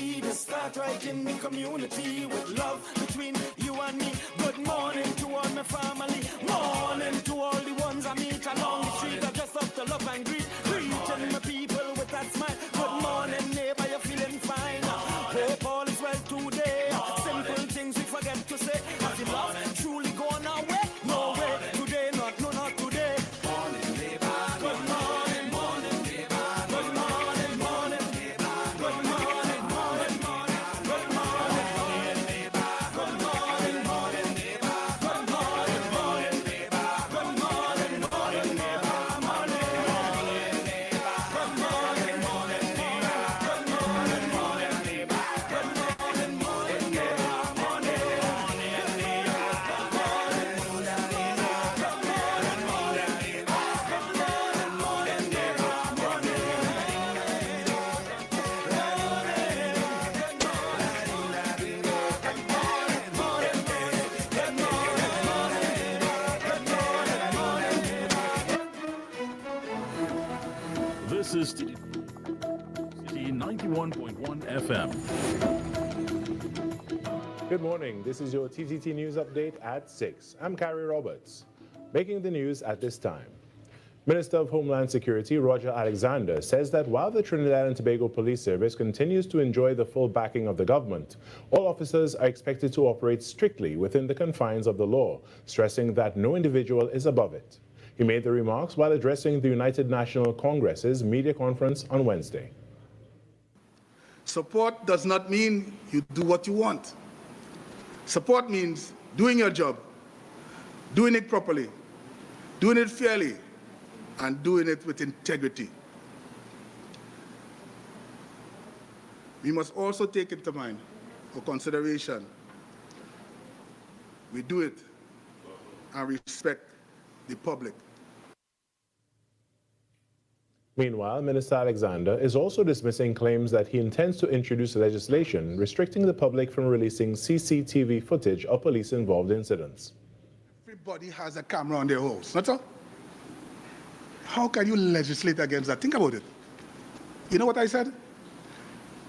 unity. To start right in the community with love between you and me. Good morning to all my family. Morning to all the ones I meet along the street. I just love to love and greet. Greeting my people with that smile. Good morning, neighbor, you're feeling fine. Hope all is well today. Simple things we forget to say. Have you love truly gone away? No way. Today, not today. Morning, neighbor. Good morning, morning, neighbor. Good morning, morning, neighbor. Good morning, morning, morning. Good morning, morning, neighbor. Good morning, morning, neighbor. Good morning, morning, neighbor. Good morning, morning, neighbor. Morning, morning, neighbor. Good morning, morning, neighbor. Good morning, morning, neighbor. Good morning, morning, neighbor. Morning, morning, neighbor. This is City 91.1 FM. Good morning. This is your TTT News Update at 6. I'm Carrie Roberts. Making the news at this time. Minister of Homeland Security Roger Alexander says that while the Trinidad and Tobago Police Service continues to enjoy the full backing of the government, all officers are expected to operate strictly within the confines of the law, stressing that no individual is above it. He made the remarks while addressing the United National Congress's media conference on Wednesday. Support does not mean you do what you want. Support means doing your job, doing it properly, doing it fairly, and doing it with integrity. We must also take into mind or consideration we do it and respect the public. Meanwhile, Minister Alexander is also dismissing claims that he intends to introduce legislation restricting the public from releasing CCTV footage of police-involved incidents. Everybody has a camera on their house, not so? How can you legislate against that? Think about it. You know what I said?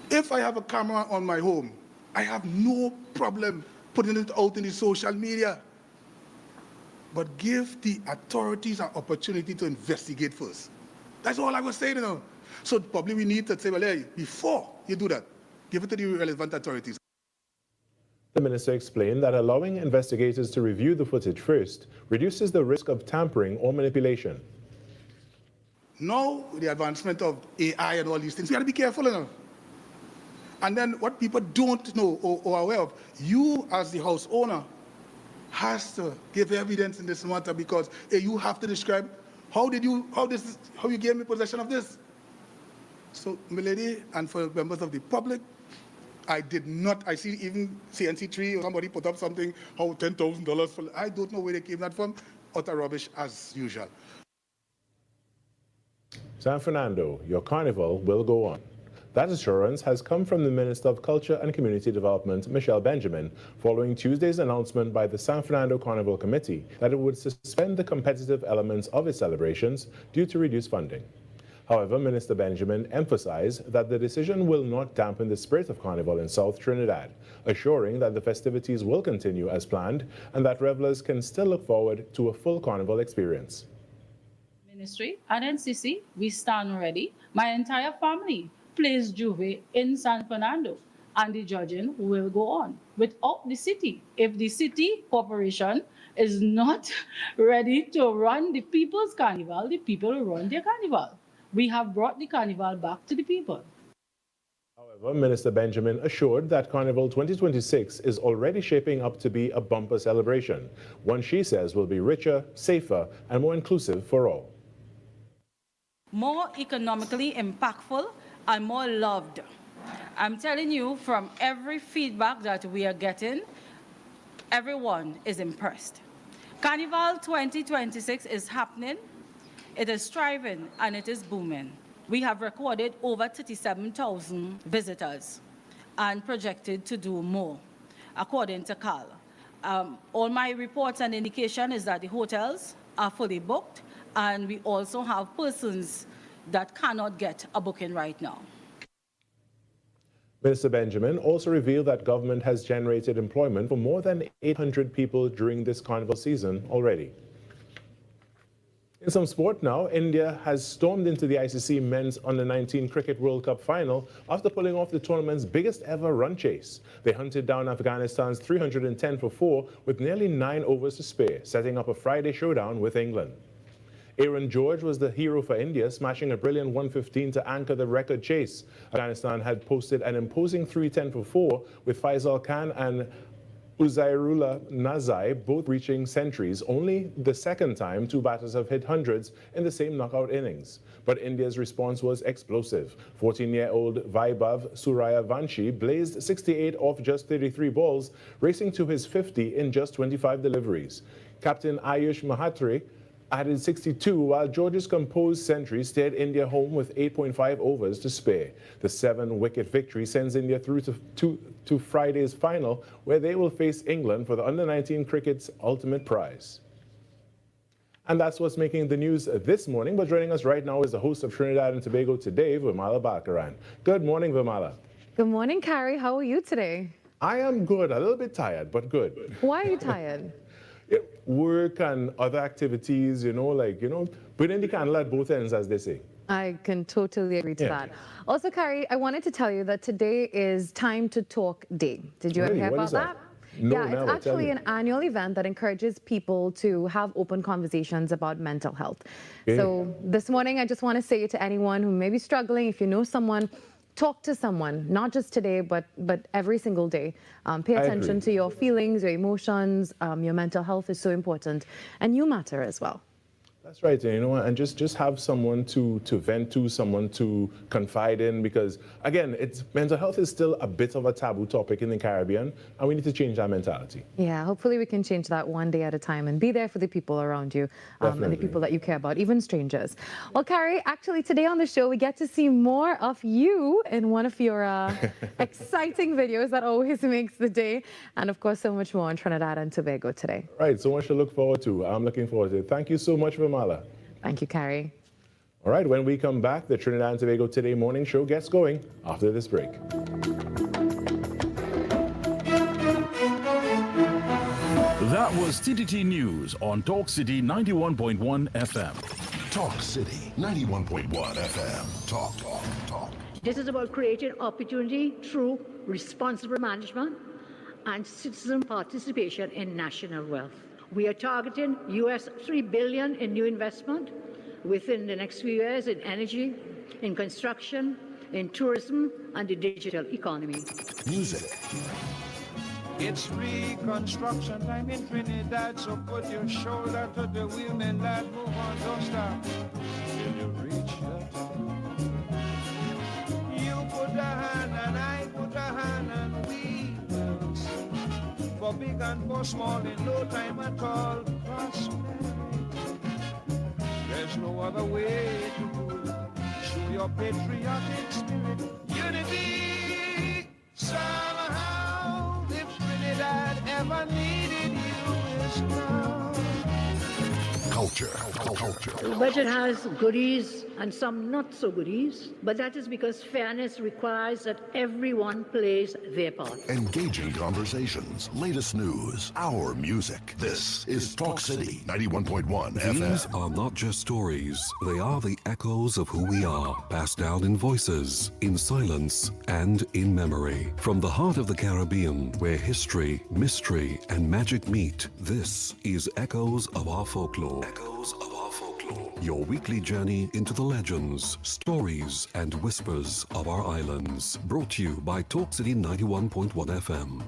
If I have a camera on my home, I have no problem putting it out in the social media. But give the authorities an opportunity to investigate first. That's all I was saying, you know. So probably we need to say, well, hey, before you do that, give it to the relevant authorities. The minister explained that allowing investigators to review the footage first reduces the risk of tampering or manipulation. Now, with the advancement of AI and all these things, we got to be careful, you know. And then what people don't know or are aware of, you as the house owner has to give evidence in this matter because you have to describe how you gave me possession of this. So, milady, and for members of the public, I did not. I see even CNC3 or somebody put up something, how $10,000 for. I don't know where they came that from. Utter rubbish as usual. San Fernando, your carnival will go on. That assurance has come from the Minister of Culture and Community Development, Michelle Benjamin, following Tuesday's announcement by the San Fernando Carnival Committee that it would suspend the competitive elements of its celebrations due to reduced funding. However, Minister Benjamin emphasized that the decision will not dampen the spirit of Carnival in South Trinidad, assuring that the festivities will continue as planned and that revelers can still look forward to a full Carnival experience. Ministry and NCC, we stand ready. My entire family plays Juve in San Fernando, and the judging will go on without the city. If the city corporation is not ready to run the people's carnival, the people will run their carnival. We have brought the carnival back to the people. However, Minister Benjamin assured that Carnival 2026 is already shaping up to be a bumper celebration, one she says will be richer, safer, and more inclusive for all. More economically impactful and more loved. I'm telling you, from every feedback that we are getting, everyone is impressed. Carnival 2026 is happening, it is thriving, and it is booming. We have recorded over 37,000 visitors and projected to do more, according to Carl. All my reports and indication is that the hotels are fully booked, and we also have persons that cannot get a booking right now. Minister Benjamin also revealed that government has generated employment for more than 800 people during this carnival season already. In some sport now, India has stormed into the ICC Men's Under-19 Cricket World Cup final after pulling off the tournament's biggest ever run chase. They hunted down Afghanistan's 310 for 4 with nearly 9 overs to spare, setting up a Friday showdown with England. Aaron George was the hero for India, smashing a brilliant 115 to anchor the record chase. Afghanistan had posted an imposing 310 for 4 with Faisal Khan and Uzairullah Nazai both reaching centuries, only the second time two batters have hit hundreds in the same knockout innings. But India's response was explosive. 14-year-old Vaibhav Suryavanshi blazed 68 off just 33 balls, racing to his 50 in just 25 deliveries. Captain Ayush Mahatre added 62, while George's composed century steered India home with 8.5 overs to spare. The 7-wicket victory sends India through to Friday's final, where they will face England for the Under-19 cricket's ultimate prize. And that's what's making the news this morning. But joining us right now is the host of Trinidad and Tobago Today, Vimala Bakaran. Good morning, Vimala. Good morning, Carrie. How are you today? I am good. A little bit tired, but good. Why are you tired? Work and other activities, burning the candle at both ends, as they say. I can totally agree to that. Also, Carrie, I wanted to tell you that today is Time to Talk Day. Did you ever hear about that? No, yeah, it's actually an annual event that encourages people to have open conversations about mental health. Okay. So this morning, I just want to say to anyone who may be struggling, if you know someone, talk to someone, not just today, but every single day. Pay attention to your feelings, your emotions. Your mental health is so important, and you matter as well. That's right, and just have someone to vent to, someone to confide in, because again, mental health is still a bit of a taboo topic in the Caribbean, and we need to change that mentality. Yeah, hopefully we can change that one day at a time and be there for the people around you and the people that you care about, even strangers. Well, Carrie, actually today on the show we get to see more of you in one of your exciting videos that always makes the day, and of course so much more on Trinidad and Tobago today. Right, so much to look forward to. I'm looking forward to it. Thank you so much for Thank you, Carrie. All right, when we come back, the Trinidad and Tobago Today morning show gets going after this break. That was TTT News on Talk City 91.1 FM. Talk City 91.1 FM. Talk. This is about creating opportunity through responsible management and citizen participation in national wealth. We are targeting US $3 billion in new investment within the next few years in energy, in construction, in tourism, and the digital economy. Music. It's reconstruction time in Trinidad, so put your shoulder to the wheel, men, lad, move on, don't stop till you reach the top. You put a hand and I put a hand and we will sing. For big and for small in no time at all, prosperity. There's no other way to do it. Show your patriotic spirit, unity. Somehow, if Trinidad ever needed you, is now. Culture. The budget has goodies and some not so goodies, but that is because fairness requires that everyone plays their part. Engaging conversations, latest news, our music. This is Talk City 91.1 FM. These are not just stories. They are the echoes of who we are, passed down in voices, in silence, and in memory. From the heart of the Caribbean, where history, mystery, and magic meet, this is Echoes of Our Folklore. Echoes of Our Folklore. Your weekly journey into the legends, stories, and whispers of our islands. Brought to you by Talk City 91.1 FM.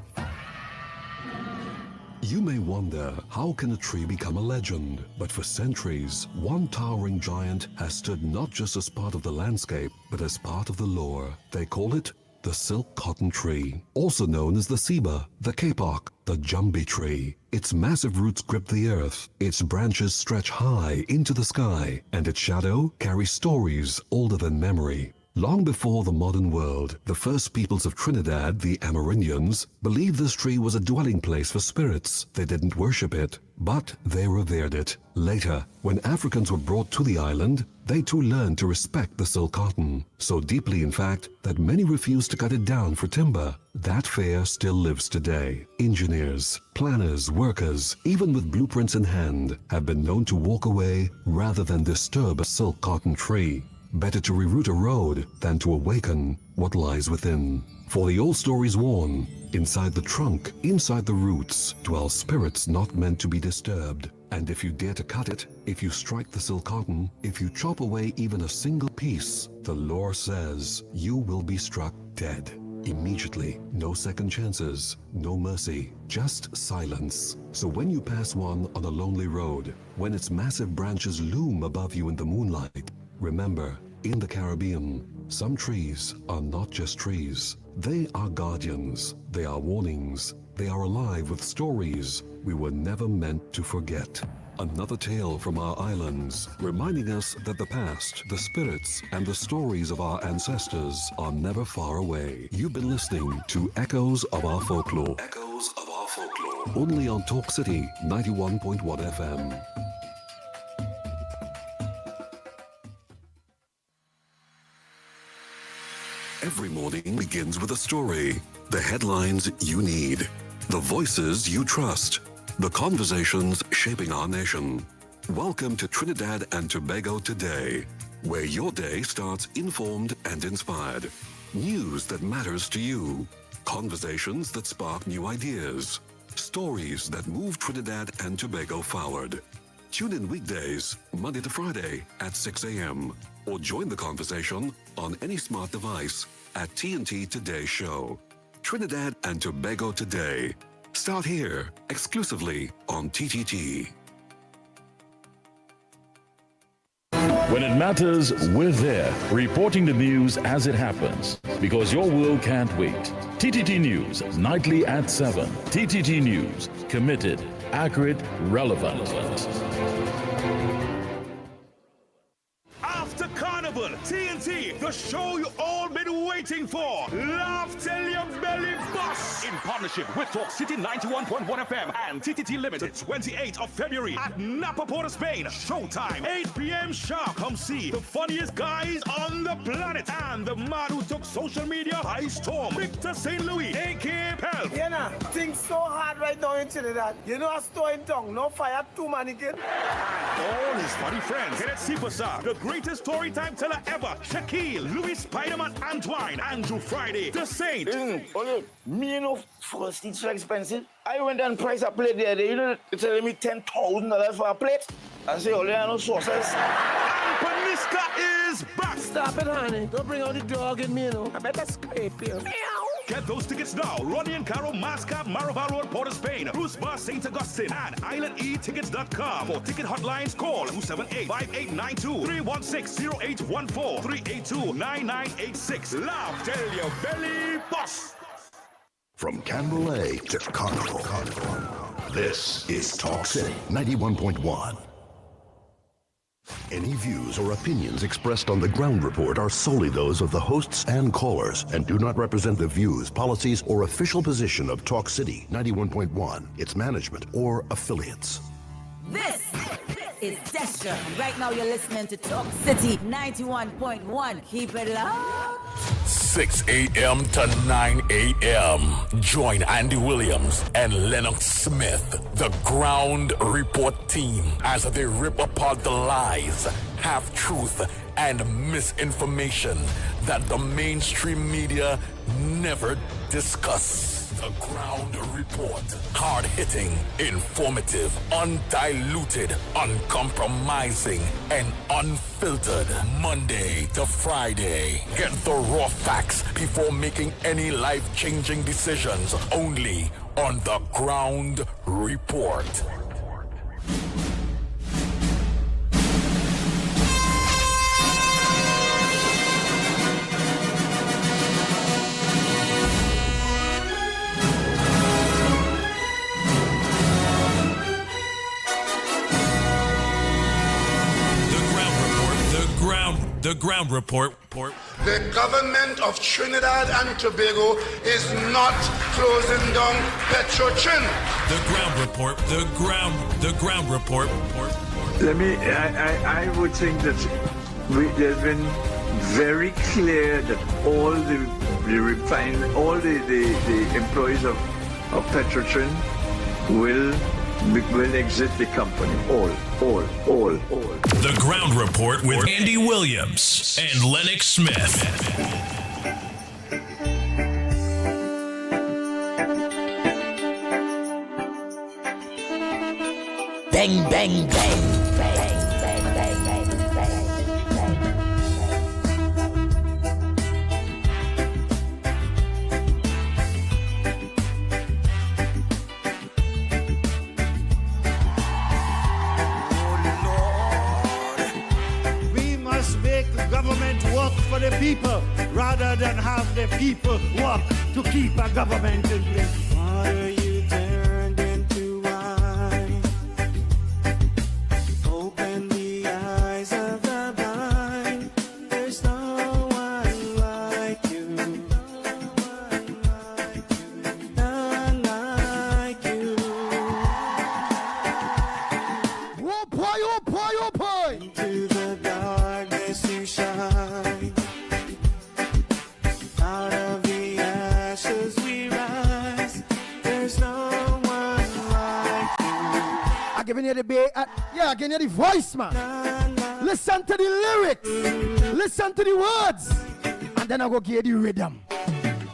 You may wonder, how can a tree become a legend? But for centuries, one towering giant has stood not just as part of the landscape, but as part of the lore. They call it the silk cotton tree, also known as the ceiba, the kapok, the jumbi tree. Its massive roots grip the earth, its branches stretch high into the sky, and its shadow carries stories older than memory. Long before the modern world, the first peoples of Trinidad, the Amerindians, believed this tree was a dwelling place for spirits. They didn't worship it, But they revered it. Later, when Africans were brought to the island, they too learned to respect the silk cotton, so deeply in fact that many refused to cut it down for timber. That fare still lives today. Engineers, planners, workers, even with blueprints in hand, have been known to walk away rather than disturb a silk cotton tree. Better to reroute a road than to awaken what lies within. For the old stories warn, inside the trunk, inside the roots, dwell spirits not meant to be disturbed. And if you dare to cut it, if you strike the silk cotton, if you chop away even a single piece, the lore says you will be struck dead. Immediately, no second chances, no mercy, just silence. So when you pass one on a lonely road, when its massive branches loom above you in the moonlight, remember, in the Caribbean, some trees are not just trees. They are guardians, they are warnings, they are alive with stories we were never meant to forget. Another tale from our islands, reminding us that the past, the spirits, and the stories of our ancestors are never far away. You've been listening to Echoes of Our Folklore. Echoes of Our Folklore. Only on Talk City 91.1 FM. Every morning begins with a story. The headlines you need. The voices you trust. The conversations shaping our nation. Welcome to Trinidad and Tobago Today, where your day starts informed and inspired. News that matters to you. Conversations that spark new ideas. Stories that move Trinidad and Tobago forward. Tune in weekdays, Monday to Friday at 6 a.m. or join the conversation on any smart device at TNT Today Show. Trinidad and Tobago Today. Start here, exclusively on TTT. When it matters, we're there, reporting the news as it happens, because your world can't wait. TTT News, nightly at 7. TTT News, committed, accurate, relevant. After Carnival, TNT, the show you all been waiting for. Laugh till your belly busts. In partnership with Talk City 91.1 FM and TTT Limited, 28th of February at Napa, Port of Spain. Showtime, 8 p.m. sharp. Come see the funniest guys on the planet and the man who took social media by storm, Victor St. Louis, a.k.a. Pelp. You know, things so hard right now in Trinidad. You know, a store in town, no fire, 2 mannequin. All his funny friends. Kenneth Superstar, the greatest story time teller ever. Shaquille, Louis Spider-Man Antoine, Andrew Friday, The Saint. Listen, me you know, first it's so expensive. I went and priced a plate there. You know, they're telling me $10,000 for a plate. I say, only I know sauces. And Paniska is back. Stop it, honey. Don't bring out the dog in me, you know. I better scrape you. Get those tickets now. Ronnie and Caro, Mascap, Maraval Road, Port of Spain, Bruce Bar, St. Augustine, and islandetickets.com. For ticket hotlines, call 278-5892, 316-0814, 382-9986. Laugh till your belly busts. From Canberra to Carnival, this is Talk City 91.1. Any views or opinions expressed on the ground report are solely those of the hosts and callers and do not represent the views, policies, or official position of Talk City 91.1, its management, or affiliates. This is Destra. Right now you're listening to Talk City 91.1. Keep it loud. 6 a.m. to 9 a.m. Join Andy Williams and Lennox Smith, the Ground Report team, as they rip apart the lies, half-truth, and misinformation that the mainstream media never discuss. The Ground Report. Hard-hitting, informative, undiluted, uncompromising, and unfiltered. Monday to Friday. Get the raw facts before making any life-changing decisions. Only on The Ground Report. The Ground Report. The government of Trinidad and Tobago is not closing down Petrotrin. The ground report. The ground report. I would think that there's been very clear that all the employees of Petrotrin will exit the company. All. The ground report with Andy Williams and Lennox Smith. Bang, bang, bang. For the people rather than have the people work to keep a government in place. Water you turned into wine. Open the eyes of the blind. There's no one like you. None like you. Oh boy, oh boy, oh boy. Into the darkness you shine. Out of the ashes we rise. There's no one like you. I'm giving you the I'm giving you the voice, man. Listen to the lyrics. Listen to the words. And then I go give you the rhythm.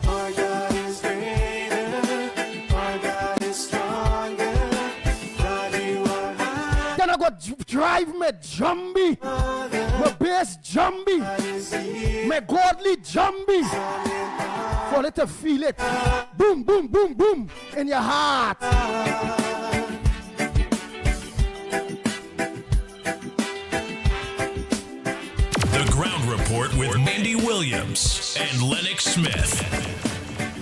Our God is greater. Our God is stronger. God, you are high. Then I go drive me jumbie. My bass jumbie. My godly jumbie. For it to feel it. Boom, boom, boom, boom. In your heart. The ground report with Andy Williams and Lennox Smith.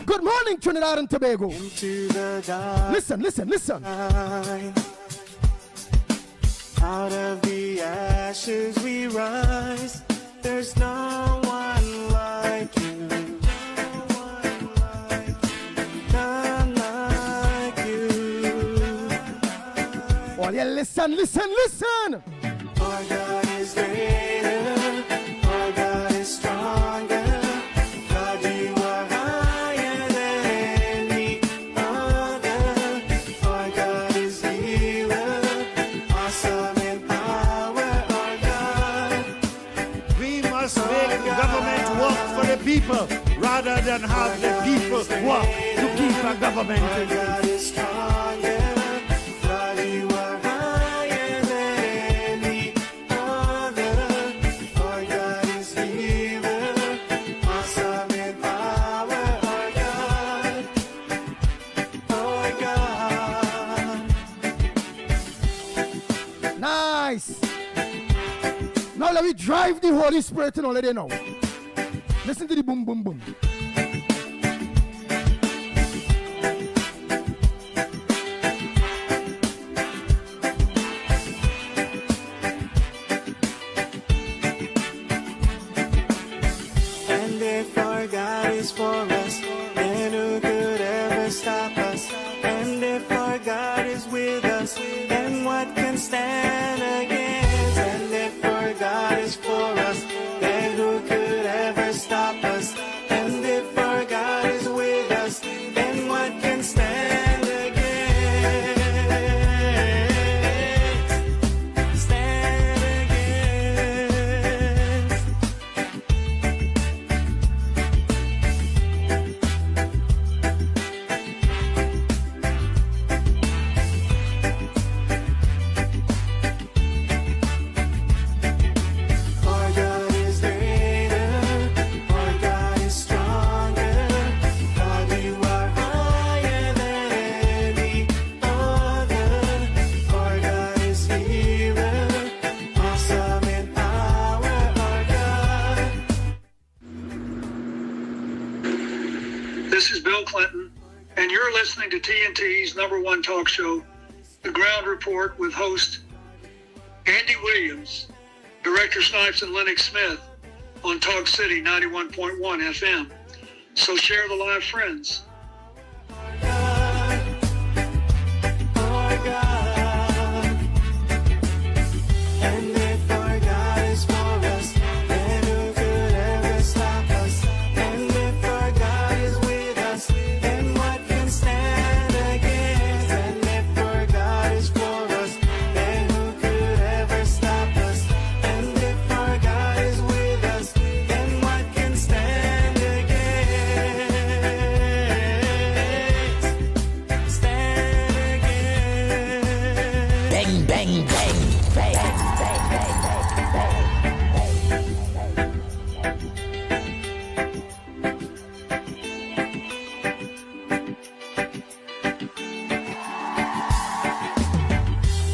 Good morning, Trinidad and Tobago. Into the dark. Listen. Out of the ashes we rise. There's no one like you. None like you. Oh, yeah, listen. Our God is greater. Our God is stronger. God, you are higher than any other. Our God is healer. Awesome in power, our God. We must make government work for the people rather than have the people work to keep a government in place. God is stronger. God, you are higher than any other. Our God is healer. Awesome in power, our God. Our God. Nice. Now let me drive the Holy Spirit in already now. Listen to the boom, boom, boom. And if our God is for us, then who could ever stop us? And if our God is with us, then what can stand against? And if our God is for us, then who could ever stop us? And if our God is with us, then what can stand against? Stand against. Our God is greater. Our God is stronger. God, you are higher than any other. Our God is healer. Awesome in power, our God. This is Bill Clinton, and you're listening to TNT's #1 talk show, The Ground Report, with host Andy Williams, Director Snipes, and Lennox Smith. on Talk City 91.1 FM. So share the live, friends. And if our God is for us, then who could ever stop us? And if our God is with us, then what can stand against? And if our God is for us, then who could ever stop us? And if our God is with us, then what can stand against? Stand against. Bang, bang, bang, bang,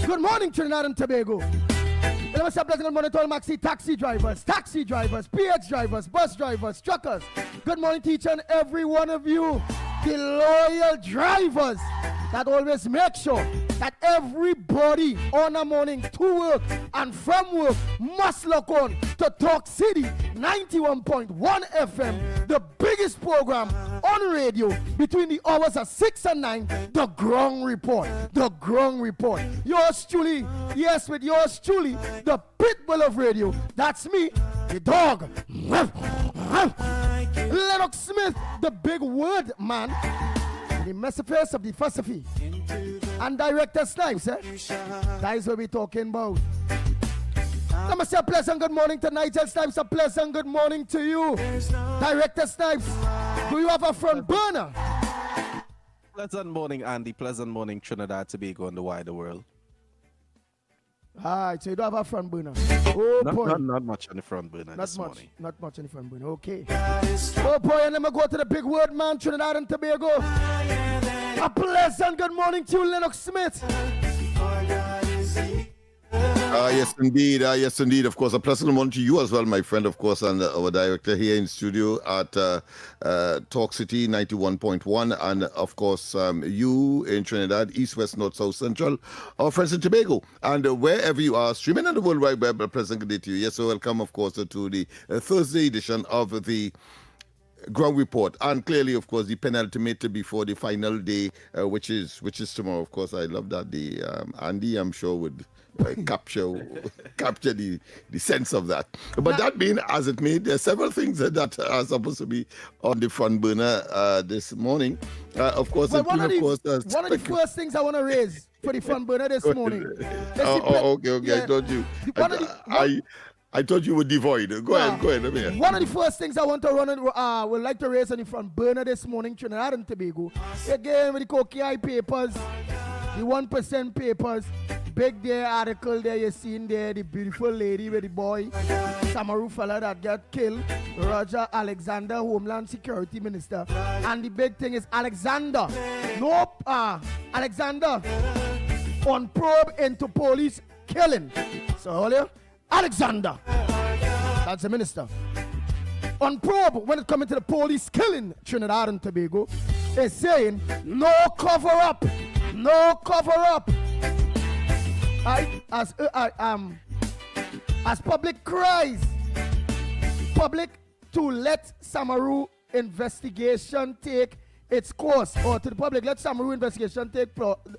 Good morning, Trinidad and Tobago. Let me say pleasant morning to all maxi taxi drivers, PH drivers, bus drivers, truckers. Good morning to each and every one of you, the loyal drivers that always make sure that everybody on a morning to work and from work must log on to Talk City 91.1 FM, the biggest program on radio between the hours of 6 and 9, The Ground Report. The Ground Report. Yours truly, yes, with yours truly, the pitbull of radio. That's me, the dog. Lennox Smith, the big word man. The messages of the philosophy. And Director Snipes, that is what we're talking about. Let me say a pleasant good morning to Nigel Snipes, a pleasant good morning to you. Director Snipes, do you have a front burner? Pleasant morning, Andy. Pleasant morning, Trinidad, Tobago, and the wider world. Alright, so you don't have a front burner. Oh, boy. Not much on the front burner this morning. Not much on the front burner, okay. Oh boy, and let me go to the big word man, Trinidad and Tobago. A pleasant good morning to you, Lennox Smith. Yes, indeed. Yes, indeed. Of course, a pleasant morning to you as well, my friend, of course, and our director here in studio at Talk City 91.1. And, of course, you in Trinidad, East, West, North, South, Central, our friends in Tobago. And wherever you are, streaming on the World Wide Web, a pleasant good day to you. Yes, so welcome, of course, to the Thursday edition of the Ground Report, and clearly, of course, the penultimate before the final day, which is tomorrow. Of course, I love that day. Andy, I'm sure, would capture the sense of that. But that being as it may, there are several things that are supposed to be on the front burner this morning. Of course, well, one of the first things I want to raise for the front burner this morning. Okay. Yeah. I thought you were devoid. Go ahead. Let me hear. One of the first things I want to would like to raise on the front burner this morning, Trinidad and Tobago. Again, with the Koki papers, the 1% papers, big there article there you seen there, the beautiful lady with the boy, Samaru fella that got killed, Roger Alexander, Homeland Security Minister. And the big thing is Alexander on probe into police killing. So earlier, Alexander, that's the minister, on probe when it comes to the police killing Trinidad and Tobago, is saying no cover up. As public cries, public to let Samaru investigation take its course, or to the public, let Samaru investigation take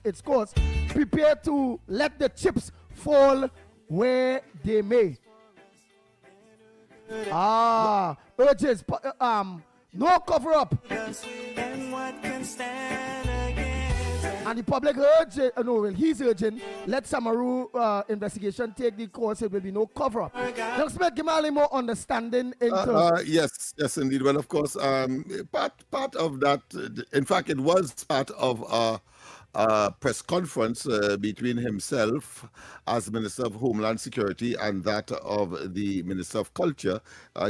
its course. Prepare to let the chips fall where they may. Urges, no cover up. And the public he's urging, let Samaru investigation take the course, it will be no cover up. Let's make him a little more understanding into yes, indeed. Well, of course, part of that, in fact, it was part of press conference between himself as Minister of Homeland Security and that of the Minister of Culture,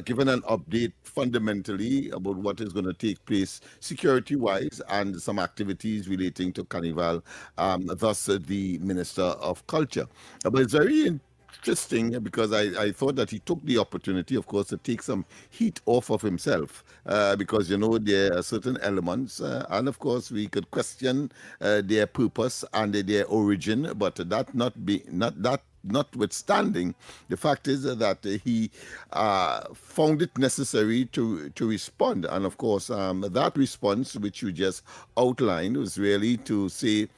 given an update fundamentally about what is going to take place security-wise and some activities relating to Carnival, thus the Minister of Culture. But it's very interesting because I thought that he took the opportunity, of course, to take some heat off of himself because, there are certain elements and, of course, we could question their purpose and their origin, but that notwithstanding, the fact is that he found it necessary to respond. And of course, that response, which you just outlined, was really to say,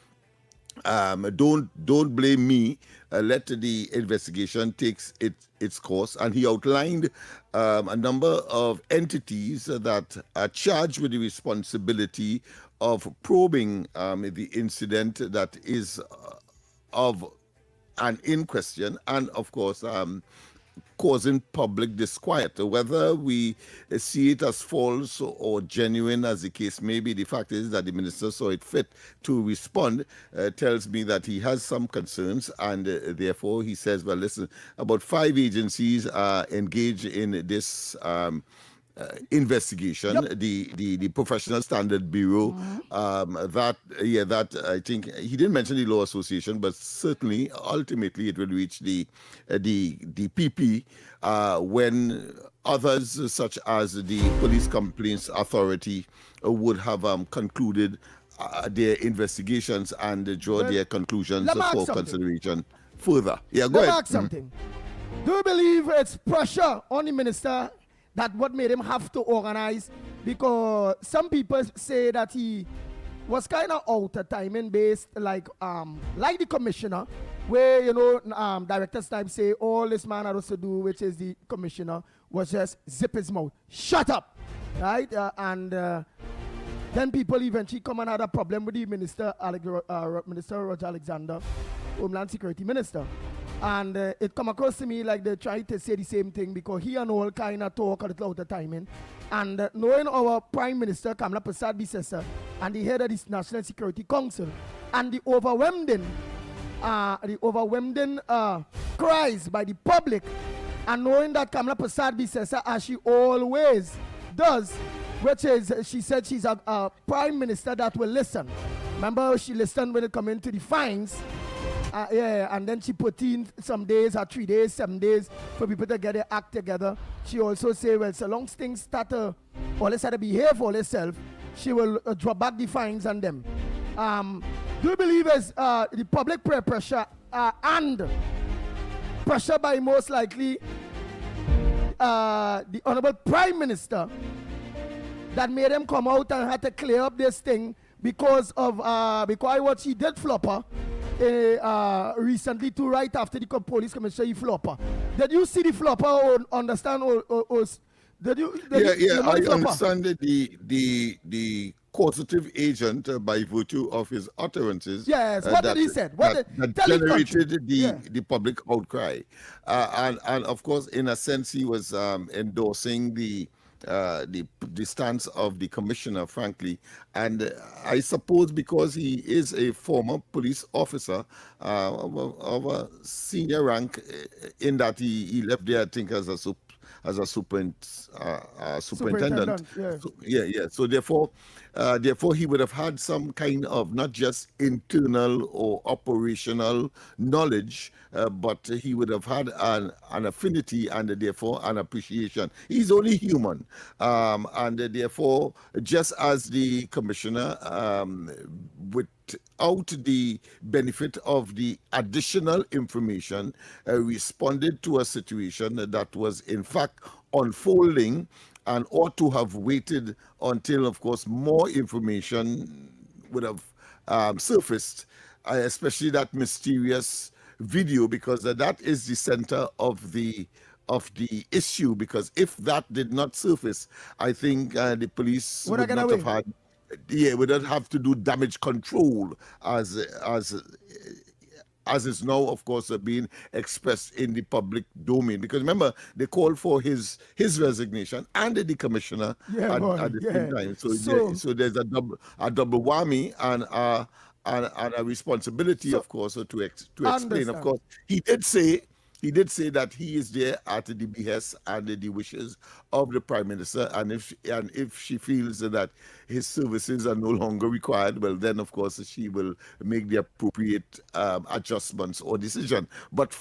don't blame me. Let the investigation takes its course. And he outlined a number of entities that are charged with the responsibility of probing the incident that is of and in question, and of course causing public disquiet. Whether we see it as false or genuine, as the case may be, the fact is that the minister saw it fit to respond, tells me that he has some concerns, and therefore he says, well, listen, about 5 agencies are engaged in this investigation. Yep. The Professional Standard Bureau, that I think he didn't mention the Law Association, but certainly ultimately it will reach the PP when others such as the Police Complaints Authority would have concluded their investigations and draw their conclusions for consideration further. Yeah, go ahead. Something. Do you believe it's pressure on the minister that what made him have to organize? Because some people say that he was kind of out of timing based, like the commissioner, where, you know, director's time say all this man had to do, which is the commissioner, was just zip his mouth. Shut up! Right? Then people eventually come and had a problem with the Minister Roger Alexander, Homeland Security Minister. And it come across to me like they tried to say the same thing, because he and all kind of talk a little out of timing. And knowing our Prime Minister, Kamala Persad-Bissessar, and the head of the National Security Council, and the overwhelming cries by the public, and knowing that Kamala Persad-Bissessar, as she always does, which is, she said she's a Prime Minister that will listen. Remember, she listened when it come into the fines. And then she put in some days, 3 days, 7 days for people to get their act together. She also say, well, so long as things start to behave for themselves, she will drop back the fines on them. Do you believe as the public pressure and pressure by most likely the Honorable Prime Minister that made them come out and had to clear up this thing because what she did flopper recently too, right after the police commissioner he flopper. Did you see the flopper or understand or did you I understand the causative agent by virtue of his utterances. Yes, what did he say? That generated the public outcry. And of course, in a sense, he was endorsing the stance of the commissioner, frankly, and I suppose because he is a former police officer of a senior rank, in that he left there, I think, as a superintendent. Yeah. So therefore, he would have had some kind of not just internal or operational knowledge, but he would have had an affinity and therefore an appreciation. He's only human, and therefore, just as the commissioner, without the benefit of the additional information, responded to a situation that was in fact unfolding, and ought to have waited until, of course, more information would have surfaced, especially that mysterious video, because that is the center of the issue. Because if that did not surface, I think the police would not have had. Yeah, would not have to do damage control as is now, of course, being expressed in the public domain. Because remember, they called for his resignation and the commissioner at the same time. So there's a double whammy and a responsibility, of course, to explain. Of course, he did say that he is there at the behest and the wishes of the Prime Minister, and if she feels that his services are no longer required, well, then of course she will make the appropriate adjustments or decision. But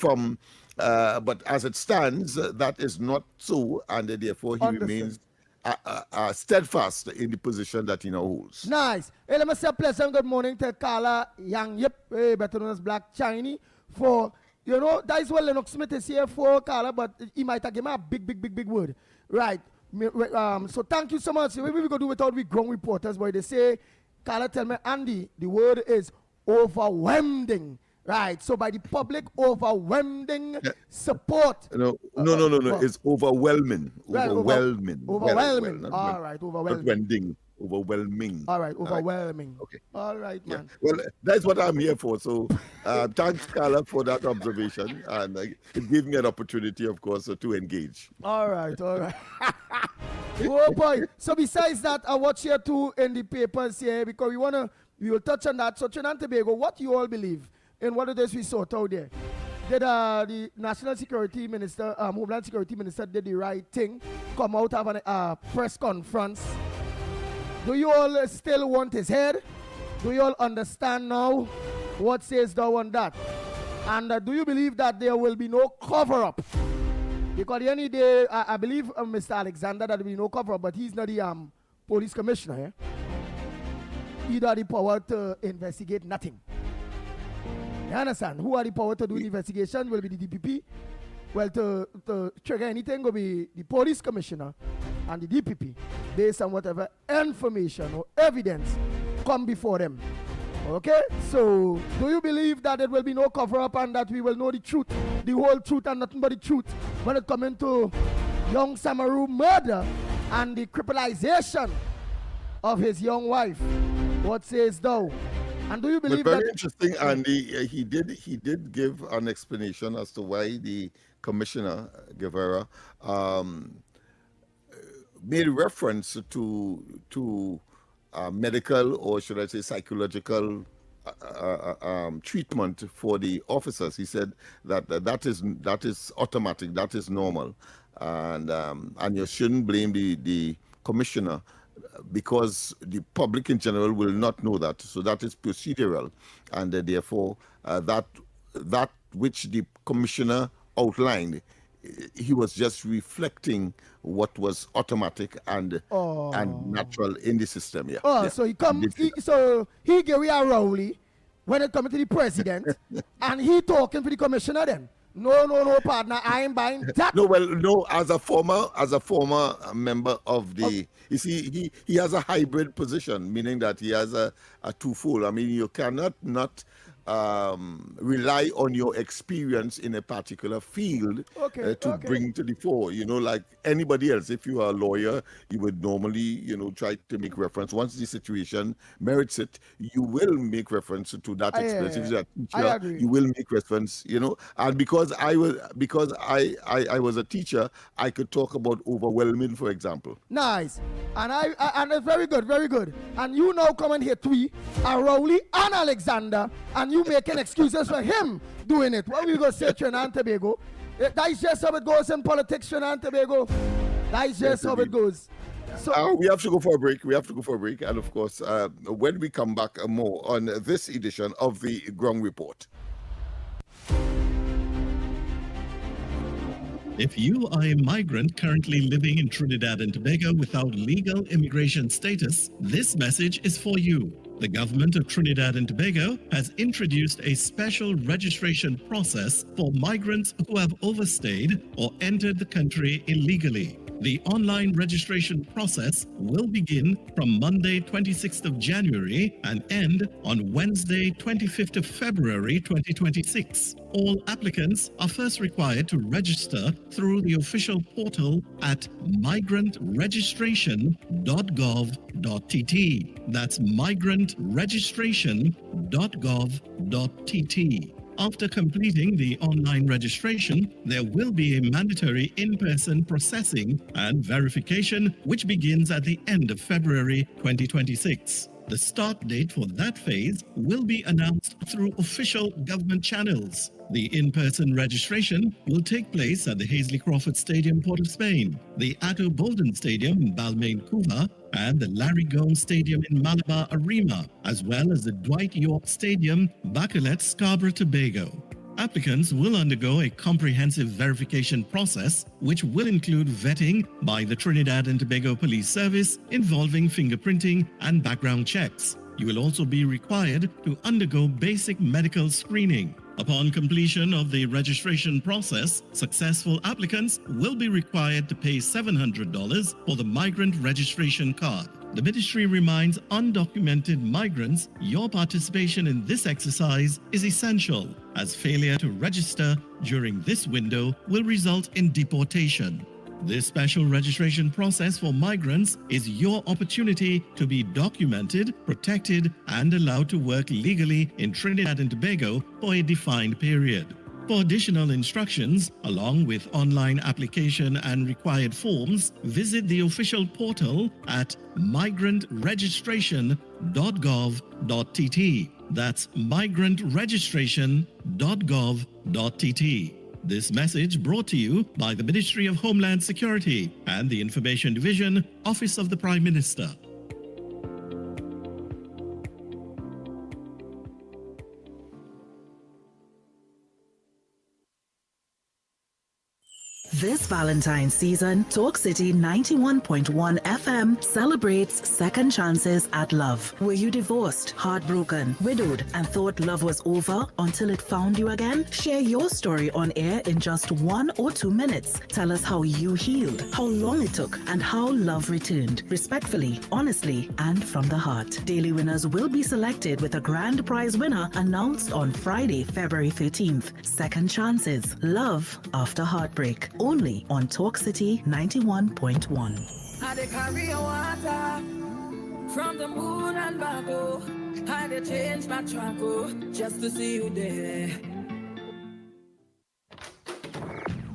as it stands, that is not so, and therefore he remains steadfast in the position that he now holds. Nice. Hey, let me say a pleasant good morning to Carla Yang Yip, better known as Black Chinese, for You know, that is what Lennox Smith is here for, Carla, but he might have given me a big word. Right. So thank you so much. Maybe we go do without we grown reporters, but they say, Carla, tell me, Andy, the word is overwhelming. Right. So by the public overwhelming support. No. It's overwhelming. Right, Overwhelming. Overwhelming. Well, All right. Overwhelming. Not wending. Overwhelming. All right. Overwhelming. Okay. All right, man. Well, that's what I'm here for. So thanks, Carla, for that observation. And it gave me an opportunity, of course, to engage. All right. Oh, boy. So besides that, I watch here too in the papers here because we will touch on that. So Trinidad and Tobago, what you all believe in what it is we saw out there? Did the National Security Minister, Homeland Security Minister did the right thing, come out, have a press conference? Do you all still want his head? Do you all understand now what says thou on that? And do you believe that there will be no cover-up? Because the any day, I believe Mr. Alexander, that there will be no cover-up, but he's not the police commissioner. He don't have the power to investigate nothing. You understand? Who are the power to do the investigation will be the DPP. Well, to trigger anything will be the police commissioner and the DPP based on whatever information or evidence come before them. Okay? So, do you believe that there will be no cover-up and that we will know the truth, the whole truth and nothing but the truth when it comes into young Samaru murder and the crippleization of his young wife? What says thou? And do you believe very that... interesting, Andy. He did give an explanation as to why the Commissioner Guevara made reference to medical, or should I say psychological treatment for the officers. He said that is automatic, that is normal, and you shouldn't blame the commissioner, because the public in general will not know that. So that is procedural, and therefore that which the commissioner outlined, he was just reflecting what was automatic and natural in the system. So he gave a rowley when it comes to the president, and he talking for the commissioner then. No, partner, I ain't buying that. No, as a former member of the, you see, he has a hybrid position, meaning that he has a twofold. I mean, you cannot not rely on your experience in a particular field to bring to the fore. You know, like anybody else, if you are a lawyer, you would normally, try to make reference. Once the situation merits it, you will make reference to that experience. If you're a teacher, you will make reference, and because I was a teacher, I could talk about overwhelming, for example. Nice. And it's very good. And you now come in here, Twee, and Rowley and Alexander, and you making excuses for him doing it. What we going to say, Trinidad and Tobago? That is just how it goes in politics, Trinidad and Tobago. That is just how it goes. So we have to go for a break. And of course, when we come back, more on this edition of the Ground Report. If you are a migrant currently living in Trinidad and Tobago without legal immigration status, this message is for you. The government of Trinidad and Tobago has introduced a special registration process for migrants who have overstayed or entered the country illegally. The online registration process will begin from Monday, 26th of January and end on Wednesday, 25th of February, 2026. All applicants are first required to register through the official portal at migrantregistration.gov.tt. That's migrantregistration.gov.tt. After completing the online registration, there will be a mandatory in-person processing and verification, which begins at the end of February 2026. The start date for that phase will be announced through official government channels. The in-person registration will take place at the Hazley Crawford Stadium, Port of Spain, the Atto Bolden Stadium in Balmain, Cuba, and the Larry Gomes Stadium in Malabar, Arima, as well as the Dwight York Stadium, Bacalet, Scarborough, Tobago. Applicants will undergo a comprehensive verification process, which will include vetting by the Trinidad and Tobago Police Service involving fingerprinting and background checks. You will also be required to undergo basic medical screening. Upon completion of the registration process, successful applicants will be required to pay $700 for the migrant registration card. The ministry reminds undocumented migrants your participation in this exercise is essential, as failure to register during this window will result in deportation. This special registration process for migrants is your opportunity to be documented, protected, and allowed to work legally in Trinidad and Tobago for a defined period. For additional instructions, along with online application and required forms, visit the official portal at migrantregistration.gov.tt. That's migrantregistration.gov.tt. This message brought to you by the Ministry of Homeland Security and the Information Division, Office of the Prime Minister. This Valentine's season, Talk City 91.1 FM celebrates second chances at love. Were you divorced, heartbroken, widowed, and thought love was over until it found you again? Share your story on air in just 1 or 2 minutes. Tell us how you healed, how long it took, and how love returned. Respectfully, honestly, and from the heart. Daily winners will be selected with a grand prize winner announced on Friday, February 13th. Second chances. Love after heartbreak. Only on Talk City 91.1. I dey carry your water from the moon and back, oh. I dey change my track, oh, just to see you there.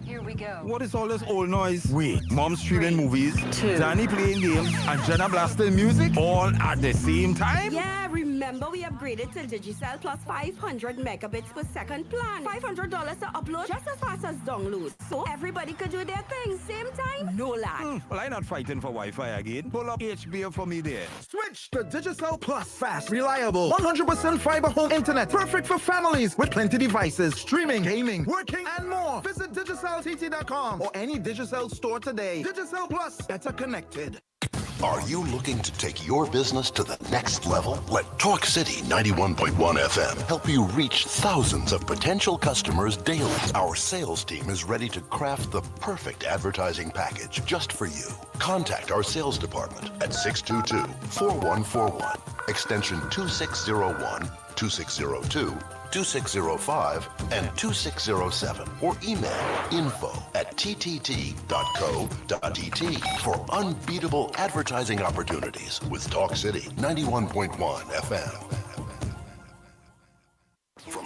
Here we go. What is all this old noise? Wait, Mom streaming movies, Danny playing games, and Jenna blasting music all at the same time? Yeah, remember we upgraded to Digicel plus 500 megabits per second plan. $500 to upload just as fast as download. So everybody could do their thing same time, no lag. Well, I'm not fighting for Wi-Fi again. Pull up HBO for me there. Switch to Digicel Plus. Fast, reliable, 100% fiber home internet. Perfect for families with plenty devices, streaming, gaming, working, and more. Visit DigicelTT.com or any Digicel store today. Digicel Plus, better connected. Are you looking to take your business to the next level? Let Talk City 91.1 FM help you reach thousands of potential customers daily. Our sales team is ready to craft the perfect advertising package just for you. Contact our sales department at 622-4141, extension 2601, 2602, 2605, and 2607, or email info@ttt.co.tt for unbeatable advertising opportunities with Talk City 91.1 FM.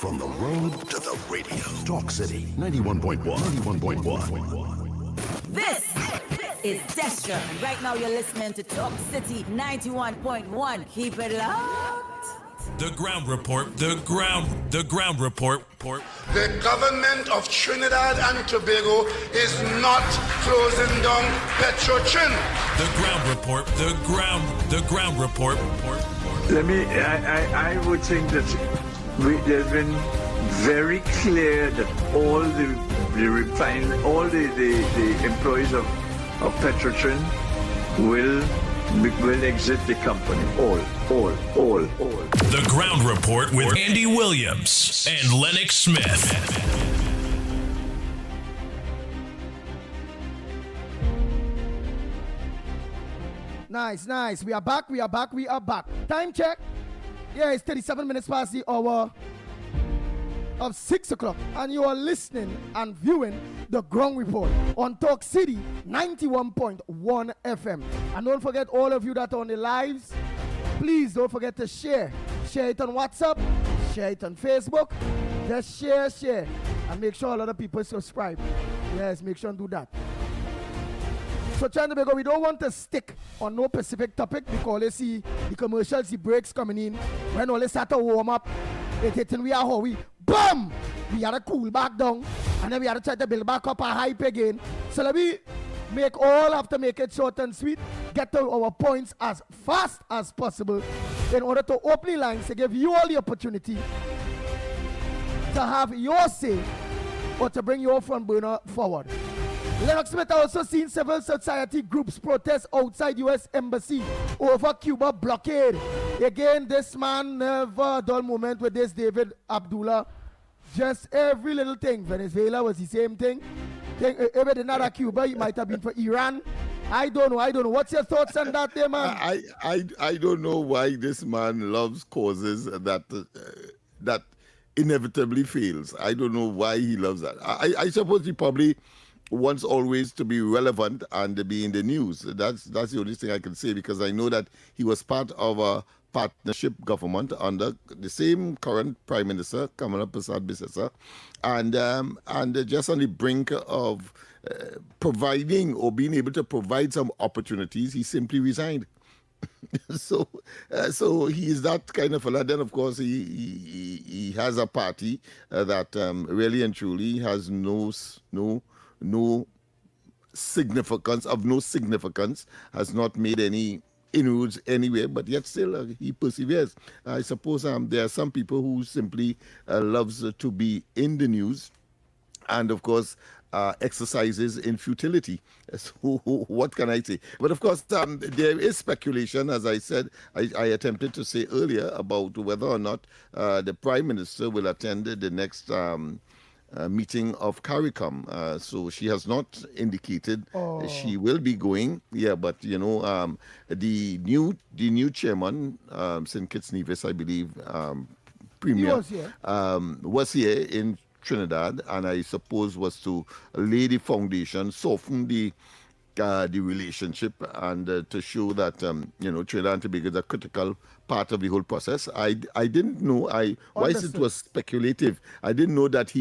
From the road to the radio, Talk City 91.1. This is Destra. And right now you're listening to Talk City 91.1. Keep it locked. The ground report, the ground report. The government of Trinidad and Tobago is not closing down Petrotrin. The ground report, the ground report. I would think that there's been very clear that all the employees of Petrotrin will exit the company. All. The ground report with Andy Williams and Lennox Smith. Nice. We are back. Time check. Yeah, it's 37 minutes past the hour of 6 o'clock. And you are listening and viewing the Ground Report on Talk City 91.1 FM. And don't forget, all of you that are on the lives, please don't forget to share. Share it on WhatsApp. Share it on Facebook. Just share. And make sure a lot of people subscribe. Yes, make sure and do that. So, Chandabago, we don't want to stick on no specific topic because you see the commercials, the breaks coming in. When all they start to warm up, they hitting we are how we BAM! We had to cool back down and then we had to try to build back up a hype again. So let me have to make it short and sweet, get to our points as fast as possible in order to open the lines to give you all the opportunity to have your say or to bring your front burner forward. Lennox Smith also seen several society groups protest outside U.S. Embassy over Cuba blockade. Again, this man never dull moment with this David Abdullah Just every little thing. Venezuela was the same thing. If it did not Cuba, it might have been for Iran. I don't know. What's your thoughts on that there, man? I don't know why this man loves causes that inevitably fails. I don't know why he loves that. I suppose he probably wants always to be relevant and to be in the news. That's the only thing I can say, because I know that he was part of a partnership government under the same current Prime Minister, Kamala Persad-Bissessar, and just on the brink of providing or being able to provide some opportunities, he simply resigned. So he is that kind of fella. Then, of course, he has a party that really and truly has no significance, has not made any inroads anywhere, but yet still he perseveres. I suppose there are some people who simply loves to be in the news, and of course exercises in futility. So what can I say? But of course there is speculation, as I said, I attempted to say earlier, about whether or not the Prime Minister will attend the next meeting of CARICOM. So she has not indicated she will be going. Yeah, but you know, the new chairman, St. Kitts Nevis, I believe, Premier, was here in Trinidad, and I suppose was to lay the foundation, soften the relationship, and to show that you know, Trinidad and Tobago is a critical part of the whole process. I didn't know whilst it was speculative, I didn't know that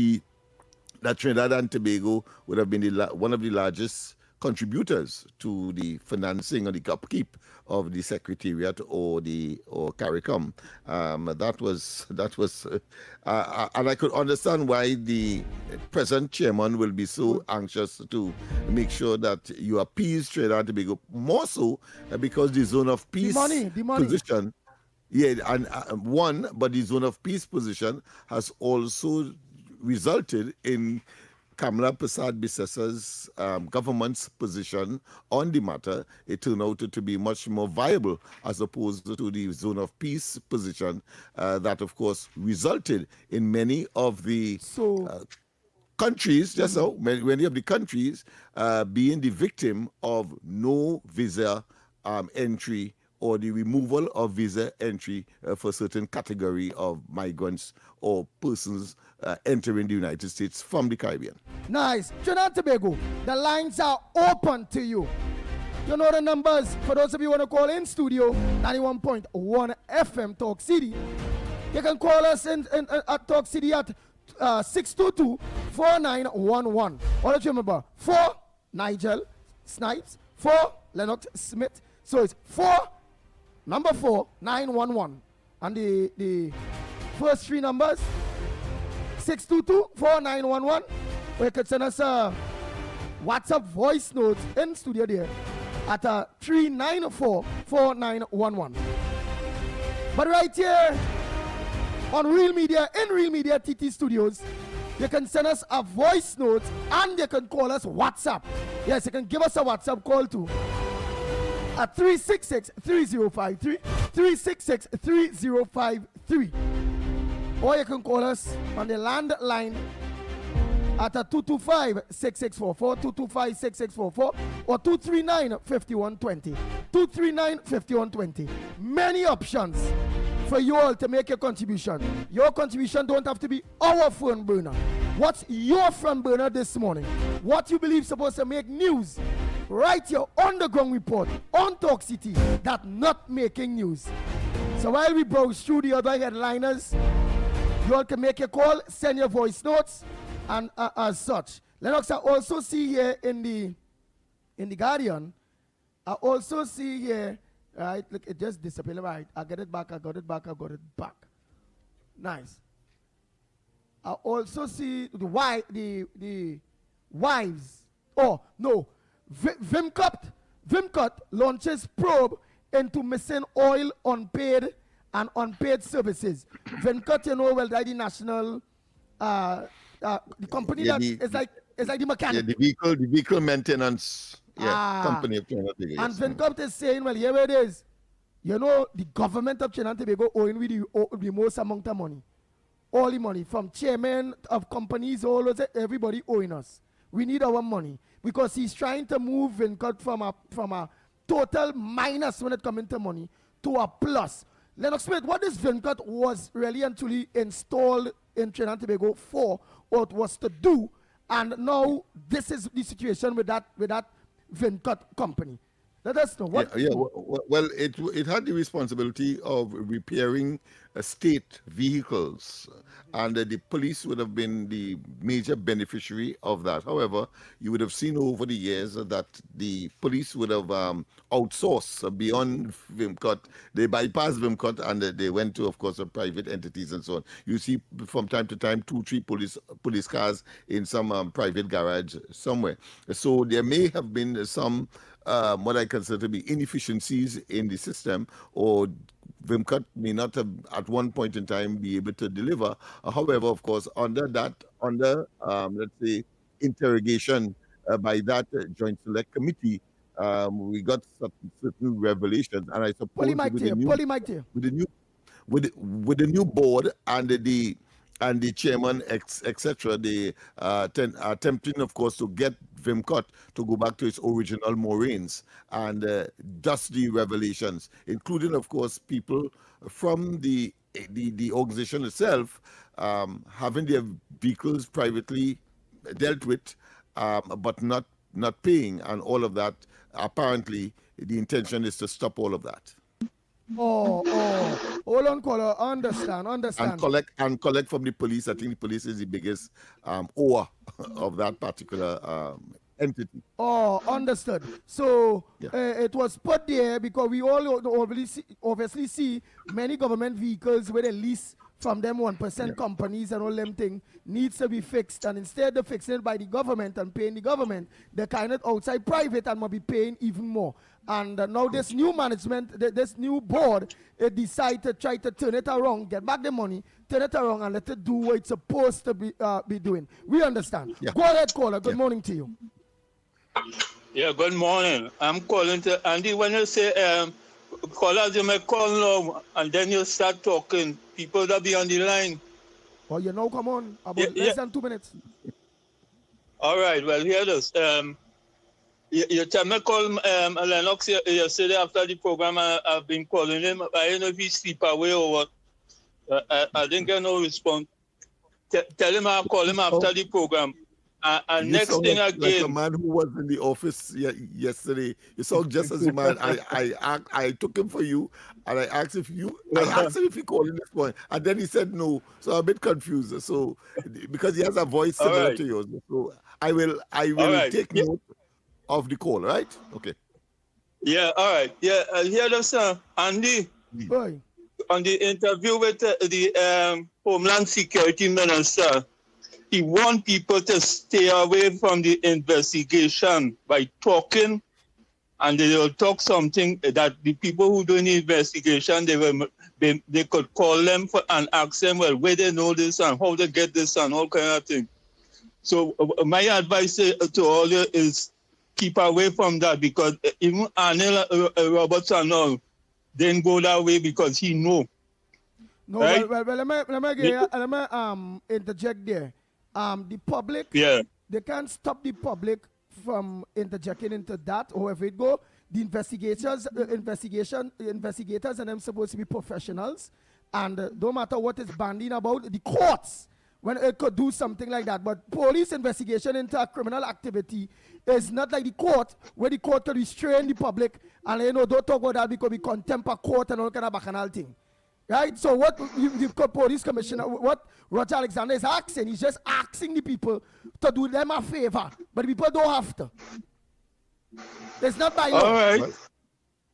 Trinidad and Tobago would have been one of the largest contributors to the financing or the upkeep of the Secretariat or CARICOM. That was, and I could understand why the present chairman will be so anxious to make sure that you appease Trinidad and Tobago, more so because the zone of peace the money. position. Yeah, and but the zone of peace position has also resulted in Kamala Persad-Bissessar's government's position on the matter. It turned out to be much more viable as opposed to the zone of peace position that, of course, resulted in many of the countries, many of the countries being the victim of no visa entry, or the removal of visa entry for certain category of migrants or persons entering the United States from the Caribbean. Nice. Trinidad and Tobago, the lines are open to you. You know the numbers. For those of you who want to call in studio, 91.1 FM Talk City. You can call us at Talk City at 622-4911. Always remember, 4 Nigel Snipes, 4 Lennox Smith. So it's 4-911. And the first 3 numbers, 622-4911. Or you could send us a WhatsApp voice note in studio there at 394-4911. But right here on Real Media, in Real Media TT Studios, you can send us a voice note and you can call us WhatsApp. Yes, you can give us a WhatsApp call too at 366-3053, 366-3053. Or you can call us on the landline at 225-6644, 225-6644, or 239-5120, 239-5120. Many options for you all to make your contribution. Your contribution don't have to be our phone burner. What's your front burner this morning? What you believe supposed to make news? Write your underground report on Talk City that not making news. So while we browse through the other headliners, you all can make your call, send your voice notes, and as such. Lennox, I also see here in the Guardian, I also see here, right, look, it just disappeared, right, I got it back. Nice. I also see the wives, Vimcut launches probe into missing oil unpaid and unpaid services. Vimcut, you know, well, the national, the company is like the mechanic. Yeah, the vehicle maintenance company of Trinidad and Tobago. And Vimcut is saying, well, here it is. You know, the government of Trinidad and Tobago owing with the most amount of money. all the money from chairman of companies, all of it, everybody owing us. We need our money because he's trying to move Vincut from a total minus when it comes into money to a plus. Lennox Smith, what this Vincut was really and truly installed in Trinidad and Tobago for, or it was to do, and now this is the situation with that Vincut company. Let us know what. Well, it had the responsibility of repairing state vehicles, and the police would have been the major beneficiary of that. However, you would have seen over the years that the police would have outsourced beyond Vimcut. They bypassed Vimcut and they went to, of course, private entities and so on. You see from time to time 2-3 police cars in some private garage somewhere. So there may have been some what I consider to be inefficiencies in the system, or Vimcut may not have at one point in time be able to deliver. However, of course, under let's say interrogation by that joint select committee, we got certain revelations, and I suppose with the new board and the chairman, etc., they attempting, of course, to get Vimcut to go back to its original moraines, and dust the revelations, including, of course, people from the organization itself having their vehicles privately dealt with, but not paying, and all of that. Apparently, the intention is to stop all of that. Hold on, caller. Understand. And collect from the police. I think the police is the biggest ower of that particular entity. Understood. So it was put there because we all obviously see many government vehicles with a lease from them 1% companies and all them things needs to be fixed, and instead of fixing it by the government and paying the government, they're kind of outside private and might be paying even more. And now this new management, this new board, decide to try to turn it around, get back the money, turn it around, and let it do what it's supposed to be doing. We understand. Go ahead, caller. Good morning to you. Yeah, good morning. I'm calling to Andy. When you say callers, you may call now, and then you start talking. People that be on the line. Well, come on. About less than 2 minutes. All right. Well, hear this. You tell me call Lennox yesterday after the program. I've been calling him. I don't know if he sleep away or what. I didn't get no response. Tell him I'll call him after the program. And next thing again, like a man who was in the office yesterday. You sound just as a man. I took him for you, and I asked him if he called in this point, and then he said no. So I'm a bit confused. So because he has a voice similar to yours, so I will take note of the call. Right? Okay. Yeah. All right. Yeah. Here, listen, Andy. Boy. On the interview with the Homeland Security Minister, he wants people to stay away from the investigation by talking, and they will talk something that the people who do the investigation, they could call them and ask them, well, where they know this and how they get this and all kind of thing. So my advice to all you is keep away from that, because even Anil Roberts and all didn't go that way because he know. No, right? well, let me interject there. The public, they can't stop the public from interjecting into that, however it go. The investigators and them supposed to be professionals, and no matter what is banding about, the courts, when it could do something like that. But police investigation into a criminal activity is not like the court, where the court could restrain the public and don't talk about that because we contempt a court and all kind of bacchanal thing. Right? So what the police commissioner, what Roger Alexander is asking, he's just asking the people to do them a favor, but the people don't have to. It's not by law. All right.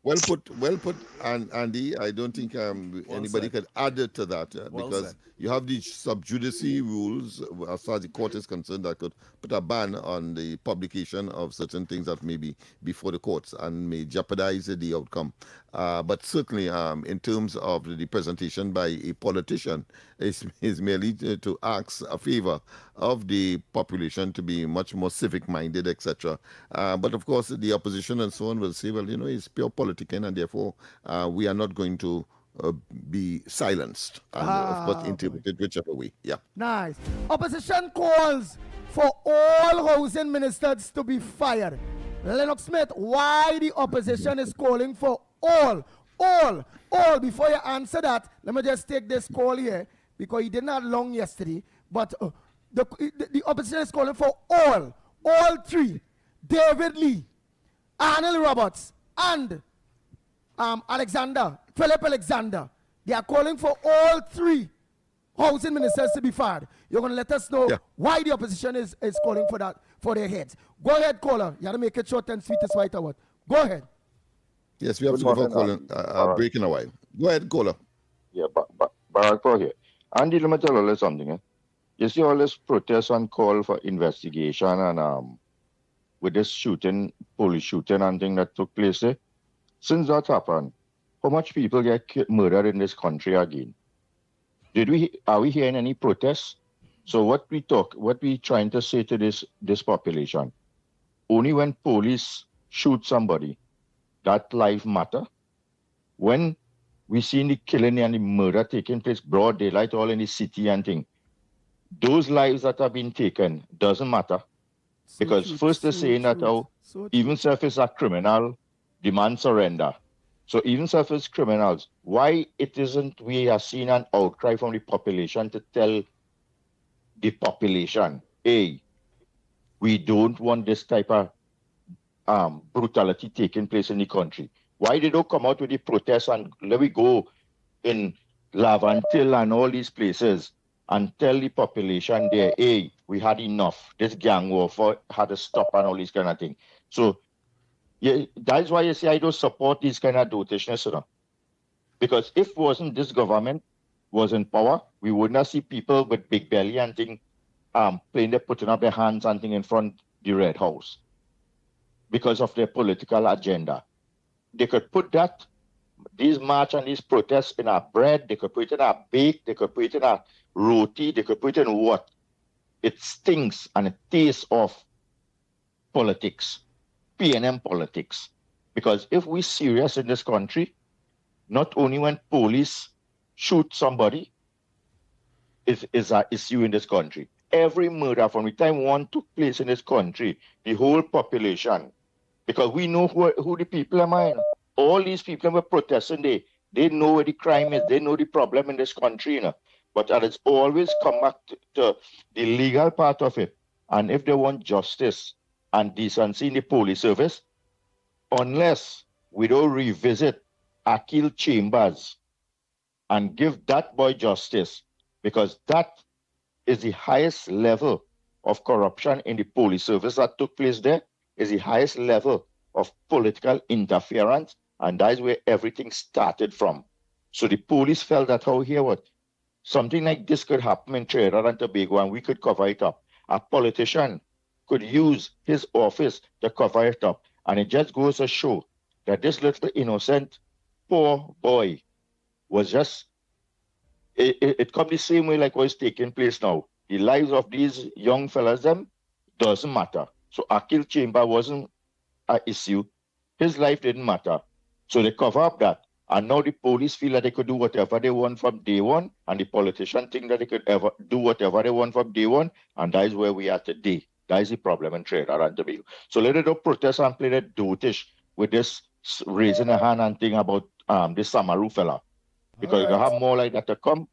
Well put, and Andy. I don't think anybody can add to that because you have the sub judice rules as far as the court is concerned that could put a ban on the publication of certain things that may be before the courts and may jeopardize the outcome. But certainly, in terms of the presentation by a politician, is merely to ask a favor of the population to be much more civic-minded, etc. But of course, the opposition and so on will say, well, it's pure politicking, and therefore we are not going to be silenced and, of course, interpreted whichever way. Yeah. Nice. Opposition calls for all housing ministers to be fired. Lennox Smith, why the opposition is calling for all? Before you answer that, let me just take this call here because he did not long yesterday. But the opposition is calling for all three. David Lee, Arnold Roberts, and Philip Alexander. They are calling for all three housing ministers to be fired. You're going to let us know why the opposition is calling for that, for their heads. Go ahead, caller. You have to make it short and sweet as white out. Go ahead. Yes, we have to go for calling. Break in a while. Go ahead, caller. Yeah, but Barack here. Andy, let me tell you something. Eh? You see all this protest and call for investigation and with this shooting, police shooting and thing that took place there. Since that happened, how much people get murdered in this country again? Are we hearing any protests? So what we trying to say to this population? Only when police shoot somebody, that life matter. When we see the killing and the murder taking place broad daylight all in the city and thing, those lives that have been taken doesn't matter. Because first they're saying that even if it's a criminal, demand surrender. So even if it's criminals, why it isn't we are seeing an outcry from the population to tell the population, hey, we don't want this type of brutality taking place in the country. Why they don't come out with the protests and let me go in Lavantil and all these places and tell the population there, hey, we had enough. This gang warfare had to stop and all these kind of thing. So yeah, that's why you see I don't support these kind of dotishness, you know? Because if wasn't this government was in power, we would not see people with big belly and thing putting up their hands and thing in front of the Red House because of their political agenda. They could put these march and these protests in our bread, they could put it in our bake, they could put it in our roti, they could put it in what? It stinks and it tastes of politics, P&M politics. Because if we're serious in this country, not only when police shoot somebody is an issue in this country. Every murder from the time one took place in this country, the whole population, because we know who the people are, man. All these people were protesting, they know where the crime is, they know the problem in this country, you know. But it's always come back to the legal part of it. And if they want justice and decency in the police service, unless we don't revisit Akil Chambers and give that boy justice, because that is the highest level of corruption in the police service that took place there, is the highest level of political interference, and that is where everything started from. So the police felt that, something like this could happen in Trinidad and Tobago and we could cover it up. A politician could use his office to cover it up. And it just goes to show that this little innocent, poor boy was just, it come the same way like what's taking place now. The lives of these young fellas, them, doesn't matter. So Akil Chamber wasn't an issue. His life didn't matter. So they cover up that. And now the police feel that they could do whatever they want from day one, and the politicians think that they could ever do whatever they want from day one, and that is where we are today. That is the problem in Trinidad and Tobago. So let it protest and play that dotish with this raising a hand and thing about this Samaru fella. Because you have more like that to come.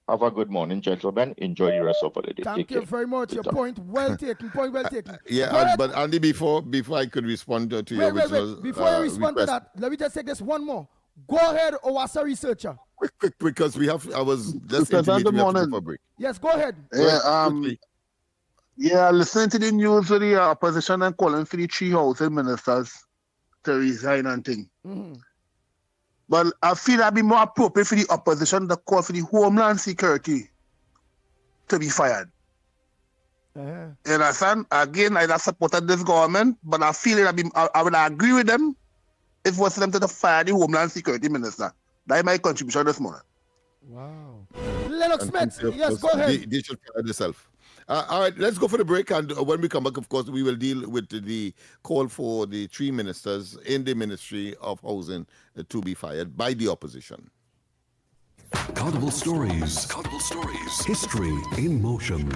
Have a good morning, gentlemen. Enjoy the rest of the day. Thank you very much. Your point well taken. But Andy, before I could respond to you, wait. Before you respond to that, let me just take this one more. Go ahead, Owasa researcher. Quick, because I was just intimating we have to go for a break. Yes, go ahead. Listening to the news of the opposition and calling for the three housing ministers to resign and thing. Mm-hmm. But I feel that'd be more appropriate for the opposition to call for the Homeland Security to be fired. You understand? Again, I supported this government, but I feel I would agree with them if it was for them to fire the Homeland Security Minister. That is my contribution this morning. Wow. Lennox Smith, yes, go ahead. They should fire themselves. All right, let's go for the break. And when we come back, of course, we will deal with the call for the three ministers in the Ministry of Housing to be fired by the opposition. Carnival Stories. Carnival Stories. History in motion.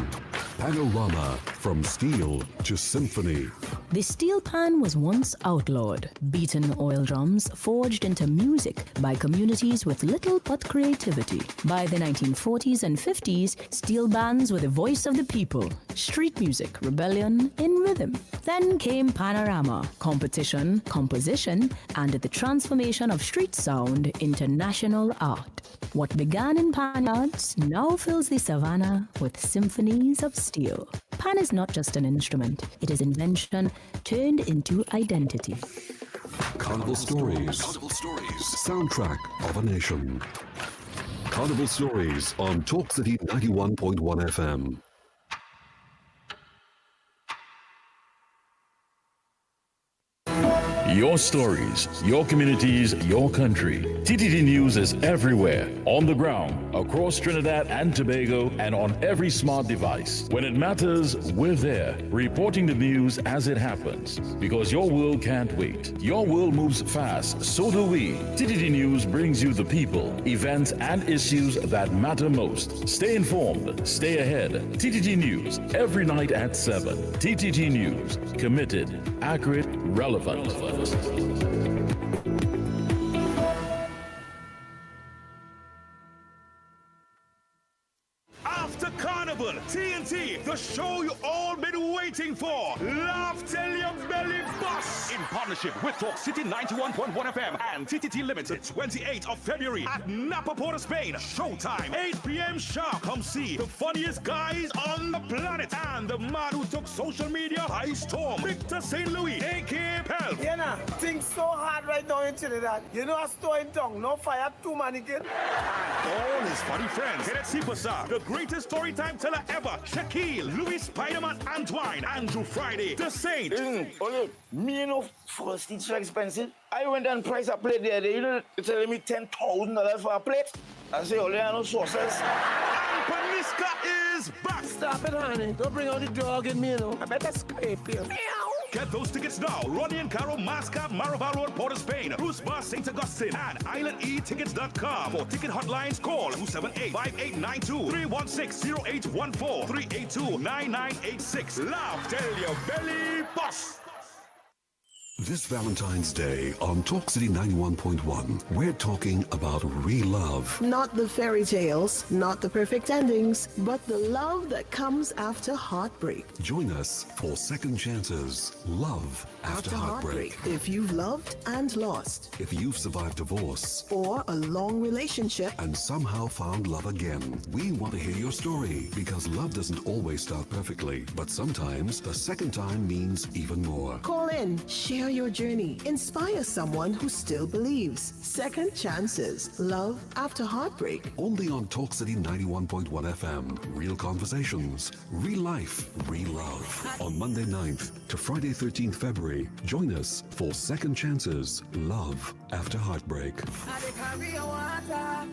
Panorama from steel to symphony. The steel pan was once outlawed. Beaten oil drums forged into music by communities with little but creativity. By the 1940s and 50s, steel bands were the voice of the people. Street music, rebellion in rhythm. Then came Panorama, competition, composition, and the transformation of street sound into national art. What began in pan yards now fills the savannah with symphonies of steel. Pan is not just an instrument, it is invention turned into identity. Carnival Stories. Carnival Stories. Soundtrack of a nation. Carnival Stories on Talk City 91.1 FM. Your stories, your communities, your country. TTT News is everywhere, on the ground, across Trinidad and Tobago, and on every smart device. When it matters, we're there, reporting the news as it happens. Because your world can't wait. Your world moves fast, so do we. TTT News brings you the people, events, and issues that matter most. Stay informed, stay ahead. TTT News, every night at 7. TTT News, committed, accurate, relevant. After Carnival, TNT, the show you all been waiting for. Laugh till your belly busts. In partnership with Talk City 91.1 FM and TTT Limited, 28th of February at Napa, Port Spain. Showtime, 8 p.m. sharp. Come see the funniest guys on the planet and the man who took social media by storm, Victor St. Louis, a.k.a. Pelp. Yeah, nah, things so hard right now in Trinidad. You know a store in town, no fire, 2 mannequin. All his funny friends. Kenneth Superstar, the greatest story time teller ever. Shaquille, Louis Spider-Man Antoine, Andrew Friday, The Saint. Okay, me know first it's so expensive. I went and priced a plate there. You know, they're telling me $10,000 for a plate. I say, oh, there are no sauces. And Paniska is back. Stop it, honey. Don't bring out the dog in me, you know. I better scrape you. Get those tickets now. Ronnie and Caro, Mascot, Maraval Road, Port of Spain, Bruce Bar, St. Augustine, and IslandEtickets.com. For ticket hotlines, call 278-5892, 316-0814, 382-9986. Laugh till your belly busts. This Valentine's Day on Talk City 91.1, we're talking about real love. Not the fairy tales, not the perfect endings, but the love that comes after heartbreak. Join us for Second Chances, Love After Heartbreak. If you've loved and lost. If you've survived divorce. Or a long relationship. And somehow found love again. We want to hear your story because love doesn't always start perfectly, but sometimes the second time means even more. Call in, share your journey, inspire someone who still believes. Second Chances, Love After Heartbreak. Only on Talk City 91.1 FM. Real conversations, real life, real love. On Monday 9th to Friday 13th February, join us for Second Chances, Love After Heartbreak. I carry water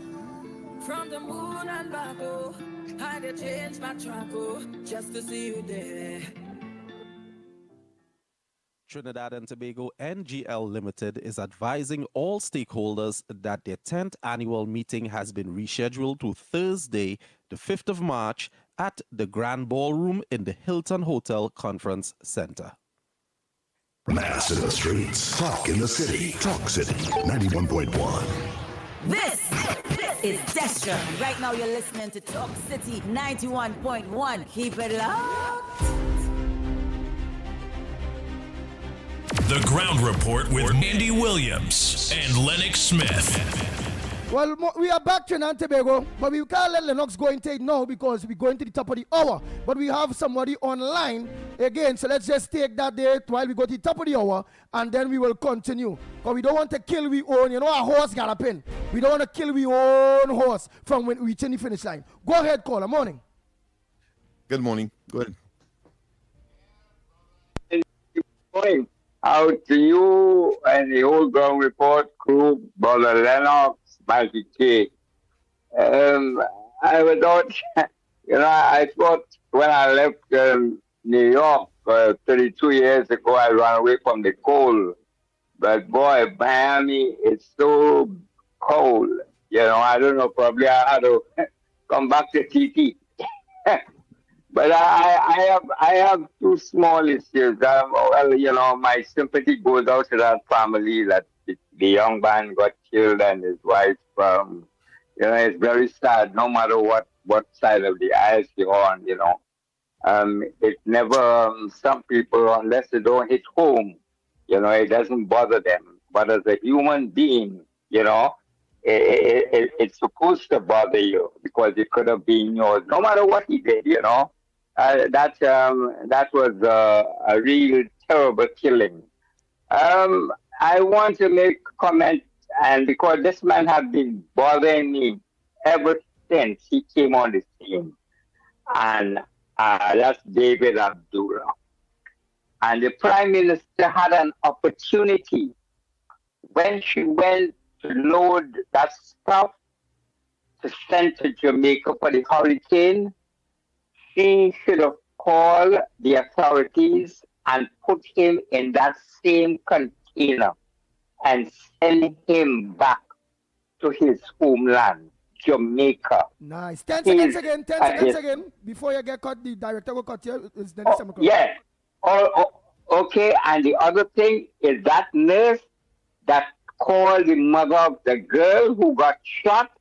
from the moon and back, oh. I change my track, oh, just to see you there. Trinidad and Tobago NGL Limited is advising all stakeholders that their 10th annual meeting has been rescheduled to Thursday, the 5th of March at the Grand Ballroom in the Hilton Hotel Conference Center. Mass in the streets, talk in the city. Talk City 91.1. This is Destra. Right now you're listening to Talk City 91.1. Keep it locked. The Ground Report with Andy Williams and Lennox Smith. Well, we are back to Tobago, but we can't let Lennox go into it now because we're going to the top of the hour. But we have somebody online again, so let's just take that date while we go to the top of the hour, and then we will continue. Because we don't want to kill we own, you know, our horse galloping. We don't want to kill we own horse from when we reach the finish line. Go ahead, caller. Morning. Good morning. Go ahead. Good morning. Out to you and the whole Ground Report crew, Brother Lennox, Mikey K. I thought, I thought when I left New York 32 years ago, I ran away from the cold. But boy, Miami is so cold. You know, I don't know. Probably I had to come back to TT. But I have two small issues. Well, you know, my sympathy goes out to that family that the young man got killed and his wife. You know, it's very sad. No matter what side of the aisle you're on, you know, it never. Some people, unless they don't hit home, you know, it doesn't bother them. But as a human being, you know, it's supposed to bother you because it could have been yours. No matter what he did, you know. That was a real terrible killing. I want to make a comment, and because this man has been bothering me ever since he came on the scene, and that's David Abdullah. And the Prime Minister had an opportunity when she went to load that stuff to send to Jamaica for the hurricane. She should have called the authorities and put him in that same container and send him back to his homeland, Jamaica. Nice. 10 seconds again. 10 seconds again. Before you get cut, the director will cut you. It's Dennis Amako. Yeah. Okay. And the other thing is that nurse that called the mother of the girl who got shot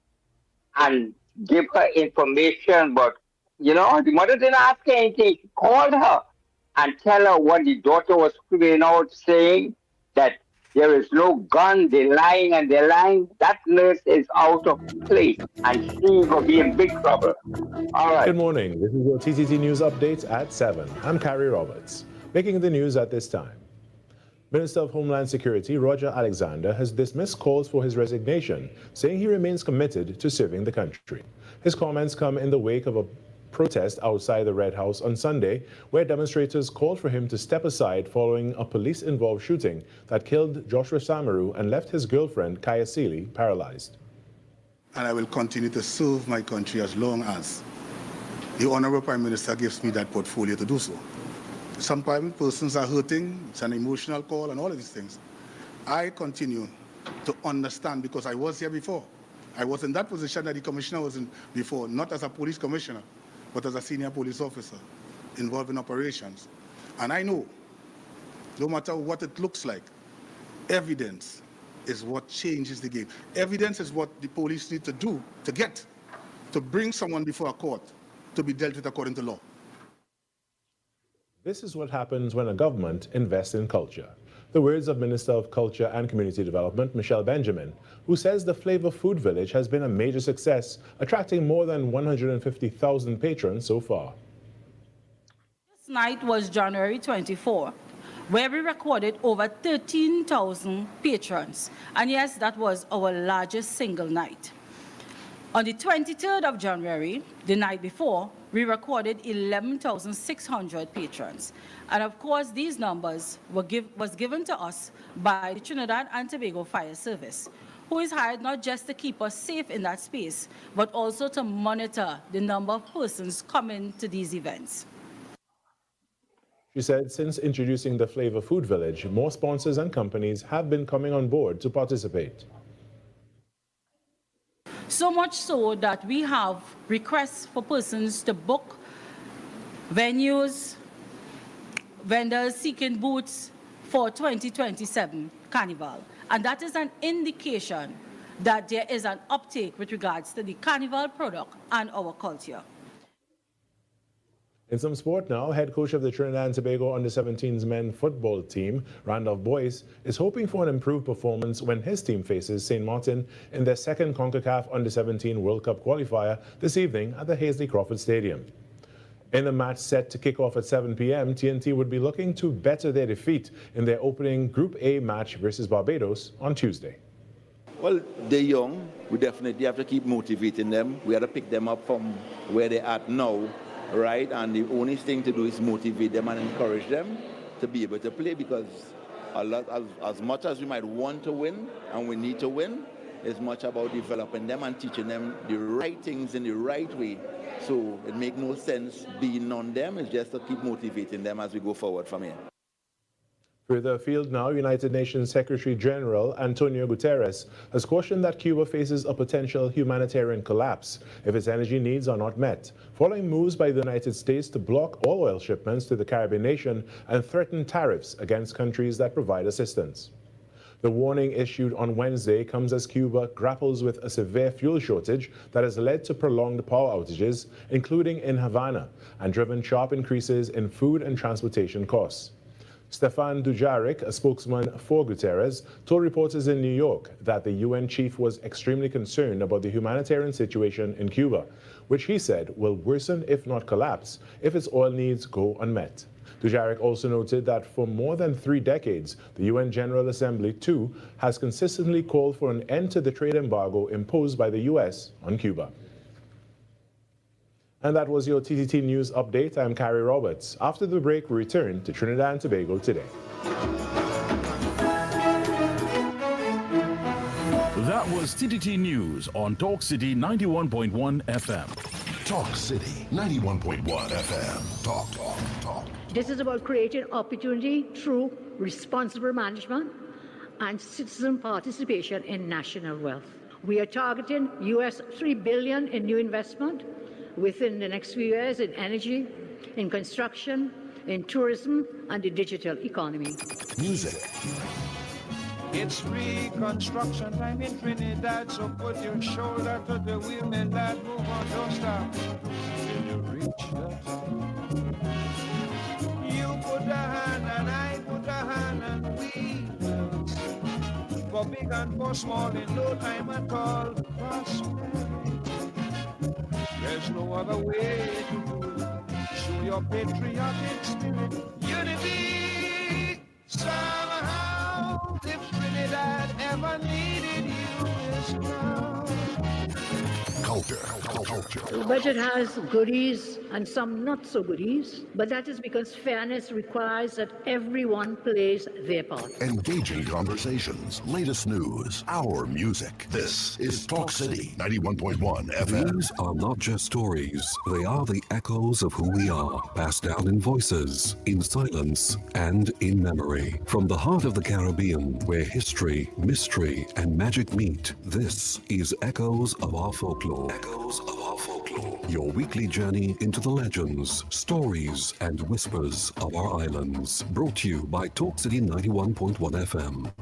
and give her information, but you know, the mother didn't ask her anything. She called her and tell her what the daughter was screaming out, saying that there is no gun, they're lying and they're lying. That nurse is out of place and she will be in big trouble. All right. Good morning. This is your TTT News Update at 7. I'm Carrie Roberts. Making the news at this time. Minister of Homeland Security Roger Alexander has dismissed calls for his resignation, saying he remains committed to serving the country. His comments come in the wake of a protest outside the Red House on Sunday, where demonstrators called for him to step aside following a police-involved shooting that killed Joshua Samaru and left his girlfriend, Kaya Seeley, paralyzed. And I will continue to serve my country as long as the Honorable Prime Minister gives me that portfolio to do so. Sometimes persons are hurting, it's an emotional call and all of these things. I continue to understand because I was here before. I was in that position that the commissioner was in before, not as a police commissioner, but as a senior police officer involved in operations. And I know, no matter what it looks like, evidence is what changes the game. Evidence is what the police need to do to bring someone before a court to be dealt with according to law. This is what happens when a government invests in culture. The words of Minister of Culture and Community Development, Michelle Benjamin, who says the Flavor Food Village has been a major success, attracting more than 150,000 patrons so far. This night was January 24, where we recorded over 13,000 patrons. And yes, that was our largest single night. On the 23rd of January, the night before, we recorded 11,600 patrons. And of course, these numbers was given to us by the Trinidad and Tobago Fire Service, who is hired not just to keep us safe in that space, but also to monitor the number of persons coming to these events. She said since introducing the Flavor Food Village, more sponsors and companies have been coming on board to participate. So much so that we have requests for persons to book venues, vendors seeking booths for 2027 Carnival. And that is an indication that there is an uptake with regards to the Carnival product and our culture. In some sport now, head coach of the Trinidad and Tobago Under-17s men football team, Randolph Boyce, is hoping for an improved performance when his team faces St. Martin in their second CONCACAF Under-17 World Cup qualifier this evening at the Hazley Crawford Stadium. In the match set to kick off at 7 p.m., TNT would be looking to better their defeat in their opening Group A match versus Barbados on Tuesday. Well, they're young. We definitely have to keep motivating them. We have to pick them up from where they're at now. Right, and the only thing to do is motivate them and encourage them to be able to play, because as much as we might want to win and we need to win, it's much about developing them and teaching them the right things in the right way. So it makes no sense being on them. It's just to keep motivating them as we go forward from here. Further afield now, United Nations Secretary General Antonio Guterres has cautioned that Cuba faces a potential humanitarian collapse if its energy needs are not met, following moves by the United States to block all oil shipments to the Caribbean nation and threaten tariffs against countries that provide assistance. The warning issued on Wednesday comes as Cuba grapples with a severe fuel shortage that has led to prolonged power outages, including in Havana, and driven sharp increases in food and transportation costs. Stefan Dujarric, a spokesman for Guterres, told reporters in New York that the UN chief was extremely concerned about the humanitarian situation in Cuba, which he said will worsen, if not collapse, if its oil needs go unmet. Dujarric also noted that for more than 3 decades, the UN General Assembly, too, has consistently called for an end to the trade embargo imposed by the U.S. on Cuba. And that was your TTT News Update. I'm Carrie Roberts. After the break, we return to Trinidad and Tobago today. That was TTT News on Talk City 91.1 FM. Talk City 91.1 FM. Talk, talk, talk. This is about creating opportunity through responsible management and citizen participation in national wealth. We are targeting US $3 billion in new investment within the next few years in energy, in construction, in tourism, and the digital economy. Music. It's reconstruction time in Trinidad, so put your shoulder to the wheel, man, lad, move on, don't stop till you reach the top. You put a hand and I put a hand and we will sing. For big and for small in no time at all, prosperity. There's no other way to do it. Show your patriotic spirit, unity. Somehow, if Trinidad ever needed you, it's now. Culture. The budget has goodies and some not so goodies, but that is because fairness requires that everyone plays their part. Engaging conversations, latest news, our music. This is Talk City 91.1 FM. These are not just stories. They are the echoes of who we are, passed down in voices, in silence, and in memory. From the heart of the Caribbean, where history, mystery, and magic meet, this is Echoes of Our Folklore. Echoes of Our Folklore. Your weekly journey into the legends, stories, and whispers of our islands. Brought to you by Talk City 91.1 FM.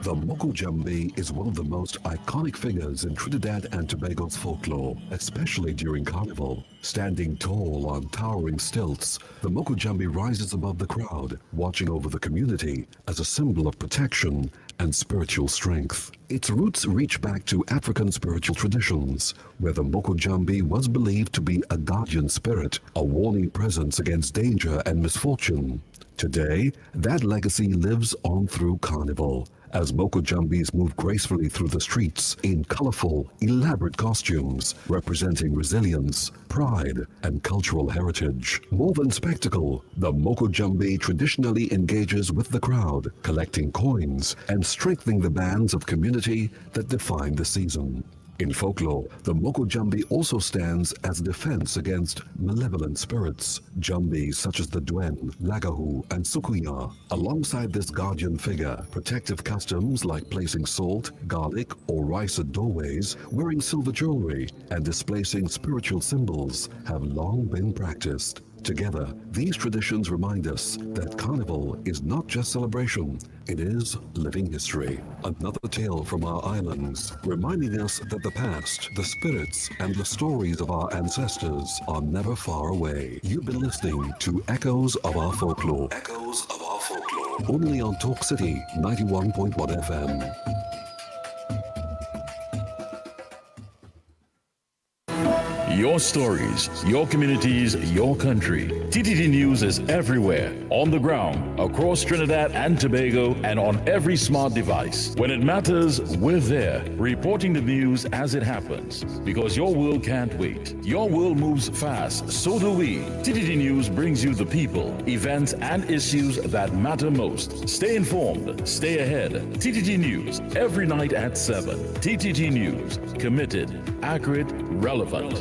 The Moko Jambi is one of the most iconic figures in Trinidad and Tobago's folklore, especially during Carnival. Standing tall on towering stilts, the Moko Jambi rises above the crowd, watching over the community as a symbol of protection and spiritual strength. Its roots reach back to African spiritual traditions, where the Moko Jambi was believed to be a guardian spirit, a warning presence against danger and misfortune. Today, that legacy lives on through Carnival, as Moko Jambis move gracefully through the streets in colorful, elaborate costumes, representing resilience, pride, and cultural heritage. More than spectacle, the Moko Jambi traditionally engages with the crowd, collecting coins and strengthening the bands of community that define the season. In folklore, the Moko Jambi also stands as a defense against malevolent spirits. Jambis such as the Duen, Lagahu, and Sukuya. Alongside this guardian figure, protective customs like placing salt, garlic, or rice at doorways, wearing silver jewelry, and displacing spiritual symbols have long been practiced. Together, these traditions remind us that Carnival is not just celebration, it is living history. Another tale from our islands, reminding us that the past, the spirits, and the stories of our ancestors are never far away. You've been listening to Echoes of Our Folklore. Echoes of Our Folklore. Only on Talk City 91.1 FM. Your stories, your communities, your country. TTT News is everywhere, on the ground, across Trinidad and Tobago, and on every smart device. When it matters, we're there, reporting the news as it happens. Because your world can't wait. Your world moves fast, so do we. TTT News brings you the people, events, and issues that matter most. Stay informed, stay ahead. TTT News, every night at 7. TTT News, committed, accurate, relevant.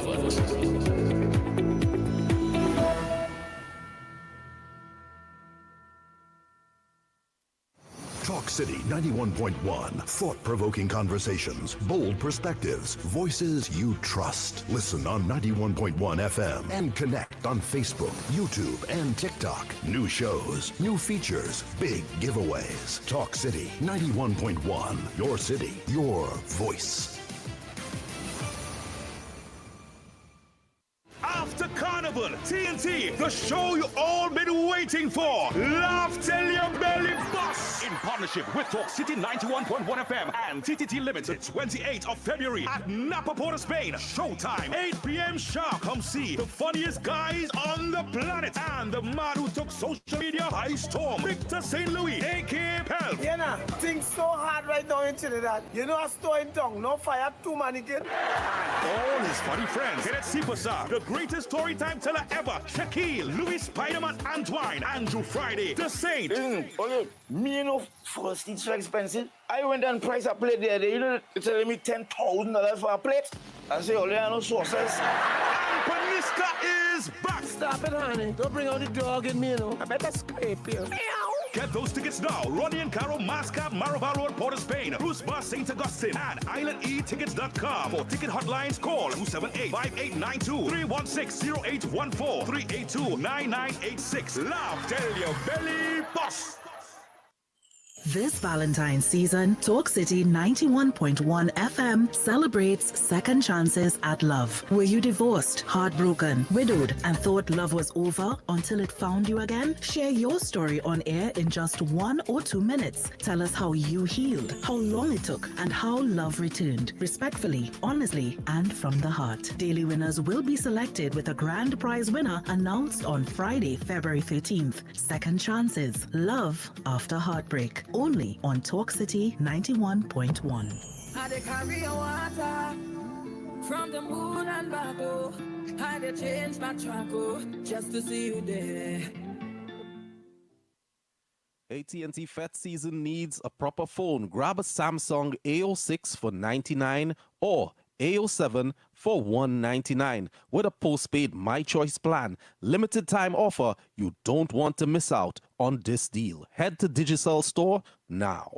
City 91.1. Thought-provoking conversations, bold perspectives, voices you trust. Listen on 91.1 FM and connect on Facebook, YouTube, and TikTok. New shows, new features, big giveaways. Talk City 91.1. Your city, your voice. After Carnival, TNT, the show you all been waiting for. Laugh till your belly bust. In partnership with Talk City 91.1 FM and TTT Limited, 28th of February at Napa, Port of Spain. Showtime, 8 p.m. sharp. Come see the funniest guys on the planet and the man who took social media by storm, Victor St. Louis, a.k.a. Pelp. You know, things so hard right now in Trinidad. You know, a store in town, no fire, 2 mannequin. All his funny friends. Kenneth Sipasa, the greatest storytime teller ever. Shaquille, Louis Spider-Man Antoine, Andrew Friday, The Saint. Okay, me know first it's so expensive. I went and priced a plate there. You know, they're telling me $10,000 for a plate. I say, oh, there are no sauces. And Panista is back. Stop it, honey. Don't bring out the dog in me, you know. I better scrape you. Get those tickets now. Ronnie and Caro, Mascap, Maraval Road, Port of Spain, Bruce Bar, St. Augustine, and islandetickets.com. For ticket hotlines, call 278-5892, 316-0814, 382-9986. Laugh till your belly bust. This Valentine's season, Talk City 91.1 FM celebrates second chances at love. Were you divorced, heartbroken, widowed, and thought love was over until it found you again? Share your story on air in just 1 or 2 minutes. Tell us how you healed, how long it took, and how love returned. Respectfully, honestly, and from the heart. Daily winners will be selected with a grand prize winner announced on Friday, February 13th. Second chances. Love after heartbreak. Only on Talk City 91.1. I dey carry your water from the moon and back, oh. I dey change my track, oh, just to see you there. AT&T Fet season needs a proper phone. Grab a Samsung A06 for $99 or A07 for $199 with a postpaid My Choice plan. Limited time offer. You don't want to miss out on this deal. Head to Digicel store now.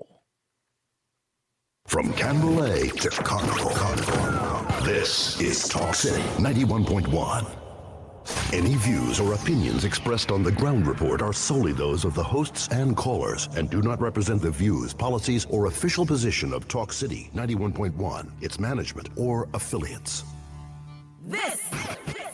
From Canberra to Carnival, this is Talk City 91.1. Any views or opinions expressed on the ground report are solely those of the hosts and callers and do not represent the views, policies, or official position of Talk City 91.1, its management, or affiliates. This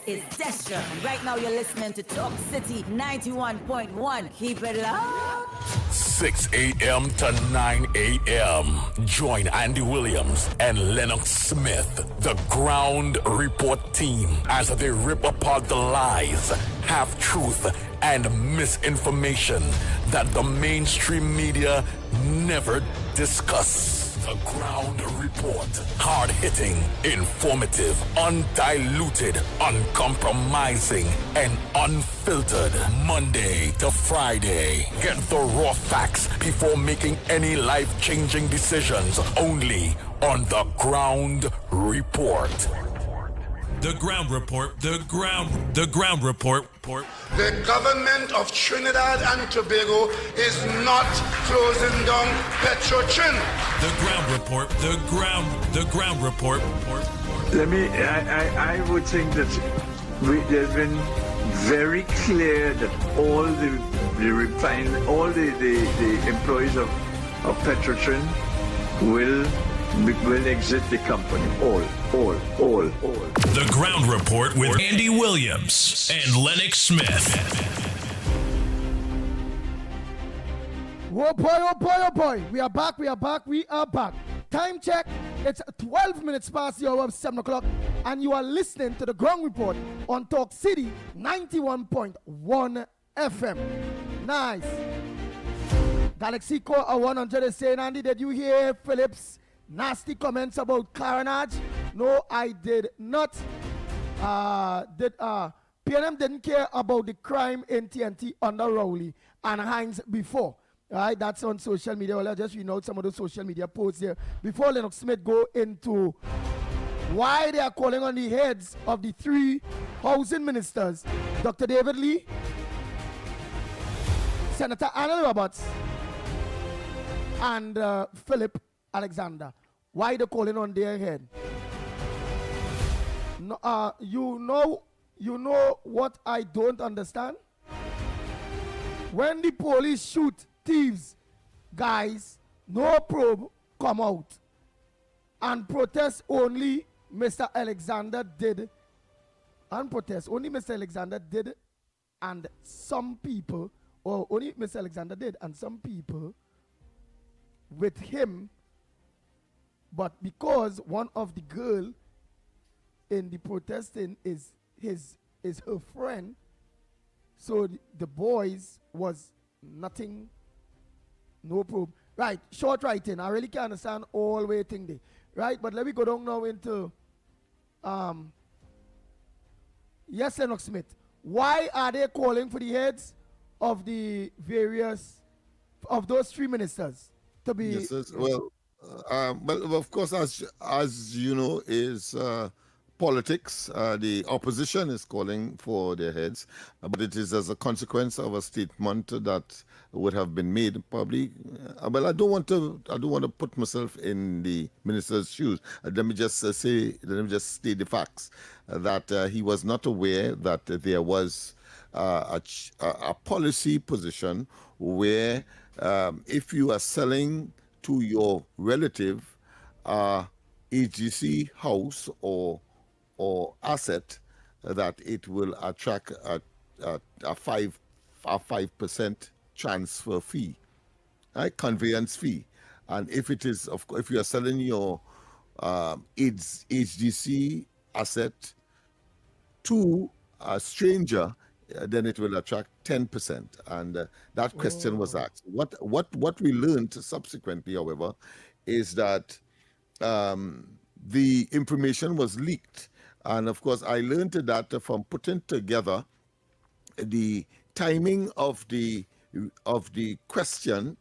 is Destra, and right now you're listening to Talk City 91.1. Keep it locked. 6 a.m. to 9 a.m. Join Andy Williams and Lennox Smith, the Ground Report team, as they rip apart the lies, half-truth, and misinformation that the mainstream media never discuss. The Ground Report. Hard-hitting, informative, undiluted, uncompromising, and unfiltered. Monday to Friday. Get the raw facts before making any life-changing decisions. Only on The Ground Report. The Ground Report. The Ground Report. The government of Trinidad and Tobago is not closing down Petrotrin. The Ground Report. The Ground Report. I would think that there's been very clear that all the employees of Petrotrin will exit the company. All. The Ground Report with Andy Williams and Lennox Smith. Oh boy. We are back. Time check. It's 12 minutes past the hour of 7 o'clock, and you are listening to the Ground Report on Talk City 91.1 FM. Nice. Galaxy Core 100 is saying, Andy, did you hear Phillips' nasty comments about Carnage? No, I did not. PNM didn't care about the crime in TNT under Rowley and Hines before. All right, that's on social media. Well, I'll just read out some of those social media posts here before Lennox Smith go into why they are calling on the heads of the 3 housing ministers, Dr. David Lee, Senator Arnold Roberts, and Philip Alexander. Why they calling on their head? No, you know what I don't understand? When the police shoot thieves, guys, no probe come out. And protest only Mr. Alexander did. And protest only Mr. Alexander did. And some people, or only Mr. Alexander did, and some people with him. But because one of the girl in the protesting is her friend, so the boys was nothing, no probe. Right, short writing. I really can't understand all way thing there. Right, but let me go down now into yes, Lennox Smith. Why are they calling for the heads of the various of those three ministers to be? Yes, yes. Well, of course, as you know, is politics. The opposition is calling for their heads, but it is as a consequence of a statement that would have been made. Probably, well, I don't want to put myself in the minister's shoes. Let me just state the facts that he was not aware that there was a policy position where if you are selling to your relative HGC house or asset, that it will attract a 5% transfer fee, right? Conveyance fee. And if it is, if you are selling your HGC asset to a stranger, then it will attract 10%. And that question was asked. What we learned subsequently, however, is that the information was leaked. And of course, I learned that from putting together the timing of the question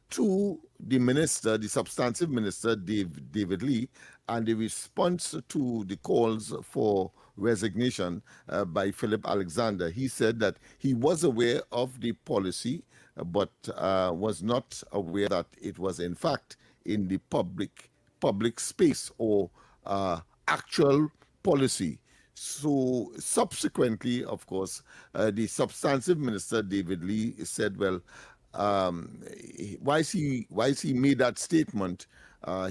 to the minister, the substantive minister, David Lee, and the response to the calls for resignation by Philip Alexander. He said that he was aware of the policy, but was not aware that it was in fact in the public space or actual policy. So subsequently, of course, the substantive minister, David Lee, said, well, why he made that statement,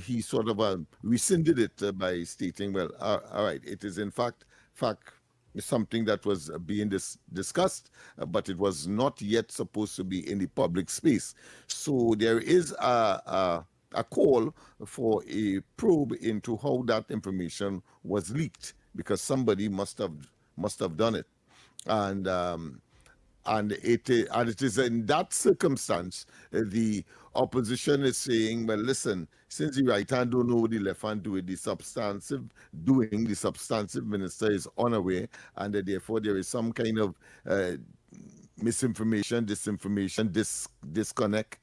he sort of rescinded it by stating, well, all right, it is in fact something that was being discussed, but it was not yet supposed to be in the public space. So there is a call for a probe into how that information was leaked, because somebody must have done it, and it is in that circumstance the opposition is saying, well, listen, since the right hand don't know what the left hand do, the substantive minister is unaware, and therefore there is some kind of misinformation, disinformation, disconnect.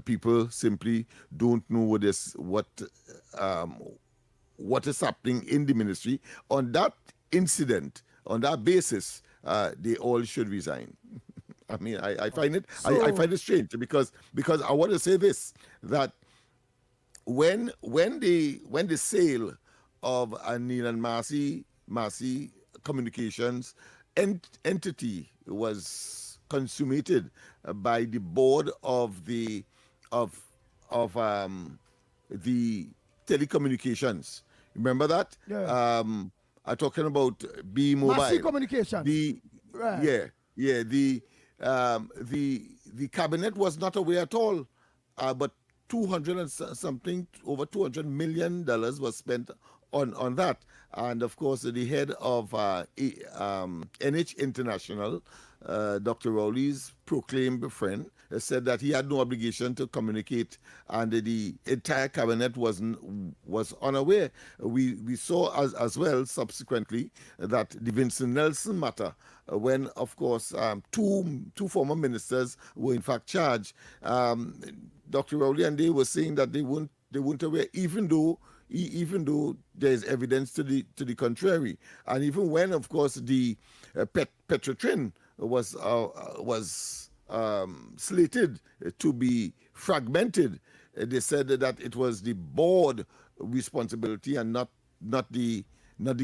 People simply don't know what is happening in the ministry. On that incident, on that basis, they all should resign. I mean, I find it I find it strange because I want to say this, that when the sale of Neil and Marcy Communications entity was consummated by the board of the telecommunications. Remember that? Yeah. I'm talking about B Mobile. Massy Communications. Right. The cabinet was not aware at all, but over $200 million was spent on that. And of course, the head of NH International, Dr. Rowley's proclaimed friend, said that he had no obligation to communicate, and the entire cabinet was unaware. We saw as well subsequently that the Vincent Nelson matter, when of course two former ministers were in fact charged. Dr. Rowley and they were saying that they weren't aware, even though there is evidence to the contrary, and even when of course the Petrotrin was slated to be fragmented. They said that it was the board responsibility and not the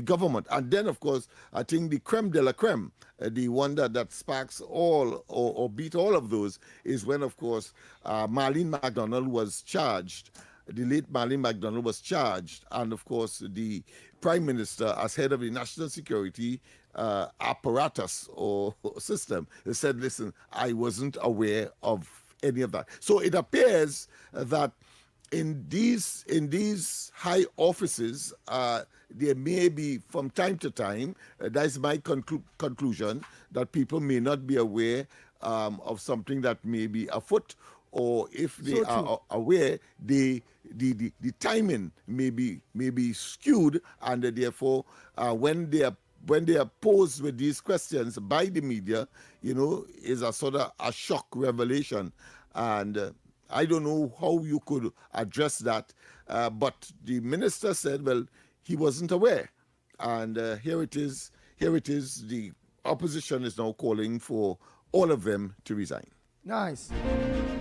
government. And then, of course, I think the creme de la creme, the one that sparks all or beat all of those, is when, of course, Marlene MacDonald was charged. The late Marlene MacDonald was charged, and of course, the Prime Minister, as head of the national security apparatus or system, said, "Listen, I wasn't aware of any of that." So it appears that in these high offices, there may be, from time to time, that's my conclusion, that people may not be aware of something that may be afoot, or if they are aware, the timing may be skewed, and therefore, when they are posed with these questions by the media, is a sort of a shock revelation. And I don't know how you could address that, but the minister said, well, he wasn't aware. And here it is. The opposition is now calling for all of them to resign. Nice.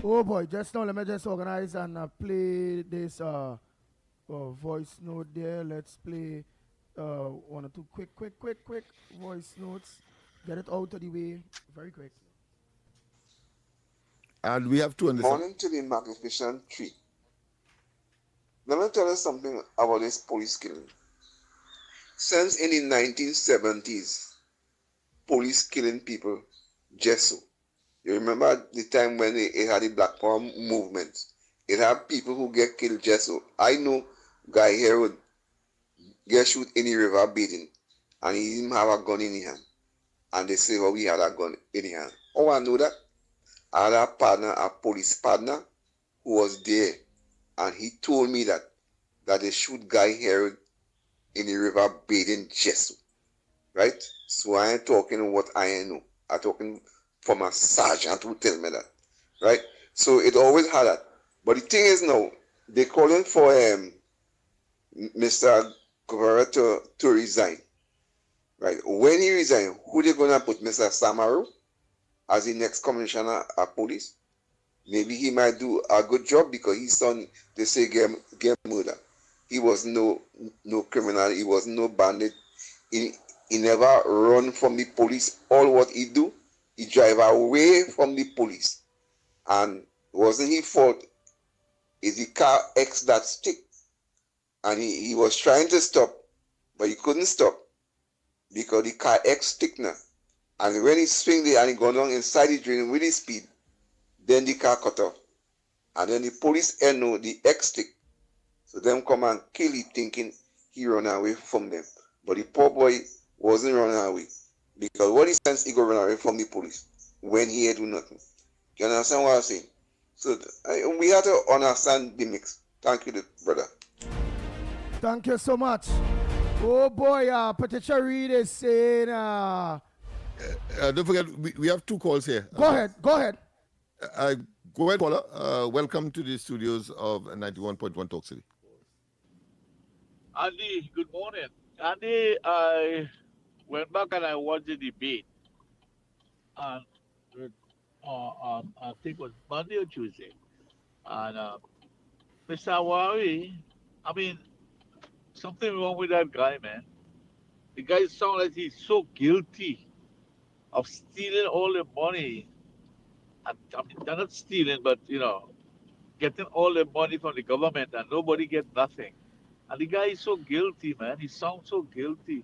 Oh boy, just now let me just organize and play this voice note there. Let's play one or two quick voice notes. Get it out of the way very quick. And we have to understand. Morning to the magnificent tree. Let me tell you something about this police killing. Since in the 1970s, police killing people just so. You remember the time when it had the Black Power movement. It had people who get killed just so. I know guy here would get shoot in the river bathing, and he didn't have a gun in his hand. And they say, well, we had a gun in his hand. Oh, I know that. I had a partner, a police partner, who was there, and he told me that they shoot Guy Herod in the river bathing just so. Right? So I ain't talking what I know. I'm talking from a sergeant who tell me that. Right? So it always had that. But the thing is now, they're calling for Mr. Guevara to resign. Right? When he resign, who they gonna put? Mr. Samaru as the next commissioner of police? Maybe he might do a good job because his son, they say, get murder. He was no criminal. He was no bandit. He never run from the police. All what he do, he drive away from the police. And wasn't his fault. It's the car X that stick. And he was trying to stop, but he couldn't stop because the car X stick now. And when he swing there and he go down inside the drain with his speed, then the car cut off. And then the police know the X stick. So them come and kill him thinking he run away from them. But the poor boy wasn't running away. Because what he sense he go run away from the police when he had do nothing. Do you understand what I'm saying? So we have to understand the mix. Thank you, brother. Thank you so much. Oh boy, Patricia Reed is saying don't forget, we have two calls here. Go ahead. Go ahead, caller. Welcome to the studios of 91.1 Talk City. Andy, good morning. Andy, I went back and I watched the debate. And I think it was Monday or Tuesday. And Mr. Awari, I mean, something wrong with that guy, man. The guy sounds like he's so guilty of stealing all the money. I mean, they're not stealing, but, getting all the money from the government and nobody gets nothing. And the guy is so guilty, man. He sounds so guilty.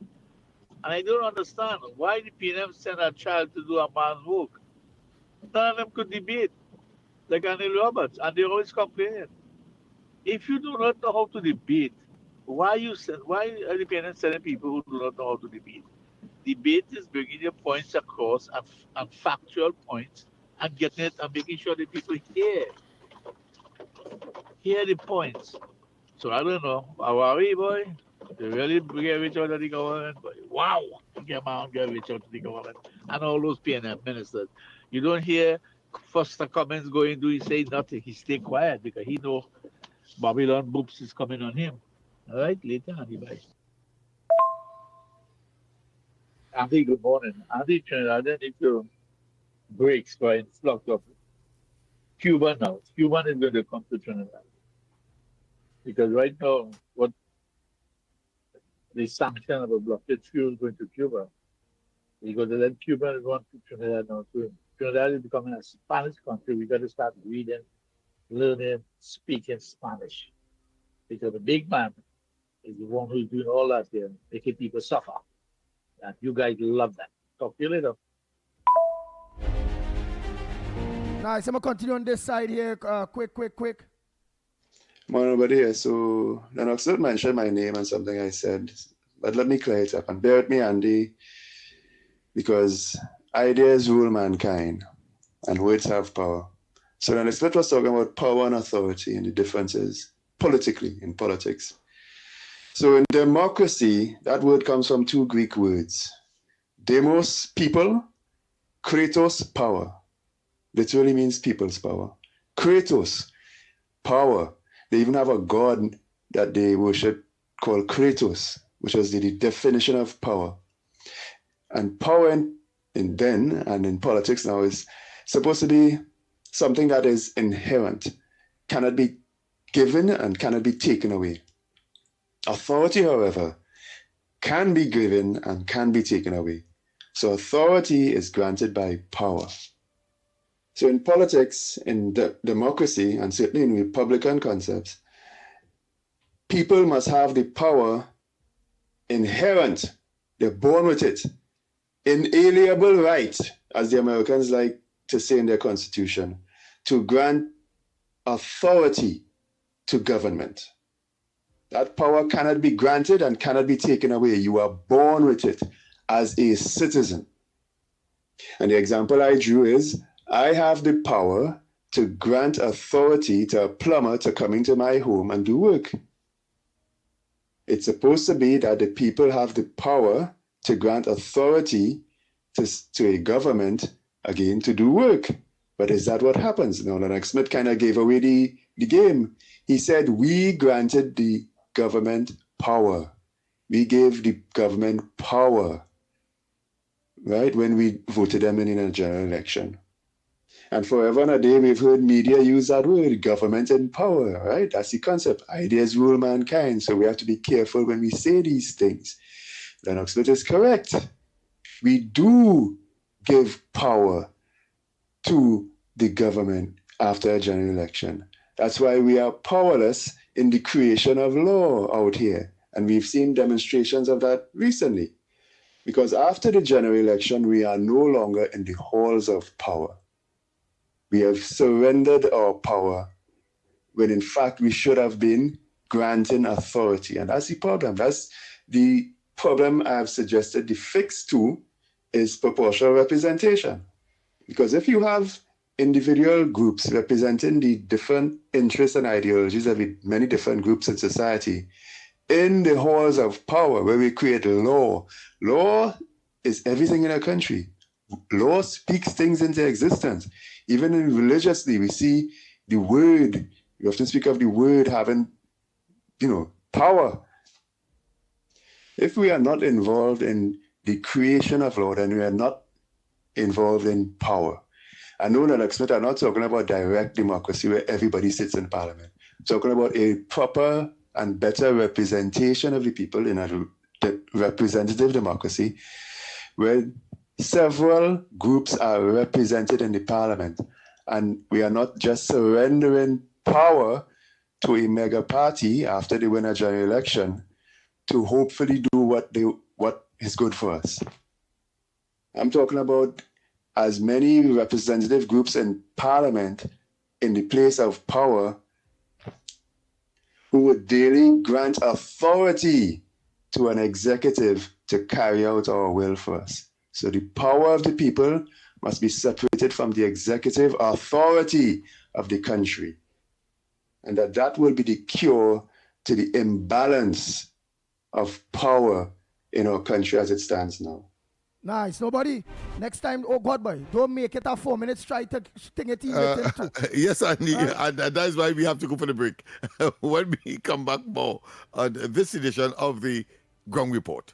And I don't understand why the PNM send a child to do a man's work. None of them could debate, like Anil Roberts, and they're always complaining. If you do not know how to debate, why are the PNM sending people who do not know how to debate? Debate is bringing your points across and factual points and getting it and making sure that people hear the points. So I don't know. Awari, boy, they really get rich out of the government. But wow, get rich out of the government. And all those PNM ministers. You don't hear Foster Cummins going to say nothing. He stay quiet because he know Babylon Boops is coming on him. All right, later, Andy, bye. Andy, good morning. Andy, Trinidad, I need to brakes going locked up. Cuba now. Cuban is going to come to Trinidad. Because right now, what the sanction of a blockade fuel going to Cuba, because then Cuba is going to Trinidad now too. Trinidad is becoming a Spanish country. We got to start reading, learning, speaking Spanish. Because the big man is the one who's doing all that here, making people suffer. And you guys love that. Talk to you later. Nice. I'm going to continue on this side here. Quick. Morning, everybody here. So, Lennox did mention my name and something I said, but let me clear it up. And bear with me, Andy, because ideas rule mankind and words have power. So, Lennox was talking about power and authority and the differences politically in politics. So, in democracy, that word comes from two Greek words: demos, people; kratos, power. Literally means people's power. Kratos, power. They even have a god that they worship called Kratos, which was the definition of power. And power in politics now is supposed to be something that is inherent, cannot be given and cannot be taken away. Authority, however, can be given and can be taken away. So authority is granted by power. So in politics, in democracy, and certainly in Republican concepts, people must have the power inherent. They're born with it. Inalienable right, as the Americans like to say in their constitution, to grant authority to government. That power cannot be granted and cannot be taken away. You are born with it as a citizen. And the example I drew is, I have the power to grant authority to a plumber to come into my home and do work. It's supposed to be that the people have the power to grant authority to a government, again, to do work. But is that what happens? No, Lennox Smith kind of gave away the game. He said, we granted the government power. We gave the government power, right, when we voted them in a general election. And forever and a day, we've heard media use that word, government and power, right? That's the concept. Ideas rule mankind. So we have to be careful when we say these things. Lennox Smith is correct. We do give power to the government after a general election. That's why we are powerless in the creation of law out here. And we've seen demonstrations of that recently. Because after the general election, we are no longer in the halls of power. We have surrendered our power when in fact we should have been granting authority. And that's the problem. That's the problem I've suggested the fix to is proportional representation. Because if you have individual groups representing the different interests and ideologies of many different groups in society, in the halls of power where we create law, law is everything in a country. Law speaks things into existence. Even in religiously, we see the word, we often speak of the word having, power. If we are not involved in the creation of law, then we are not involved in power. I know that Smith, I'm not talking about direct democracy where everybody sits in parliament. I'm talking about a proper and better representation of the people in a representative democracy where several groups are represented in the parliament, and we are not just surrendering power to a mega party after they win a general election to hopefully do what is good for us. I'm talking about as many representative groups in parliament in the place of power who would daily grant authority to an executive to carry out our will for us. So the power of the people must be separated from the executive authority of the country. And that will be the cure to the imbalance of power in our country as it stands now. Nice. Nobody, next time, oh God, boy, don't make it a 4 minutes, try to sting it in too. Yes, Andy, and that is why we have to go for the break. When we come back more on this edition of the Ground Report.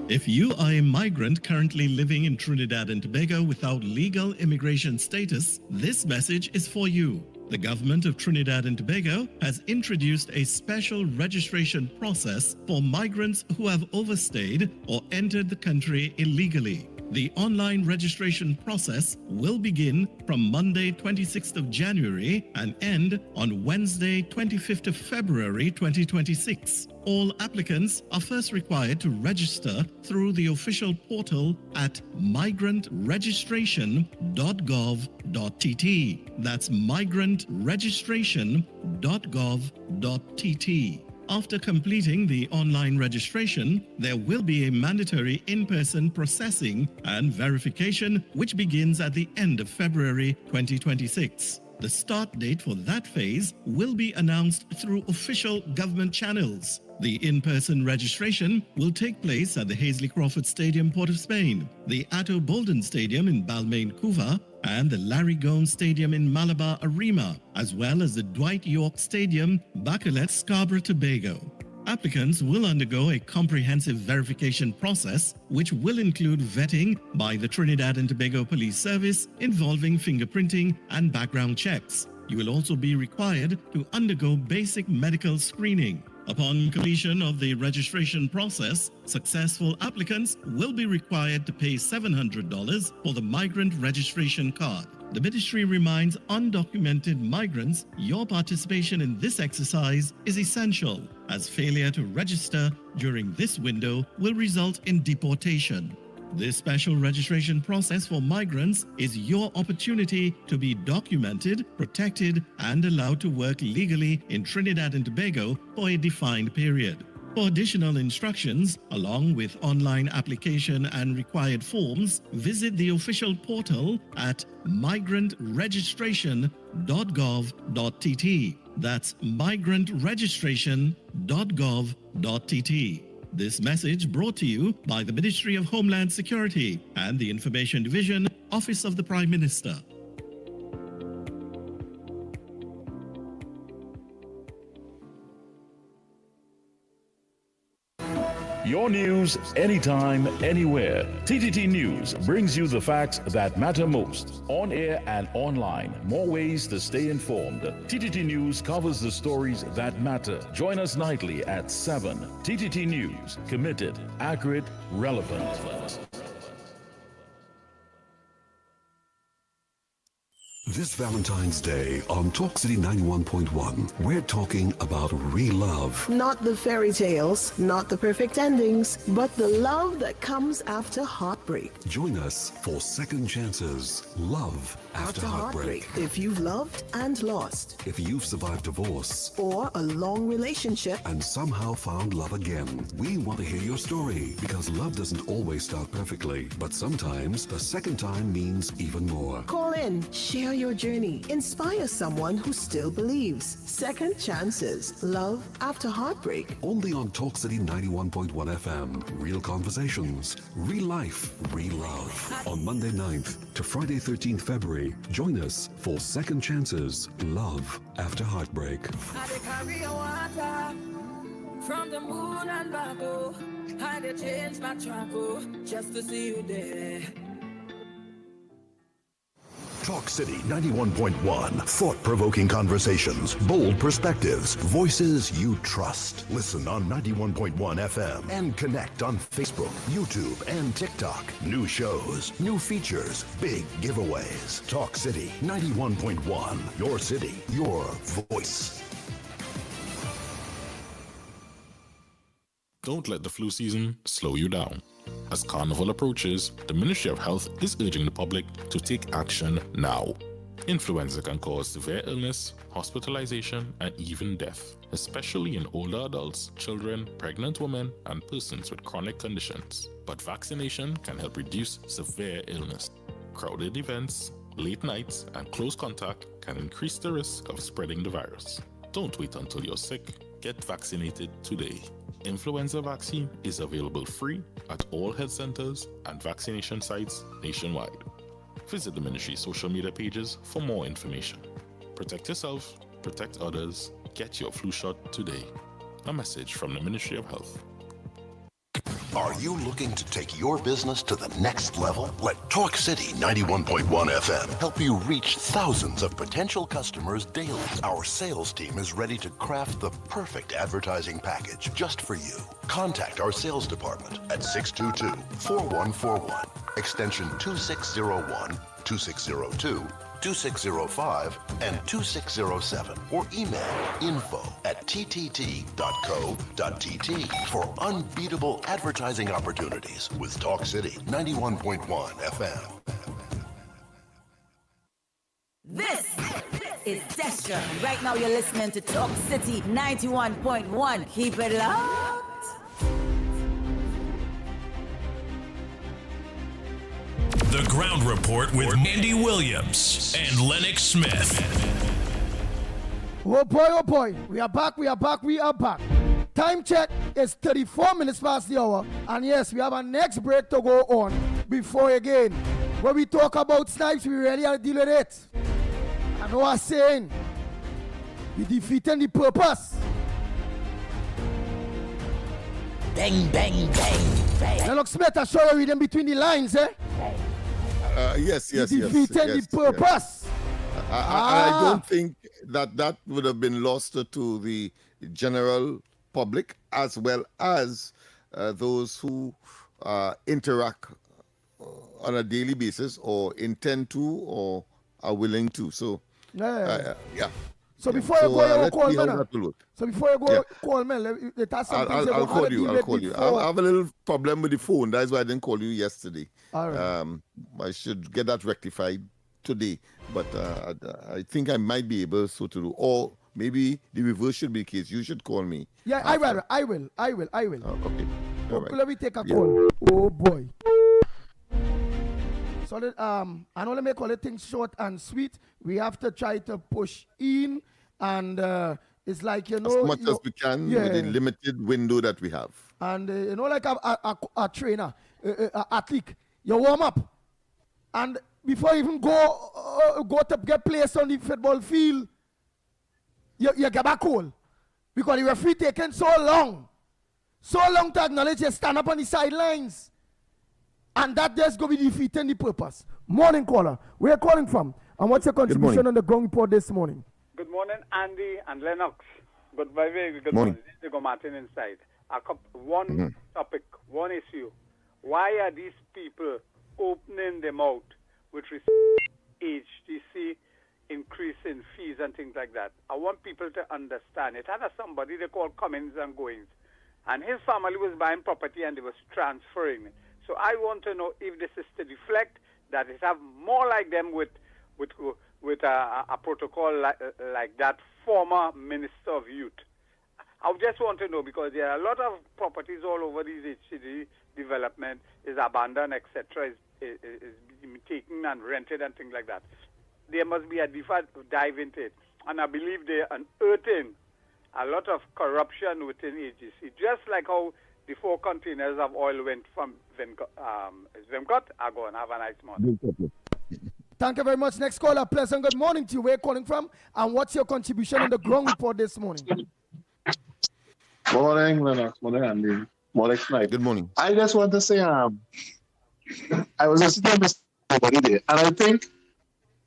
If you are a migrant currently living in Trinidad and Tobago without legal immigration status, this message is for you. The government of Trinidad and Tobago has introduced a special registration process for migrants who have overstayed or entered the country illegally. The online registration process will begin from Monday 26th of January and end on Wednesday 25th of February 2026. All applicants are first required to register through the official portal at migrantregistration.gov.tt. That's migrantregistration.gov.tt. After completing the online registration, there will be a mandatory in-person processing and verification which begins at the end of February 2026. The start date for that phase will be announced through official government channels. The in-person registration will take place at the Hazley Crawford Stadium, Port of Spain, the Atto Bolden Stadium in Balmain, Couva, and the Larry Gomes Stadium in Malabar, Arima, as well as the Dwight York Stadium, Bacalet, Scarborough, Tobago. Applicants will undergo a comprehensive verification process, which will include vetting by the Trinidad and Tobago Police Service involving fingerprinting and background checks. You will also be required to undergo basic medical screening. Upon completion of the registration process, successful applicants will be required to pay $700 for the migrant registration card. The ministry reminds undocumented migrants your participation in this exercise is essential, as failure to register during this window will result in deportation. This special registration process for migrants is your opportunity to be documented, protected, and allowed to work legally in Trinidad and Tobago for a defined period. For additional instructions, along with online application and required forms, visit the official portal at migrantregistration.gov.tt. That's migrantregistration.gov.tt. This message brought to you by the Ministry of Homeland Security and the Information Division, Office of the Prime Minister. Your news anytime, anywhere. TTT News brings you the facts that matter most. On air and online. More ways to stay informed. TTT News covers the stories that matter. Join us nightly at 7. TTT News. Committed, accurate, relevant. This Valentine's Day on Talk City 91.1, we're talking about real love. Not the fairy tales, not the perfect endings, but the love that comes after heartbreak. Join us for Second Chances, Love After Heartbreak. If you've loved and lost. If you've survived divorce. Or a long relationship. And somehow found love again. We want to hear your story, because love doesn't always start perfectly, but sometimes the second time means even more. Call in, share your journey, inspire someone who still believes. Second Chances, Love After Heartbreak. Only on Talk City 91.1 FM. Real conversations, real life, real love. On Monday 9th to Friday 13th February, join us for Second Chances, Love After Heartbreak. I carry a water from the moon and back, oh. I change my track, oh, just to see you there. Talk City 91.1. Thought-provoking conversations, bold perspectives, voices you trust. Listen on 91.1 FM and connect on Facebook, YouTube, and TikTok. New shows, new features, big giveaways. Talk City 91.1. Your city, your voice. Don't let the flu season slow you down. As Carnival approaches, the Ministry of Health is urging the public to take action now. Influenza can cause severe illness, hospitalization, and even death, especially in older adults, children, pregnant women, and persons with chronic conditions. But vaccination can help reduce severe illness. Crowded events, late nights, and close contact can increase the risk of spreading the virus. Don't wait until you're sick. Get vaccinated today. Influenza vaccine is available free at all health centers and vaccination sites nationwide. Visit the ministry's social media pages for more information. Protect yourself, protect others, get your flu shot today. A message from the Ministry of Health. Are you looking to take your business to the next level? Let Talk City 91.1 FM help you reach thousands of potential customers daily. Our sales team is ready to craft the perfect advertising package just for you. Contact our sales department at 622-4141, extension 2601, 2602, 2605, and 2607, or email info@ttt.co.tt for unbeatable advertising opportunities with Talk City 91.1 FM. This is Desha. Right now you're listening to Talk City 91.1. Keep it locked. The Ground Report with Andy Williams and Lennox Smith. Oh boy, we are back. Time check is 34 minutes past the hour. And yes, we have our next break to go on before again. When we talk about snipes, we really have to deal with it. I know I'm saying, we defeating the purpose. Bang, bang, bang, bang. Lennox Smith, I show you reading between the lines, eh? Yes. Defeating the purpose. I don't think that would have been lost to the general public as well as those who interact on a daily basis or intend to or are willing to. So, yeah. So Yeah. before you go, you let's call see how me. that will work. So before you go, call me. Let us I'll call you. I have a little problem with the phone. That's why I didn't call you yesterday. All right. I should get that rectified today. But I think I might be able to do. Or maybe the reverse should be the case. You should call me. Yeah, after. I will. Okay. All right. Let me take a call. Oh boy. So I know let me call it things short and sweet. We have to try to push in, and it's like as much as we can with the limited window that we have. And like a trainer, athlete, you warm up, and before you even go to get placed on the football field, you get back cold because the referee taking so long to acknowledge you stand up on the sidelines. And that just going to be defeating the purpose. Morning caller, where are you calling from? And what's your contribution on the ground report this morning? Good morning, Andy and Lennox. Good morning. This is Martin inside. One topic, one issue. Why are these people opening their mouth with HTC increase in fees and things like that? I want people to understand. It had somebody they call comings and goings. And his family was buying property and they was transferring it. So I want to know if this is to deflect that it have more like them with a protocol like that former Minister of Youth. I just want to know because there are a lot of properties all over these HCD development is abandoned, etc. is taken and rented and things like that. There must be a deeper dive into it, and I believe they are unearthing a lot of corruption within AGC, just like how the 4 containers of oil went from Vemcott. I go and have a nice morning. Thank you very much. Next caller, pleasant good morning to you. Where are you calling from? And what's your contribution on the ground report this morning? Morning, Lennox. Morning, Andy. Morning, Snipe. Good morning. I just want to say, I was listening to this over there, and I think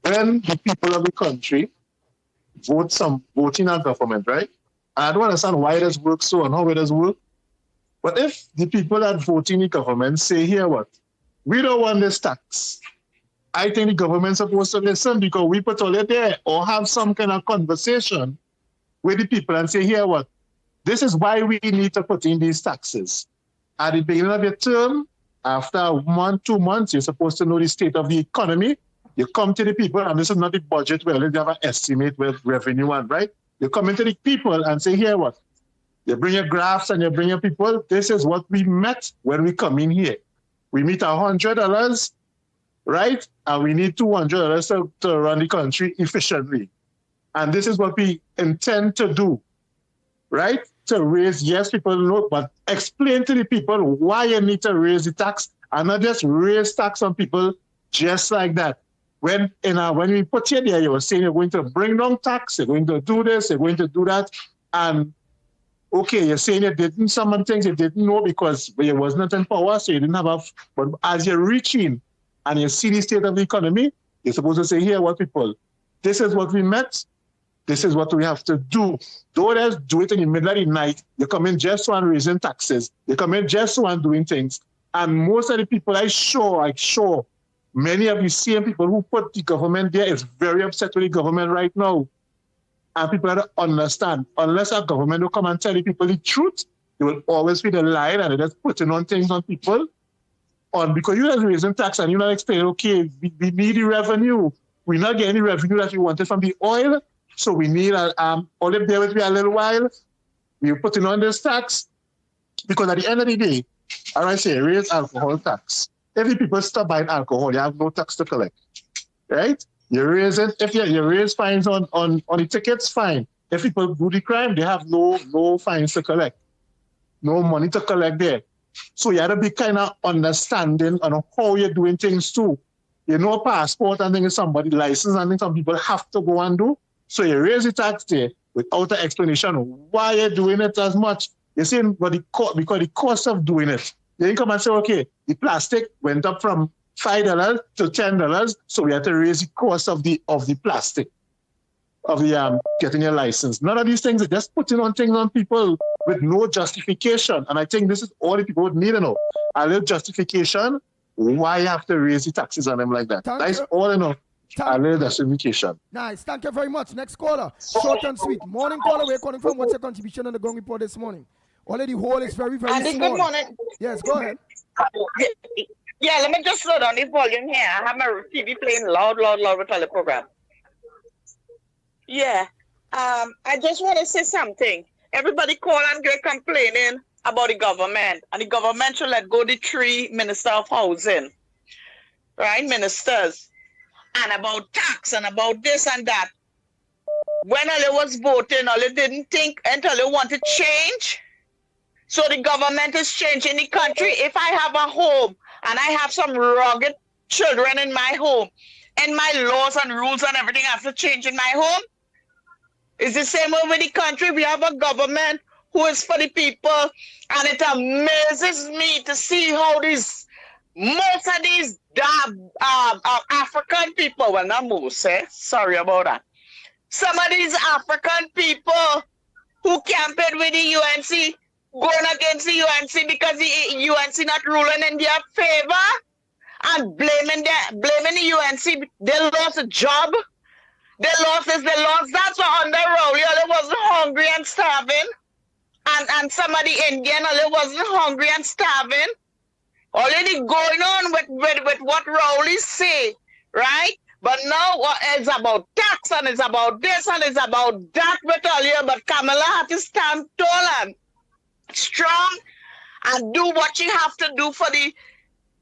when the people of the country voting on government, right? I don't understand why it does work so and how it does work. But if the people that vote in the government say, here what, we don't want this tax, I think the government's supposed to listen because we put all it there or have some kind of conversation with the people and say, here what, this is why we need to put in these taxes. At the beginning of your term, after 1, 2 months, you're supposed to know the state of the economy. You come to the people, and this is not the budget where they have an estimate with revenue and right. You come into the people and say, here what, you bring your graphs and you bring your people. This is what we met when we come in here. We meet $100, right? And we need $200 to run the country efficiently. And this is what we intend to do, right? To raise, yes, people know, but explain to the people why you need to raise the tax and not just raise tax on people just like that. When we put you there, you were saying you're going to bring down tax, you're going to do this, you're going to do that. And okay, you're saying you didn't, some things you didn't know because you was not in power, so you didn't have but as you're reaching and you see the state of the economy, you're supposed to say, here, what people, this is what we met, this is what we have to do. Don't just do it in the middle of the night. You come in just one raising taxes. You come in just one doing things. And most of the people I'm sure, many of you same people who put the government there is very upset with the government right now. And people don't understand. Unless our government will come and tell the people the truth, they will always be the lie and they're just putting on things on people. Because you're just raising tax and you're not explaining, okay, we need the revenue. We're not getting the revenue that we wanted from the oil. So we need only bear with me a little while. We're putting on this tax. Because at the end of the day, as I say, raise alcohol tax. If the people stop buying alcohol, you have no tax to collect. Right? You raise it, if you raise fines on the tickets, fine. If people do the crime, they have no fines to collect. No money to collect there. So you have to be kind of understanding on how you're doing things too. You know, passport and things, somebody license and things some people have to go and do. So you raise the tax there without an explanation why you're doing it as much. You're saying, because the cost of doing it. Then you come and say, okay, the plastic went up from $5 to $10, so we have to raise the cost of the plastic, of the getting your license. None of these things are just putting on things on people with no justification. And I think this is all the people would need to know. A little justification, why you have to raise the taxes on them like that. That's all I know. A little justification. Nice. Thank you very much. Next caller. Short and sweet. Morning caller. We're calling from. What's your contribution on the ground report this morning? Already hole is very, very small. Good morning. Yes, go ahead. Yeah, let me just slow down the volume here. I have my TV playing loud with all the program. Yeah. I just want to say something. Everybody call and get complaining about the government. And the government should let go the 3 minister of housing. Right? Ministers. And about tax and about this and that. When Ali was voting, Ali didn't think until they wanted change. So the government is changing the country. If I have a home and I have some rugged children in my home and my laws and rules and everything have to change in my home, it's the same way with the country. We have a government who is for the people, and it amazes me to see how most of these African people, well, not most, sorry about that. Some of these African people who campaigned with the UNC, going against the UNC because the UNC not ruling in their favor and blaming the UNC. They lost a job. They lost this, they lost that. So under Rowley, they wasn't hungry and starving. And some of the Indian, they wasn't hungry and starving. Already going on with what Rowley say, right? But now it's about tax and it's about this and it's about that with all you. But Kamala had to stand tall and strong and do what you have to do for the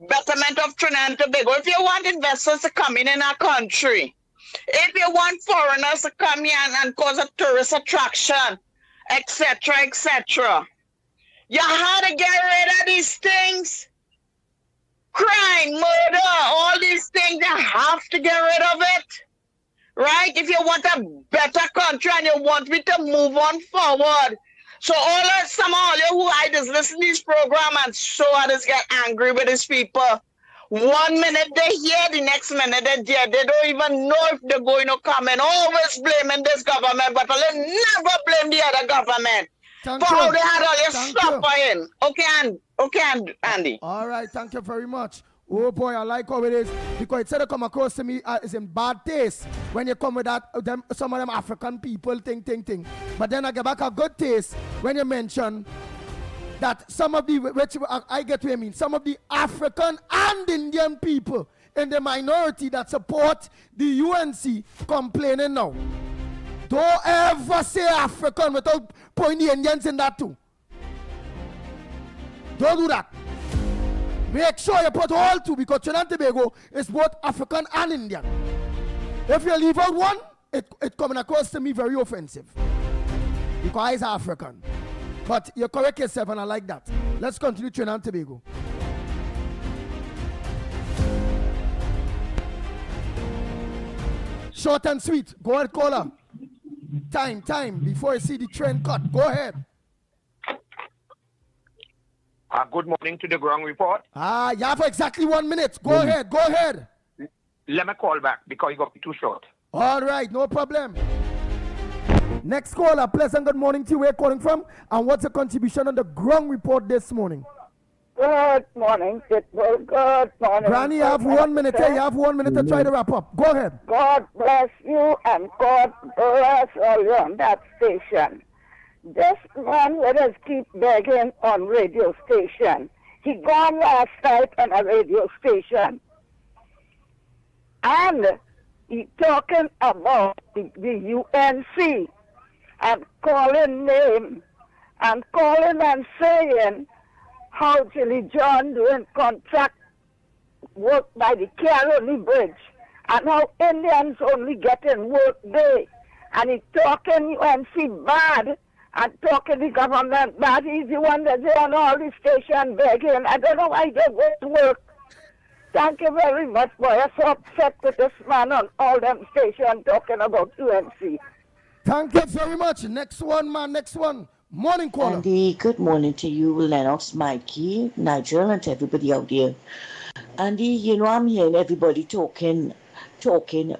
betterment of Trinidad and Tobago. If you want investors to come in our country, if you want foreigners to come here and cause a tourist attraction, etc., etc., you have to get rid of these things. Crime, murder, all these things, you have to get rid of it. Right? If you want a better country and you want me to move on forward. So some of all you who I just listen to this program and so I just get angry with these people. 1 minute they're here, the next minute they're there. They don't even know if they're going to come and always blaming this government, but they'll never blame the other government for how they had all this suffering. Okay, Andy. All right, thank you very much. Oh boy, I like how it is because it said to come across to me is in bad taste when you come with that some of them African people thing. But then I get back a good taste when you mention that some of the which I get what you mean, some of the African and Indian people in the minority that support the UNC complaining now. Don't ever say African without putting the Indians in that too. Don't do that. Make sure you put all two because Trinidad and Tobago is both African and Indian. If you leave out one, it coming across to me very offensive because it's African. But you correct yourself and I like that. Let's continue Trinidad and Tobago. Short and sweet. Go ahead, caller. Time. Before you see the trend cut. Go ahead. Good morning to the ground report. You have exactly 1 minute. Go ahead. Go ahead. Let me call back because you got too short. All right, no problem. Next caller, pleasant good morning to you. Where calling from? And what's your contribution on the ground report this morning? Good morning, people. Good morning. Granny, you have 1 minute. You have 1 minute to try to wrap up. Go ahead. God bless you and God bless all you on that station. This man let us keep begging on radio station. He gone last night on a radio station. And he talking about the UNC and calling name and calling and saying how Jilly John doing contract work by the Caroni Bridge and how Indians only getting work there. And he talking UNC bad and talking the government bad. He's the one that's on all the station begging. I don't know why they go to work. Thank you very much, boy. I'm so upset with this man on all them stations talking about UNC. Thank you very much. Next one, man. Next one. Morning caller. Andy, good morning to you, Lennox, Mikey, Nigel, and to everybody out there. Andy, you know, I'm hearing everybody talking,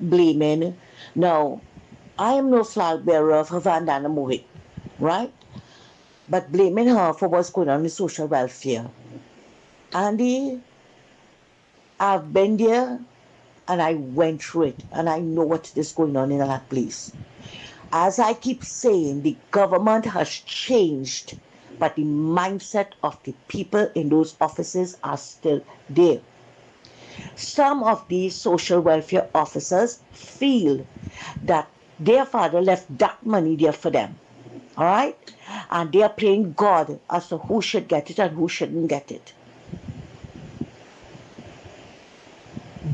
blaming. Now, I am no flag bearer for Vandana Mohit, right? But blaming her for what's going on in social welfare. Andy, I've been there and I went through it and I know what is going on in that place. As I keep saying, the government has changed, but the mindset of the people in those offices are still there. Some of these social welfare officers feel that their father left that money there for them, all right? And they are playing God as to who should get it and who shouldn't get it.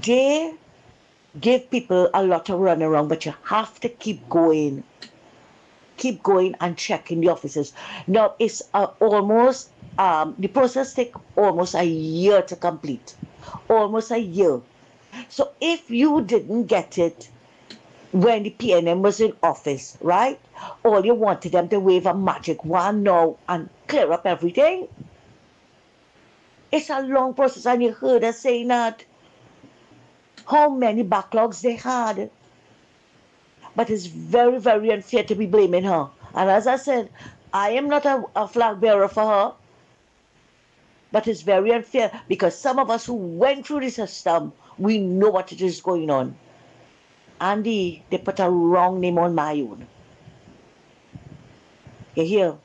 They give people a lot of run around, but you have to keep going and checking the offices. Now it's almost the process takes almost a year to complete, almost a year. So if you didn't get it when the PNM was in office, right? All you wanted them to wave a magic wand now and clear up everything. It's a long process, and you heard us saying that. How many backlogs they had. But it's very, very unfair to be blaming her. And as I said, I am not a flag bearer for her. But it's very unfair because some of us who went through the system, we know what it is going on. Andy, they put a wrong name on my own. You hear?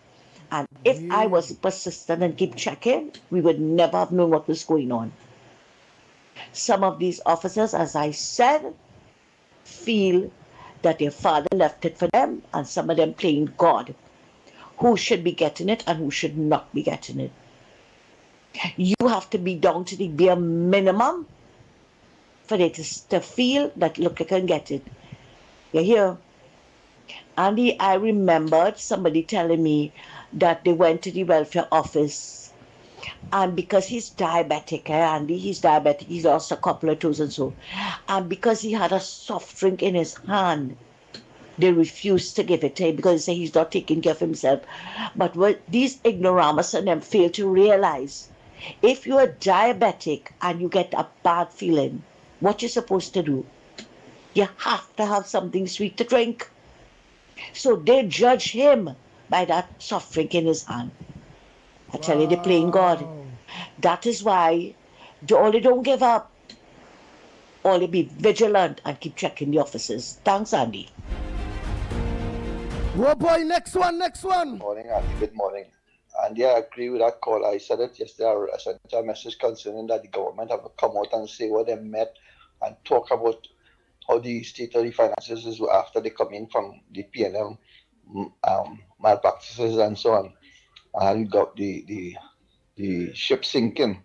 And if I was persistent and keep checking, we would never have known what was going on. Some of these officers, as I said, feel that their father left it for them, and some of them playing God. Who should be getting it and who should not be getting it? You have to be down to the bare minimum for them to feel that, look, I can get it. You hear? Andy, I remembered somebody telling me that they went to the welfare office. And because he's diabetic, Andy, he's diabetic, he's lost a couple of toes and so. And because he had a soft drink in his hand, they refused to give it to him because they say he's not taking care of himself. But what these ignoramus and them fail to realize, if you're diabetic and you get a bad feeling, what you're supposed to do? You have to have something sweet to drink. So they judge him by that soft drink in his hand. I tell you, they're playing God. That is why they don't give up. Only be vigilant and keep checking the offices. Thanks, Andy. Oh boy, next one. Morning, Andy. Good morning. And yeah, I agree with that call. I said it yesterday. I sent a message concerning that the government have to come out and say what they met and talk about how the state of the finances is after they come in from the PNM malpractices and so on. And you got the ship sinking.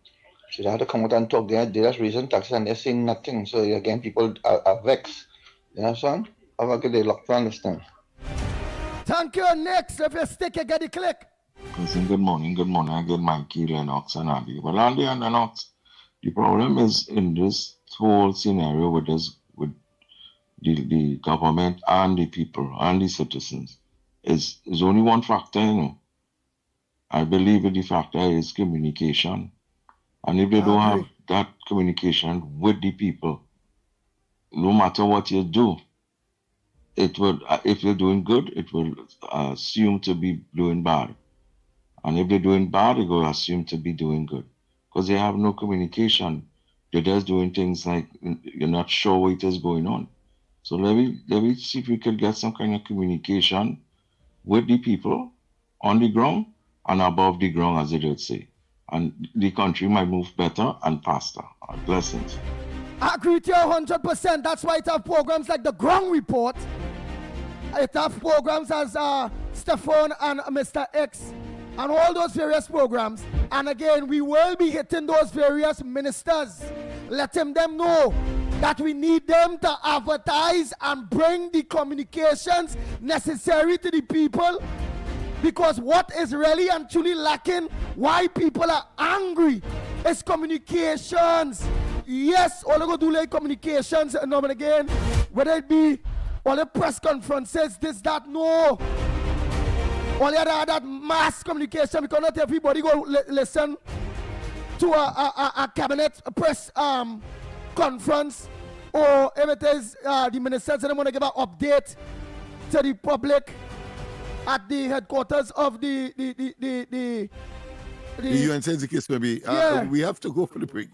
So they have to come out and talk. They're just raising taxes and they're saying nothing. So again, people are vexed. You know what I'm saying? Have a good day. Look to understand. Thank you. Next, if you stick, you get the click. Listen, good morning. I get Mikey, Lennox, and Andy. Well, Andy and Lennox, the problem is in this whole scenario with the government and the people and the citizens is only one factor, you know. I believe the factor is communication. And if they don't have that communication with the people, no matter what you do, it will, if you're doing good, it will assume to be doing bad. And if they're doing bad, it will assume to be doing good. Because they have no communication. They're just doing things like you're not sure what is going on. So let me see if we could get some kind of communication with the people on the ground and above the ground, as they would say. And the country might move better and faster. Blessings. I agree with you 100%. That's why it have programs like the Ground Report. It have programs as Stefan and Mr. X and all those various programs. And again, we will be hitting those various ministers, letting them know that we need them to advertise and bring the communications necessary to the people. Because what is really and truly lacking, why people are angry, is communications. Yes, all they go do like communications and again, whether it be all the press conferences, this, that, no. All the other that mass communication, because not everybody go listen to a cabinet press conference, or if it is the ministers and they want to give an update to the public at the headquarters of the UN says the case maybe. We have to go for the break.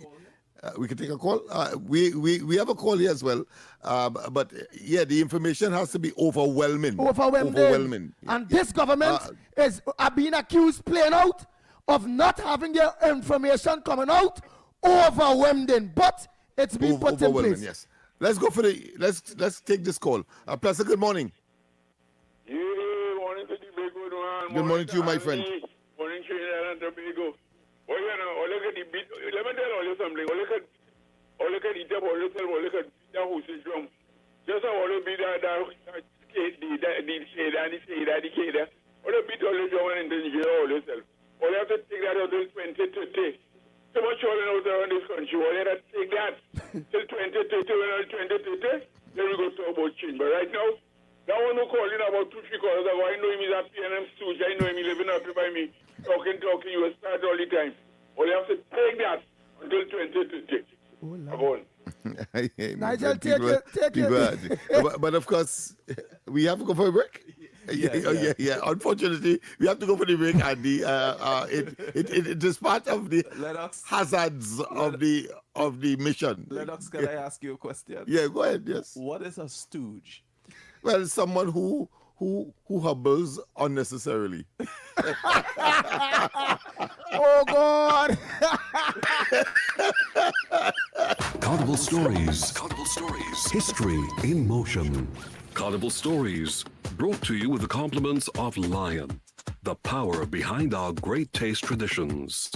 We can take a call. We have a call here as well. But yeah, the information has to be overwhelming. Overwhelming. And this government is being accused plain out of not having their information coming out. Overwhelming. But it's been put in place. Yes. Let's go for let's take this call. Pastor, good morning. Good morning to you, my friend. Morning, Trinidad and Tobago. Well, you know, look at the beat. Let me tell you something. Look at it up, look at the house drum. Just how to be that skate, the shade, and the shade, and the shade. All the beat all the drum and then you all yourself. All you have to take that until 2030. So much all out there in this country. All you have to take that till 2030. When 2030, then we go talk about change. But right now, that one who called in about 2-3 calls ago, I know him is a PNM stooge. I know him living up by me. Talking, you will start all the time. All you have to take that until 2030. Go on. Nigel, take it. But of course, we have to go for a break. Yeah. Unfortunately, we have to go for the break, and it is part of the hazards of the mission. Lennox, can I ask you a question? Yeah, go ahead. Yes. What is a stooge? Well, someone who hubbles unnecessarily. Oh God! Carnival Stories. History in motion. Carnival Stories, brought to you with the compliments of Lion, the power behind our great taste traditions.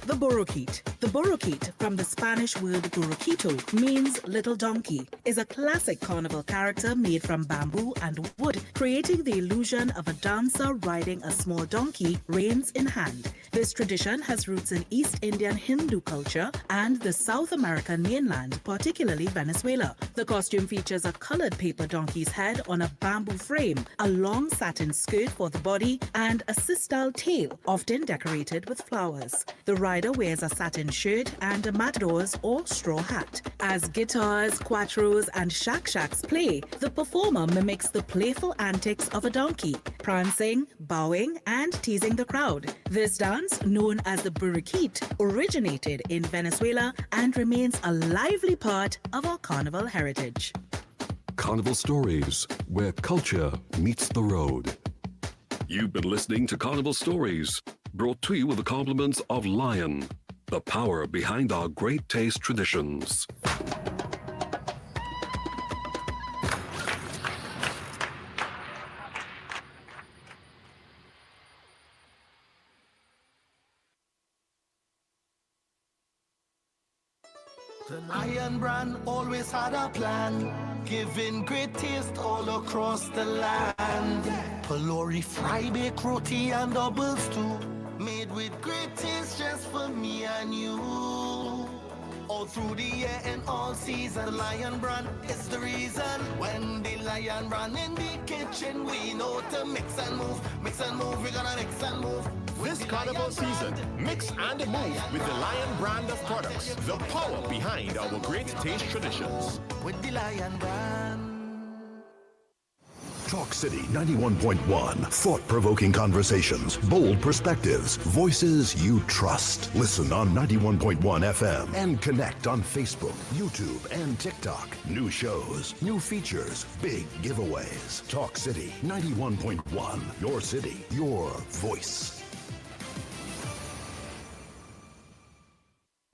The Borriquite. The Borriquite, from the Spanish word burriquito, means little donkey, is a classic carnival character made from bamboo and wood, creating the illusion of a dancer riding a small donkey, reins in hand. This tradition has roots in East Indian Hindu culture and the South American mainland, particularly Venezuela. The costume features a colored paper donkey's head on a bamboo frame, a long satin skirt for the body, and a sistal tail, often decorated with flowers. The rider wears a satin shirt and a matador's or straw hat. As guitars, cuatros, and shak-shaks play, the performer mimics the playful antics of a donkey, prancing, bowing, and teasing the crowd. This dance, known as the burriquite, originated in Venezuela and remains a lively part of our carnival heritage. Carnival Stories, where culture meets the road. You've been listening to Carnival Stories, brought to you with the compliments of Lion, the power behind our great taste traditions. The Lion brand always had a plan, giving great taste all across the land. Pelori, fry, bake, roti, and double stew, made with great taste just for me and you. All through the year and all season, the Lion brand is the reason. When the Lion brand in the kitchen, we know to mix and move, we're gonna mix and move. This carnival season, mix and move with the Lion brand of products. The power behind our great taste traditions. With the Lion brand. Talk City 91.1. Thought-provoking conversations, bold perspectives, voices you trust. Listen on 91.1 FM and connect on Facebook, YouTube, and TikTok. New shows, new features, big giveaways. Talk City 91.1. Your city, your voice.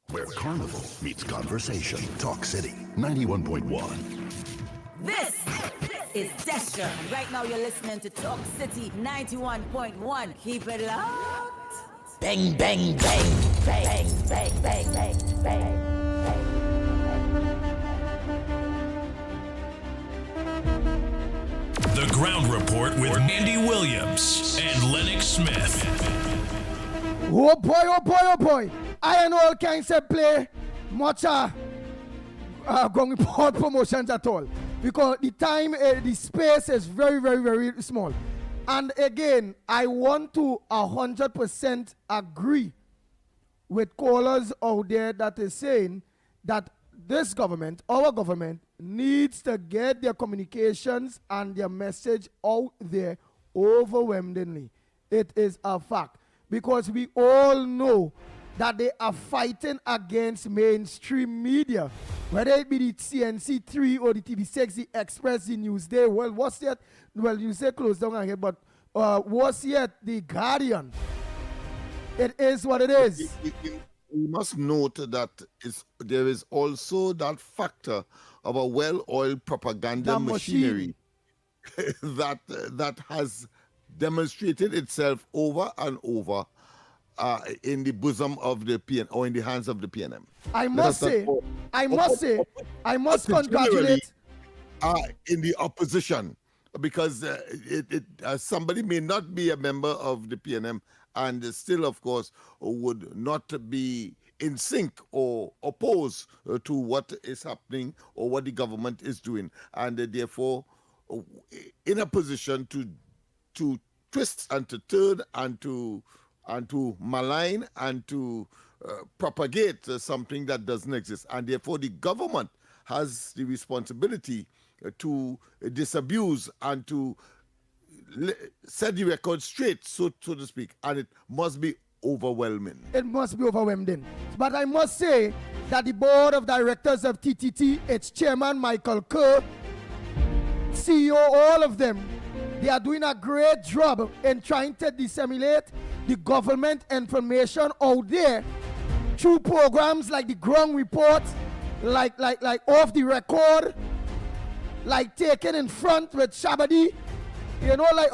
Where carnival meets conversation. Talk City 91.1. This is Desha. And right now you're listening to Talk City 91.1. Keep it locked. Bang, bang, bang, bang, bang, bang, bang, bang, The Ground Report with Andy Williams and Lennox Smith. Oh boy, oh boy, oh boy. I and all kinds of play much going report promotions at all. Because the time, the space is very, very, very small. And again, I want to 100% agree with callers out there that is saying that this government, our government, needs to get their communications and their message out there overwhelmingly. It is a fact. Because we all know that they are fighting against mainstream media, whether it be the CNC3 or the TV6, the Express, the Newsday. Well, what's yet? Well, you say close down ahead, but what's yet? The Guardian. It is what it is. We must note that there is also that factor of a well-oiled propaganda machinery that has demonstrated itself over and over in the bosom of the PN or in the hands of the PNM. I must congratulate in the opposition, because somebody may not be a member of the PNM and still, of course, would not be in sync or opposed to what is happening or what the government is doing, and therefore in a position to twist and to turn and to malign and to propagate something that doesn't exist. And therefore the government has the responsibility to disabuse and to set the record straight, so to speak. And it must be overwhelming. It must be overwhelming. But I must say that the board of directors of TTT, its chairman Michael Kerr, CEO, all of them, they are doing a great job in trying to disseminate the government information out there through programs like the Ground Report, like Off the Record, like Taken in Front with Shabadi, you know, like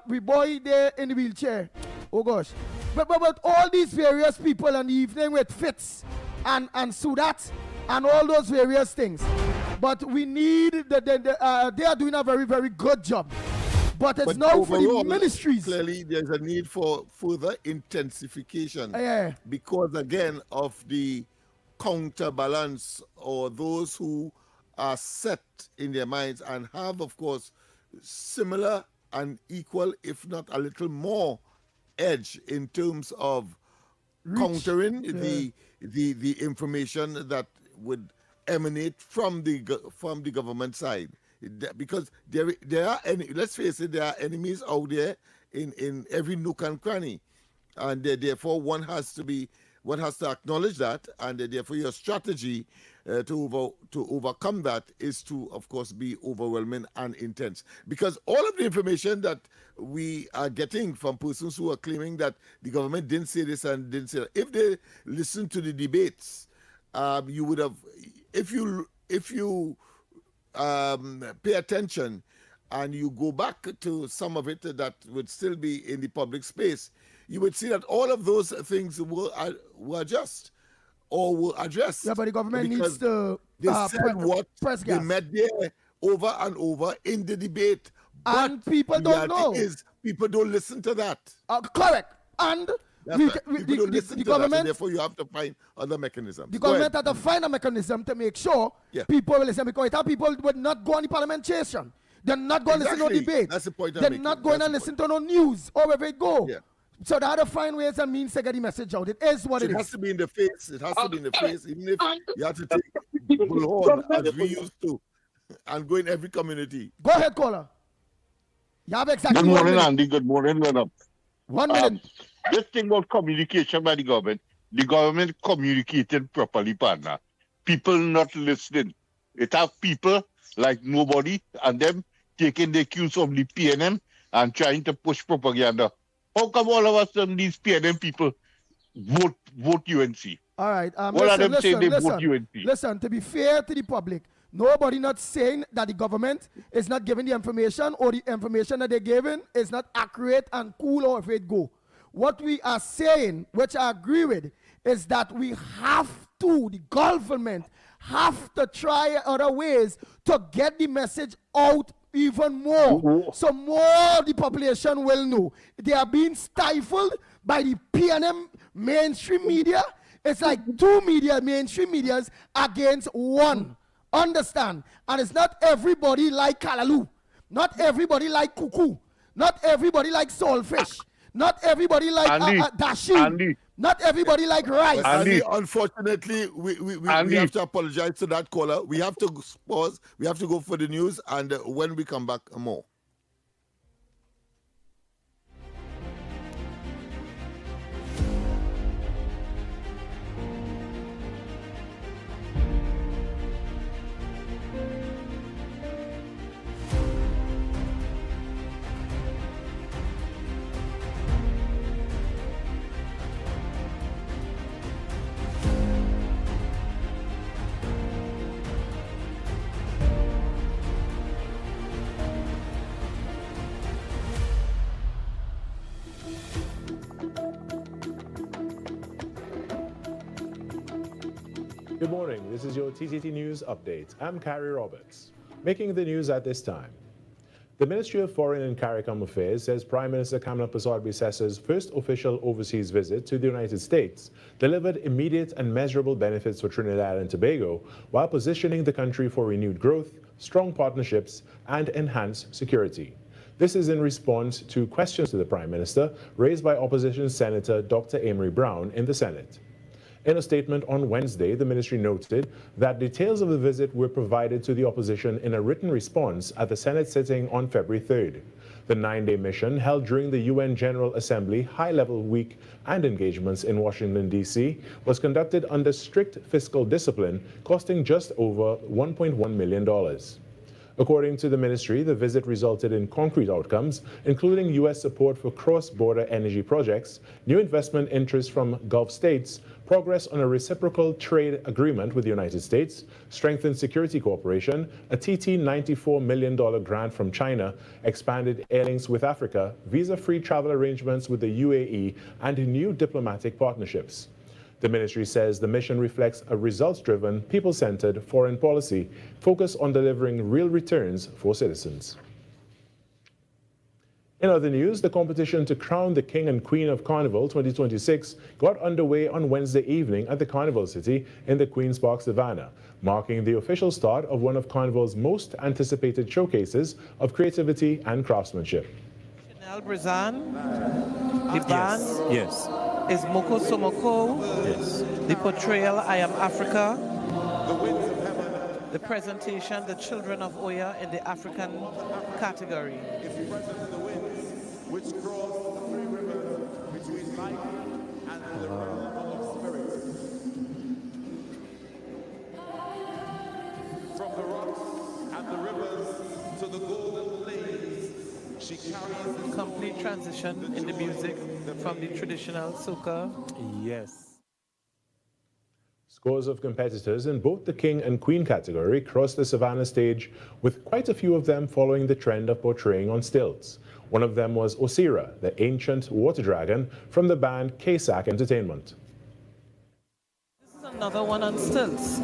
we boy there in the wheelchair. Oh gosh. But all these various people in the evening with Fitz and Sudat and all those various things. But we need, they are doing a very, very good job. But it's now for the ministries. Clearly, there's a need for further intensification. Because, again, of the counterbalance or those who are set in their minds and have, of course, similar and equal, if not a little more, edge in terms of countering the information that would emanate from the government side, because there are let's face it, there are enemies out there in every nook and cranny, and therefore one has to acknowledge that, and therefore your strategy to overcome that is to, of course, be overwhelming and intense, because all of the information that we are getting from persons who are claiming that the government didn't say this and didn't say that, if they listen to the debates, you would have, if you pay attention and you go back to some of it that would still be in the public space, you would see that all of those things were just or were addressed. Yeah, but the government needs to they said what they met there over and over in the debate. And people don't know. People don't listen to that. Correct. And the government, and therefore you have to find other mechanisms. The government has to find a mechanism to make sure people will listen, because people would not go on the parliamentation. They're not going to listen to no debate. That's the point I'm They're making. not going to listen to no news or wherever it go. Yeah. So they had to find ways and means to get the message out. It is what So it it is. has to be in the face. It has to be in the face, even if you have to take bullhorn as we used to and go in every community. Go ahead, caller. You have exactly Good 1 morning, minute. Andy. Good morning, Lennox. 1 minute. This thing about communication by the government communicating properly, partner. People not listening. It have people like nobody and them taking the cues from the PNM and trying to push propaganda. How come all of us these PNM people vote UNC? All right. All of them say they vote UNC. Listen, to be fair to the public, nobody not saying that the government is not giving the information or the information that they're giving is not accurate and cool or if it go. What we are saying, which I agree with, is that we have to, the government have to try other ways to get the message out even more. So more of the population will know. They are being stifled by the PNM mainstream media. It's like two mainstream medias against one. Understand? And it's not everybody like Kalaloo. Not everybody like Cuckoo. Not everybody like Soulfish. Not everybody like Dashi. Not everybody like Rice. Andy, unfortunately, we have to apologize to that caller. We have to pause. We have to go for the news. And when we come back, more. Good morning, this is your TTT News Update. I'm Carrie Roberts. Making the news at this time. The Ministry of Foreign and CARICOM Affairs says Prime Minister Kamla Persad-Bissessa's first official overseas visit to the United States delivered immediate and measurable benefits for Trinidad and Tobago while positioning the country for renewed growth, strong partnerships, and enhanced security. This is in response to questions to the Prime Minister raised by opposition Senator Dr. Amory Brown in the Senate. In a statement on Wednesday, the ministry noted that details of the visit were provided to the opposition in a written response at the Senate sitting on February 3rd. The 9-day mission, held during the UN General Assembly High-Level Week and engagements in Washington, D.C., was conducted under strict fiscal discipline, costing just over $1.1 million. According to the ministry, the visit resulted in concrete outcomes, including U.S. support for cross-border energy projects, new investment interests from Gulf states, progress on a reciprocal trade agreement with the United States, strengthened security cooperation, a $94 million grant from China, expanded air links with Africa, visa-free travel arrangements with the UAE, and new diplomatic partnerships. The ministry says the mission reflects a results-driven, people-centered foreign policy focused on delivering real returns for citizens. In other news, the competition to crown the King and Queen of Carnival 2026 got underway on Wednesday evening at the Carnival City in the Queen's Park Savannah, marking the official start of one of Carnival's most anticipated showcases of creativity and craftsmanship. Chanel Brazan, the band is Moko Somoko, the portrayal I Am Africa, the presentation The Children of Oya in the African category. Which cross the three rivers between life and the realm of spirit. From the rocks and the rivers to the golden plains, she carries the complete transition in the music from the traditional soca. Yes. Scores of competitors in both the King and Queen category crossed the Savannah stage, with quite a few of them following the trend of portraying on stilts. One of them was Osira, the ancient water dragon from the band K-Sac Entertainment. This is another one on stilts.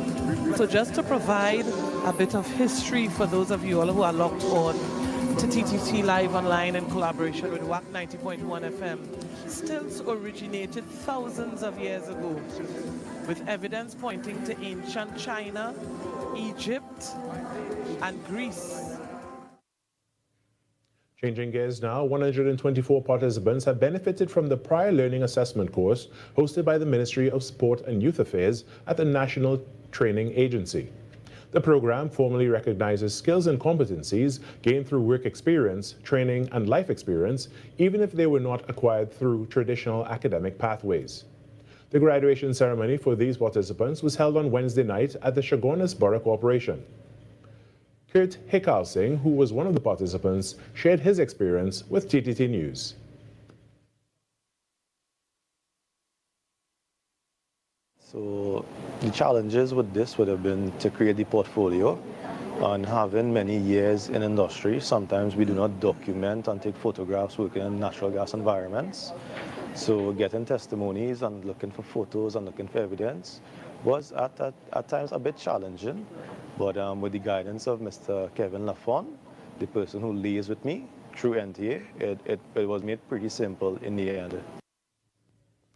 So just to provide a bit of history for those of you all who are locked on to TTT Live Online in collaboration with WAC 90.1 FM, stilts originated thousands of years ago, with evidence pointing to ancient China, Egypt, and Greece. Changing gears now, 124 participants have benefited from the prior learning assessment course hosted by the Ministry of Sport and Youth Affairs at the National Training Agency. The program formally recognizes skills and competencies gained through work experience, training, and life experience, even if they were not acquired through traditional academic pathways. The graduation ceremony for these participants was held on Wednesday night at the Chaguanas Borough Corporation. Kurt Hikal Singh, who was one of the participants, shared his experience with TTT News. So the challenges with this would have been to create the portfolio. And having many years in industry, sometimes we do not document and take photographs working in natural gas environments. So getting testimonies and looking for photos and looking for evidence was at times a bit challenging. But with the guidance of Mr. Kevin Lafon, the person who liaised with me through NTA, it was made pretty simple in the end.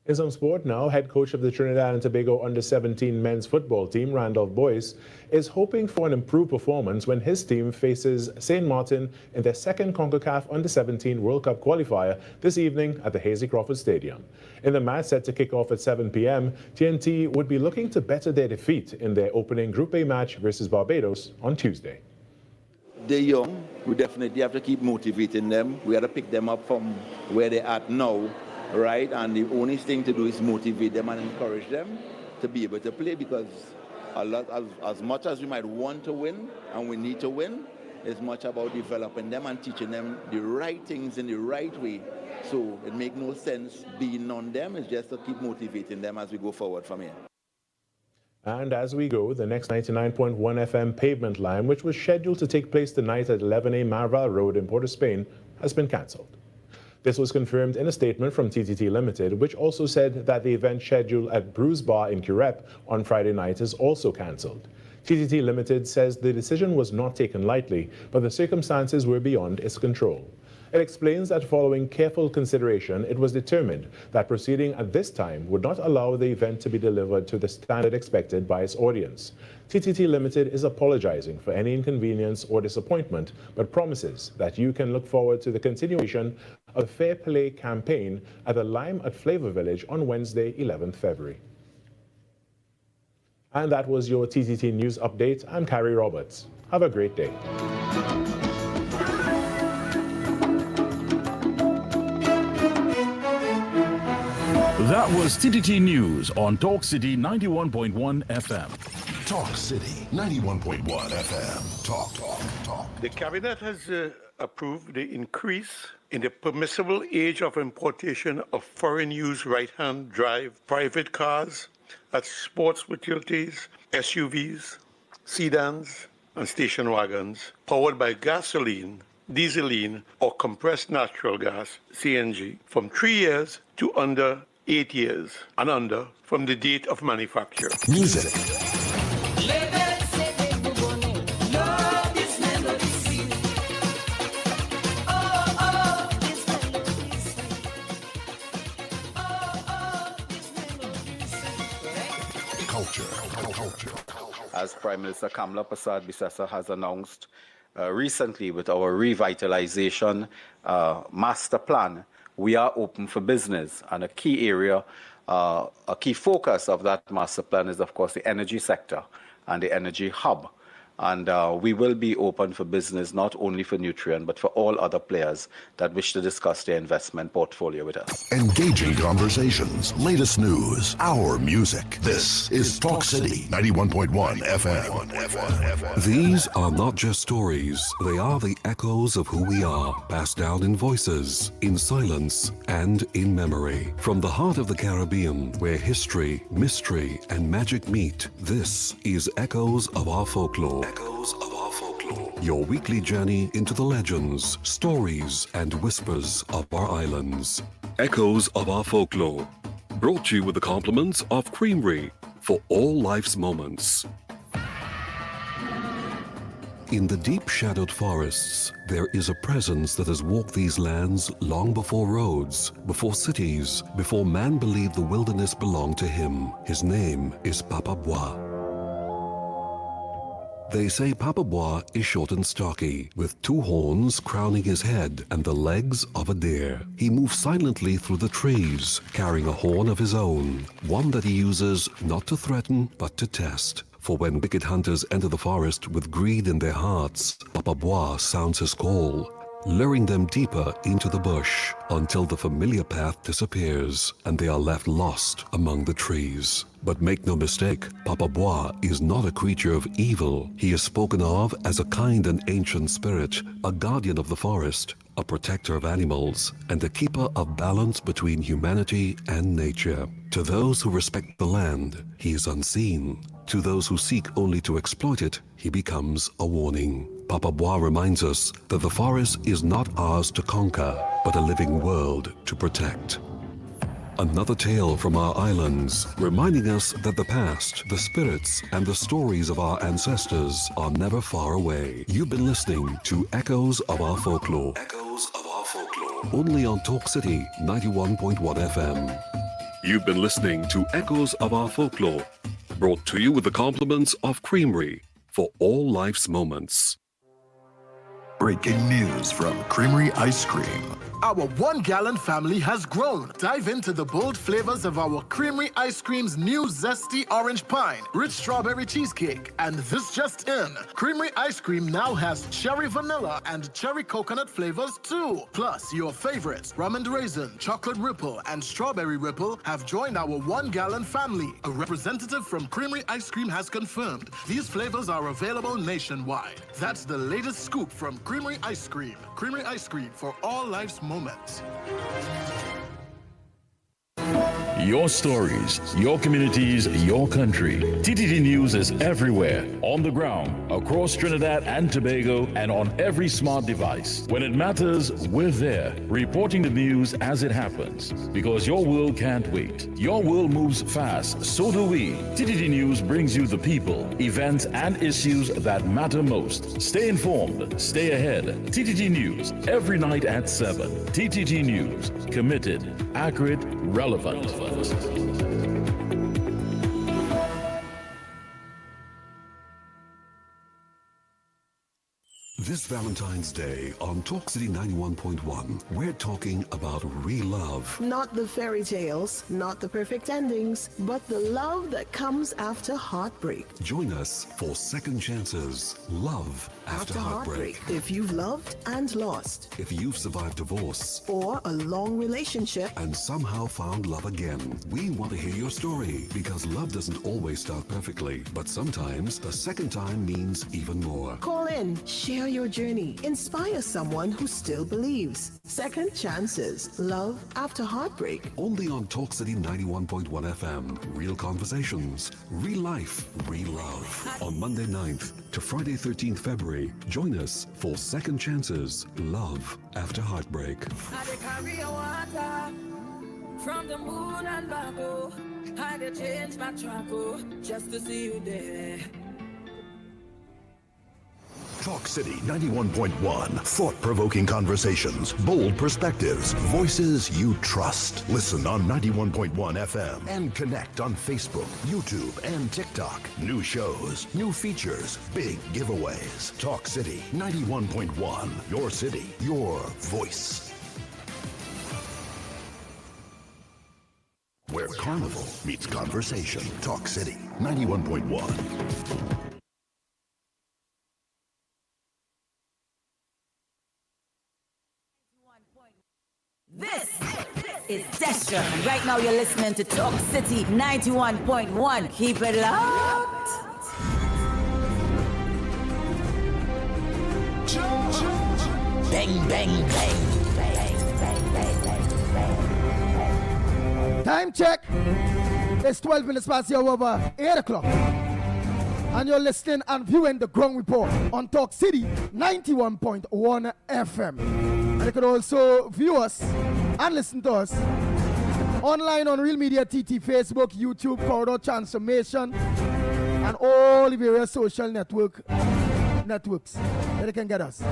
In some sport now, head coach of the Trinidad and Tobago under-17 men's football team, Randolph Boyce, is hoping for an improved performance when his team faces St. Martin in their second CONCACAF under-17 World Cup qualifier this evening at the Hazy Crawford Stadium. In the match set to kick off at 7 p.m., TNT would be looking to better their defeat in their opening Group A match versus Barbados on Tuesday. They're young. We definitely have to keep motivating them. We have to pick them up from where they're at now. Right, and the only thing to do is motivate them and encourage them to be able to play, because as much as we might want to win and we need to win, it's much about developing them and teaching them the right things in the right way. So it makes no sense being on them. It's just to keep motivating them as we go forward from here. And as we go, the next 99.1 FM pavement line, which was scheduled to take place tonight at 11A Marval Road in Port of Spain, has been cancelled. This was confirmed in a statement from TTT Limited, which also said that the event scheduled at Bruce Bar in Curep on Friday night is also cancelled. TTT Limited says the decision was not taken lightly, but the circumstances were beyond its control. It explains that following careful consideration, it was determined that proceeding at this time would not allow the event to be delivered to the standard expected by its audience. TTT Limited is apologizing for any inconvenience or disappointment, but promises that you can look forward to the continuation of the Fair Play campaign at the Lime at Flavor Village on Wednesday, 11th February. And that was your TTT News Update. I'm Carrie Roberts. Have a great day. That was TTT News on Talk City 91.1 FM. Talk City 91.1 FM. Talk. The Cabinet has approved the increase in the permissible age of importation of foreign-use right-hand drive private cars as sports utilities, SUVs, sedans, and station wagons powered by gasoline, dieseline, or compressed natural gas, CNG, from 3 years to under 8 years and under from the date of manufacture. Music. As Prime Minister Kamla Persad-Bissessar has announced recently with our revitalization master plan, we are open for business, and a key area, a key focus of that master plan is, of course, the energy sector and the energy hub. And we will be open for business, not only for Nutrien, but for all other players that wish to discuss their investment portfolio with us. Engaging conversations, latest news, our music. This is Talk City 91.1 FM. These are not just stories. They are the echoes of who we are, passed down in voices, in silence, and in memory. From the heart of the Caribbean, where history, mystery, and magic meet, this is Echoes of Our Folklore. Echoes of Our Folklore. Your weekly journey into the legends, stories, and whispers of our islands. Echoes of Our Folklore. Brought to you with the compliments of Creamery for all life's moments. In the deep shadowed forests, there is a presence that has walked these lands long before roads, before cities, before man believed the wilderness belonged to him. His name is Papa Bois. They say Papa Bois is short and stocky, with 2 horns crowning his head and the legs of a deer. He moves silently through the trees, carrying a horn of his own, one that he uses not to threaten, but to test. For when wicked hunters enter the forest with greed in their hearts, Papa Bois sounds his call, luring them deeper into the bush until the familiar path disappears and they are left lost among the trees. But make no mistake, Papa Bois is not a creature of evil. He is spoken of as a kind and ancient spirit, a guardian of the forest, a protector of animals, and a keeper of balance between humanity and nature. To those who respect the land, he is unseen. To those who seek only to exploit it, he becomes a warning. Papa Bois reminds us that the forest is not ours to conquer, but a living world to protect. Another tale from our islands, reminding us that the past, the spirits, and the stories of our ancestors are never far away. You've been listening to Echoes of Our Folklore. Echoes of Our Folklore. Only on Talk City 91.1 FM. You've been listening to Echoes of Our Folklore, brought to you with the compliments of Creamery for all life's moments. Breaking news from Creamery Ice Cream. Our 1 gallon family has grown. Dive into the bold flavors of our Creamery Ice Cream's new zesty orange pine, rich strawberry cheesecake, and this just in, Creamery Ice Cream now has cherry vanilla and cherry coconut flavors too. Plus, your favorites, rum and raisin, chocolate ripple, and strawberry ripple have joined our 1 gallon family. A representative from Creamery Ice Cream has confirmed these flavors are available nationwide. That's the latest scoop from Creamery Ice Cream. Creamery Ice Cream for all life's moments. Your stories, your communities, your country. TTT News is everywhere, on the ground, across Trinidad and Tobago, and on every smart device. When it matters, we're there, reporting the news as it happens. Because your world can't wait. Your world moves fast, so do we. TTT News brings you the people, events, and issues that matter most. Stay informed, stay ahead. TTT News, every night at 7. TTT News, committed, accurate, relevant. This Valentine's Day on Talk City 91.1, we're talking about real love. Not the fairy tales, not the perfect endings, but the love that comes after heartbreak. Join us for Second Chances, Love After Heartbreak. If you've loved and lost. If you've survived divorce. Or a long relationship. And somehow found love again. We want to hear your story, because love doesn't always start perfectly, but sometimes a second time means even more. Call in, share your journey, inspire someone who still believes. Second Chances, Love After Heartbreak. Only on Talk City 91.1 FM. Real conversations, real life, real love. On Monday 9th to Friday 13th February, join us for Second Chances, Love After Heartbreak. I carry a water from the moon and back, oh. I had to change my track, oh, just to see you there. Talk City 91.1. Thought-provoking conversations, bold perspectives, voices you trust. Listen on 91.1 FM and connect on Facebook, YouTube, and TikTok. New shows, new features, big giveaways. Talk City 91.1. Your city, your voice. Where carnival meets conversation. Talk City 91.1. This is Destra, and right now you're listening to Talk City 91.1. Keep it locked. Bang, bang, bang. Time check. It's 12 minutes past the hour, 8 o'clock. And you're listening and viewing the Ground Report on Talk City 91.1 FM. And you can also view us and listen to us online on Real Media TT, Facebook, YouTube, Corridor Transformation, and all the various social networks that you can get us.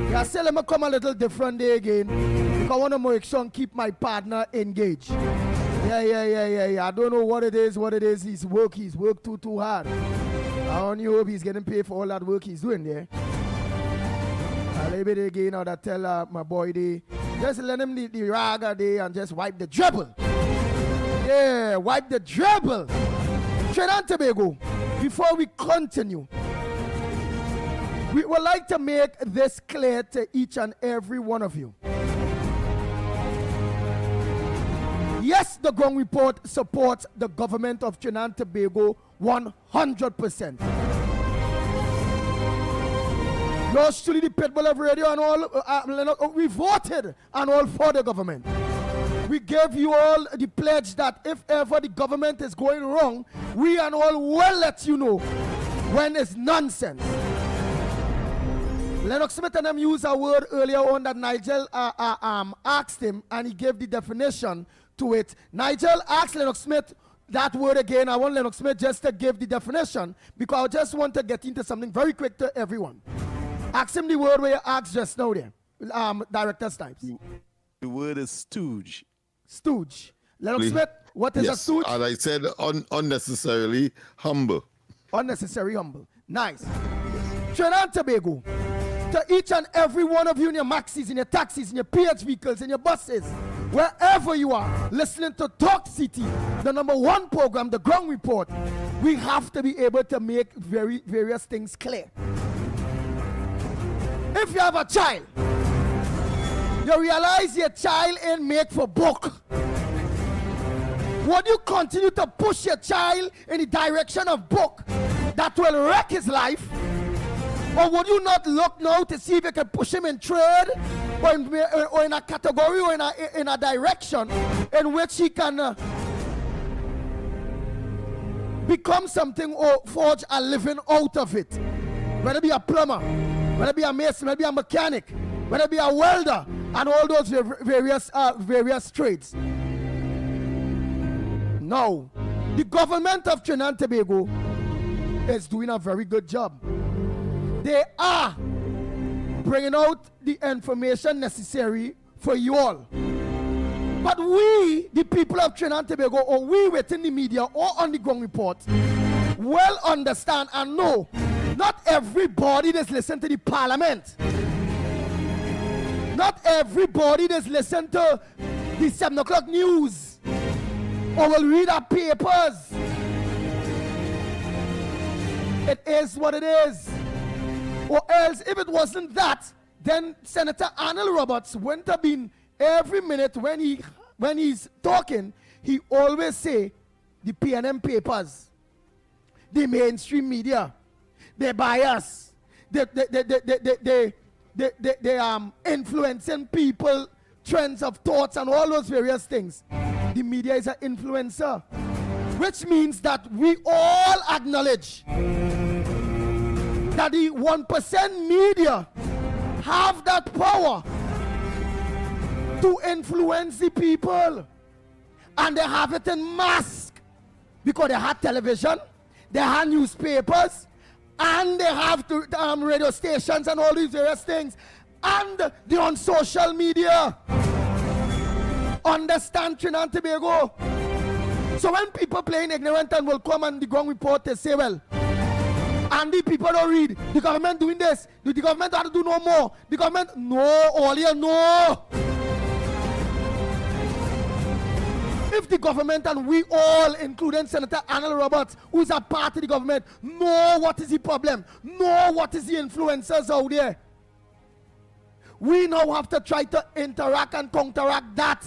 Yeah, say let me come a little different day again, because I want to make sure and keep my partner engaged. Yeah. I don't know what it is. He's worked too hard. I only hope he's getting paid for all that work he's doing there. A little bit again, now that tell my boy they just let him the raga day and just wipe the dribble. Yeah, wipe the dribble. Trinidad and Tobago, before we continue, we would like to make this clear to each and every one of you. Yes, the Ground Report supports the government of Trinidad and Tobago 100%. Yours truly, the Pitbull of Radio and all, we voted and all for the government. We gave you all the pledge that if ever the government is going wrong, we and all will let you know when it's nonsense. Lennox Smith and them used a word earlier on that Nigel asked him, and he gave the definition to it. Nigel asked Lennox Smith that word again. I want Lennox Smith just to give the definition because I just want to get into something very quick to everyone. Ask him the word where you asked just now there. Director Snipes. The word is stooge. Stooge. Lennox Smith, what is a stooge? And I said unnecessarily humble. Unnecessary humble. Nice. Trinidad and Tobago, to each and every one of you in your maxis, in your taxis, in your PH vehicles, in your buses, wherever you are, listening to Talk City, the #1 program, the Ground Report, we have to be able to make various things clear. If you have a child, you realize your child ain't made for book. Would you continue to push your child in the direction of book that will wreck his life? Or would you not look now to see if you can push him in trade or in a category or in a direction in which he can become something or forge a living out of it? Whether it be a plumber, whether it be a mason, whether it be a mechanic, whether it be a welder, and all those various trades. No, the government of Trinidad and Tobago is doing a very good job. They are bringing out the information necessary for you all. But we, the people of Trinidad and Tobago, or we within the media or on the Ground Report, well understand and know not everybody that's listening to the parliament. Not everybody that's listening to the 7 o'clock news or will read our papers. It is what it is. Or else, if it wasn't that, then Senator Arnold Roberts wouldn't have been every minute when he's talking, he always say the PNM papers, the mainstream media, they bias, they influencing people, trends of thoughts and all those various things. The media is an influencer, which means that we all acknowledge that the 1% media have that power to influence the people, and they have it in mass because they had television, they had newspapers, and they have radio stations and all these various things, and they're on social media. Understand Trinidad and Tobago? So when people playing ignorant and will come and the Ground Report, they say, well, and the people don't read. The government doing this. The government have to do no more. The government, no, all here, no. If the government and we all, including Senator Arnold Roberts, who is a part of the government, know what is the problem, know what is the influencers out there, we now have to try to interact and counteract that.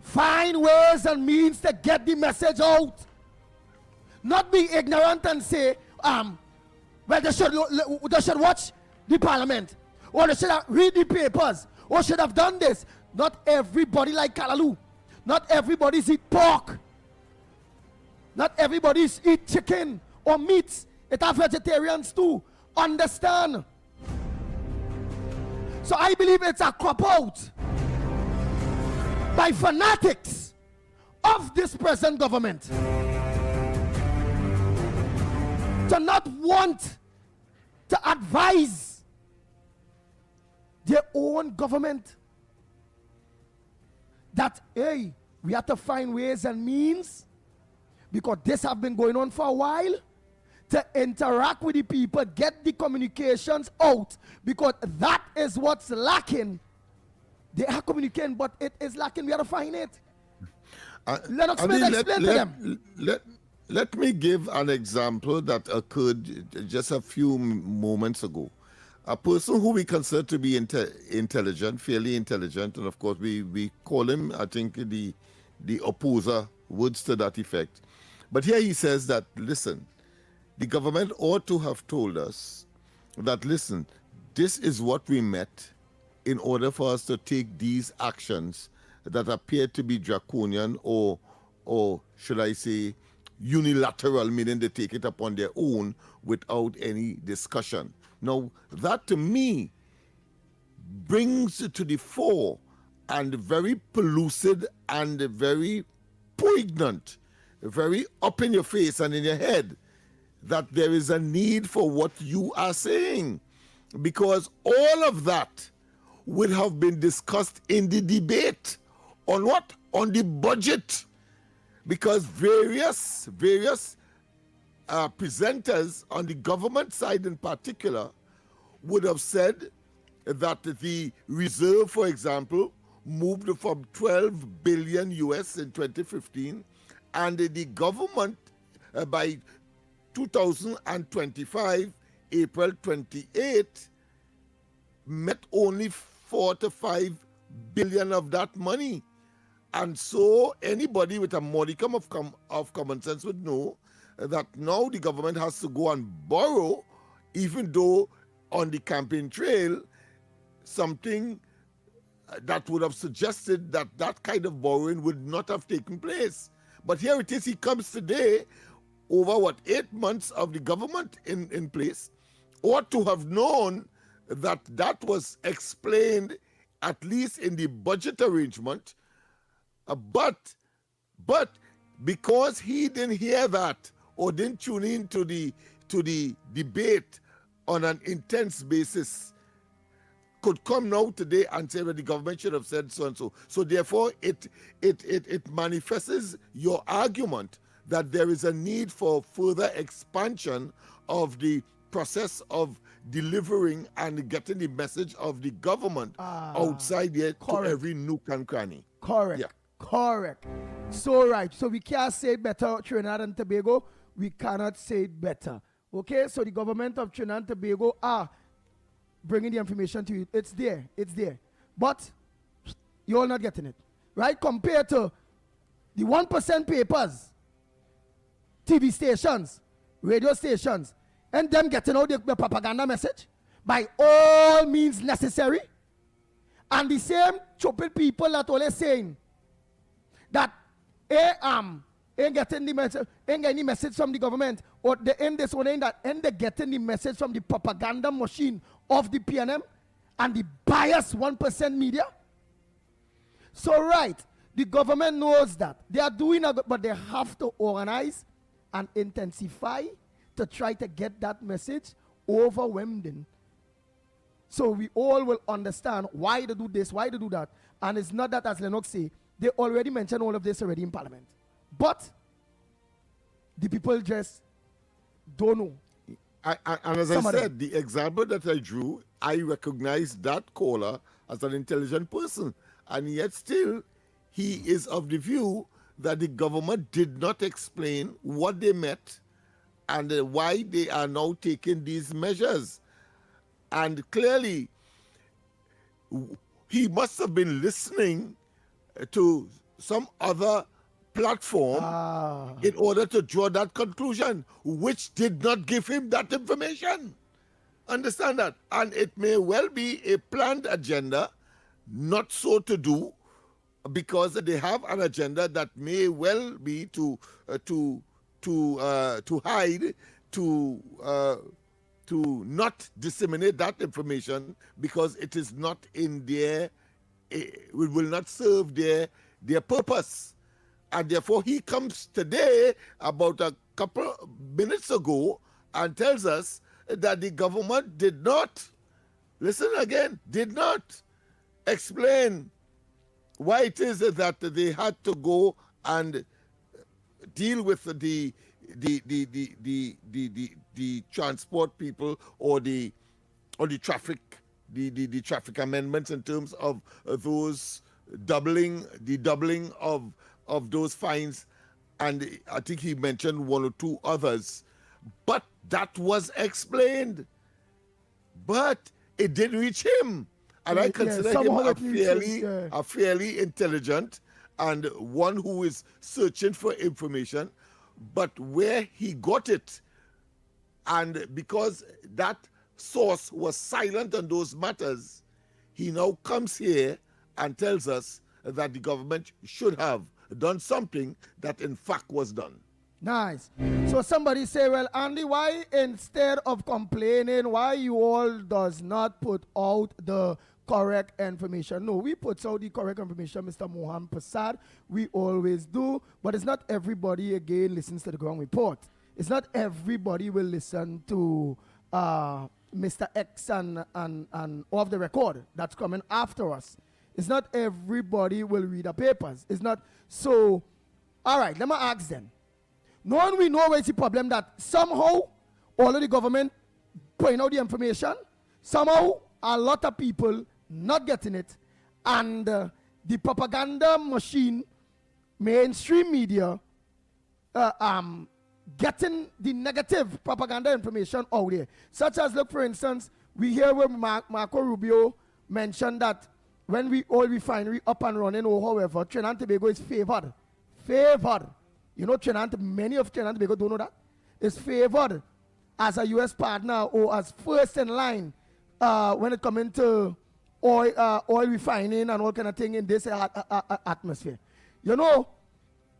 Find ways and means to get the message out. Not be ignorant and say, well, they should watch the parliament, or they should have read the papers, or should have done this. Not everybody like Kalaloo. Not everybody's eat pork. Not everybody's eat chicken or meat. It are vegetarians too. Understand? So I believe it's a cop out by fanatics of this present government to not want to advise their own government that, hey, we have to find ways and means, because this have been going on for a while, to interact with the people, get the communications out, because that is what's lacking. They are communicating, but it is lacking. We have to find it. Lennox Smith, explain to them. Let me give an example that occurred just a few moments ago. A person who we consider to be intelligent, fairly intelligent, and of course we call him, I think, the opposer, words to that effect. But here he says that, listen, the government ought to have told us that, listen, this is what we met in order for us to take these actions that appear to be draconian or should I say, unilateral, meaning they take it upon their own without any discussion. Now, that to me brings to the fore and very pellucid and very poignant, very up in your face and in your head that there is a need for what you are saying. Because all of that would have been discussed in the debate on what? On the budget. Because various presenters on the government side in particular would have said that the reserve, for example, moved from 12 billion US in 2015, and the government by 2025, April 28, met only 4 to 5 billion of that money. And so anybody with a modicum of common sense would know that now the government has to go and borrow, even though on the campaign trail, something that would have suggested that that kind of borrowing would not have taken place. But here it is, he comes today, over 8 months of the government in place, ought to have known that that was explained at least in the budget arrangement, but because he didn't hear that or didn't tune in to the debate on an intense basis, could come now today and say that the government should have said so and so. So therefore, it manifests your argument that there is a need for further expansion of the process of delivering and getting the message of the government outside there to every nook and cranny. Correct. Yeah. Correct. So right. So we can't say better Trinidad and Tobago. We cannot say it better. Okay? So the government of Trinidad and Tobago are bringing the information to you. It's there. It's there. But you're not getting it. Right? Compared to the 1% papers, TV stations, radio stations, and them getting out the propaganda message by all means necessary. And the same stupid people that always saying that ain't getting the message, ain't getting the message from the government, or they end this one, that ain't they getting the message from the propaganda machine of the PNM and the biased 1% media. So right, the government knows that they are doing a good, but they have to organize and intensify to try to get that message overwhelming. So we all will understand why they do this, why they do that. And it's not that, as Lennox say, they already mentioned all of this already in Parliament. But the people just don't know. And as I said, the example that I drew, I recognize that caller as an intelligent person. And yet still, he is of the view that the government did not explain what they met and why they are now taking these measures. And clearly, he must have been listening to some other platform in order to draw that conclusion, which did not give him that information. Understand that? And it may well be a planned agenda, not so to do, because they have an agenda that may well be to hide, to not disseminate that information because it is not in their, it will not serve their purpose. And therefore he comes today about a couple minutes ago and tells us that the government did not, listen again, did not explain why it is that they had to go and deal with the the transport people or the traffic traffic amendments in terms of those doubling of those fines, and I think he mentioned one or two others, but that was explained, but it didn't reach him, and I consider him a fairly intelligent and one who is searching for information, but where he got it, and because that source was silent on those matters, he now comes here and tells us that the government should have done something that in fact was done. Nice. So somebody say, well, Andy, why instead of complaining, why you all does not put out the correct information? No, we put out the correct information, Mr. Mohan Prasad. We always do, but it's not everybody, again, listens to the ground report. It's not everybody will listen to Mr. X and off the record that's coming after us. It's not everybody will read the papers. It's not. So, all right, let me ask then. Knowing we know where's the problem that somehow all of the government putting out the information, somehow a lot of people not getting it, and the propaganda machine, mainstream media, getting the negative propaganda information out there. Such as, look, for instance, we hear where Marco Rubio mentioned that when we all refinery up and running, or however, Trinidad and Tobago is favored. Favored. You know, many of Trinidad and Tobago don't know that. Is favored as a U.S. partner or as first in line when it comes into oil refining and all kind of thing in this atmosphere. You know,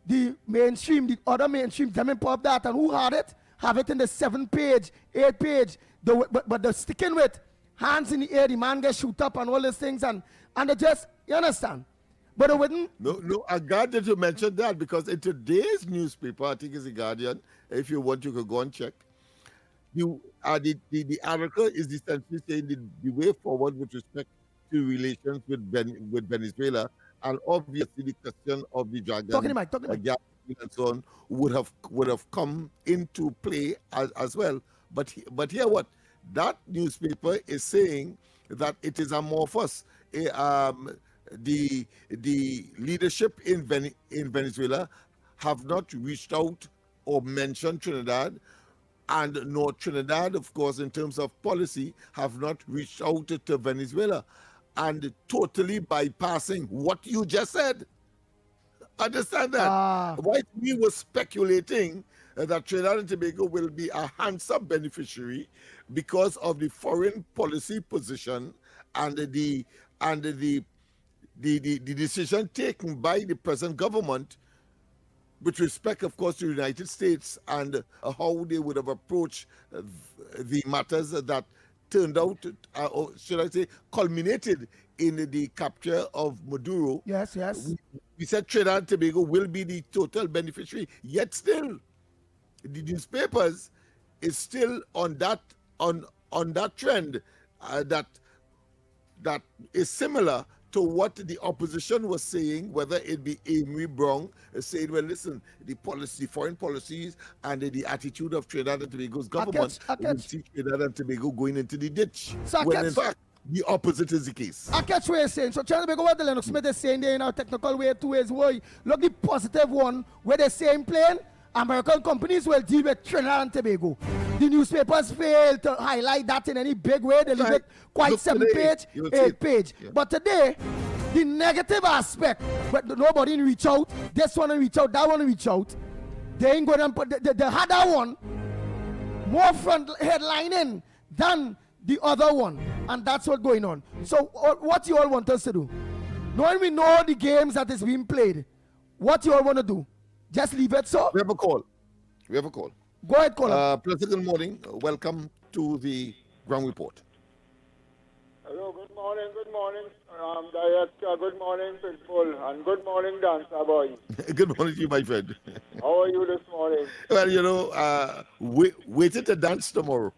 the mainstream, the other mainstream, them pop that, and who had it? Have it in the 7-page, 8-page, but they're sticking with hands in the air, the man gets shoot up and all these things, and they just, you understand? But it wouldn't. No, I got you to mention that, because in today's newspaper, I think it's The Guardian, if you want, you could go and check. The article is essentially saying the way forward with respect to relations with Venezuela, and obviously the question of the dragon, and so on would have come into play as well. But here what that newspaper is saying, that it is amorphous. The leadership in Venezuela have not reached out or mentioned Trinidad, and nor Trinidad, of course, in terms of policy, have not reached out to Venezuela, and totally bypassing what you just said. Understand that? Why we were speculating that Trinidad and Tobago will be a handsome beneficiary because of the foreign policy position and the decision taken by the present government with respect, of course, to the United States, and how they would have approached the matters that turned out, or should I say, culminated in the capture of Maduro. Yes. We said Trinidad and Tobago will be the total beneficiary, yet still, the newspapers is still on that trend that is similar to what the opposition was saying, whether it be Amy Brown saying, well, listen, the foreign policies and the attitude of Trinidad and Tobago's government will see Trinidad and Tobago going into the ditch. When in fact, the opposite is the case. I catch what you're saying. So Trinidad and Tobago, what the Lennox Smith is saying there in our technical way, 2 ways. Look, the positive one, where they're saying plain, American companies will deal with Trinidad and Tobago. The newspapers fail to highlight that in any big way. They leave it quite 7-page, 8-page. Yeah. But today, the negative aspect, but nobody reach out. This one reach out, that one reach out. They ain't going to put the harder one more front headlining than the other one, and that's what's going on. So what you all want us to do? Knowing we know the games that is being played, what you all want to do? Just leave it so? We have a call. Go ahead, caller. Pleasant good morning. Welcome to the Ground Report. Hello, good morning, Director, good morning, Principal, and good morning, Dancer Boy. Good morning to you, my friend. How are you this morning? Well, you know, waiting to dance tomorrow.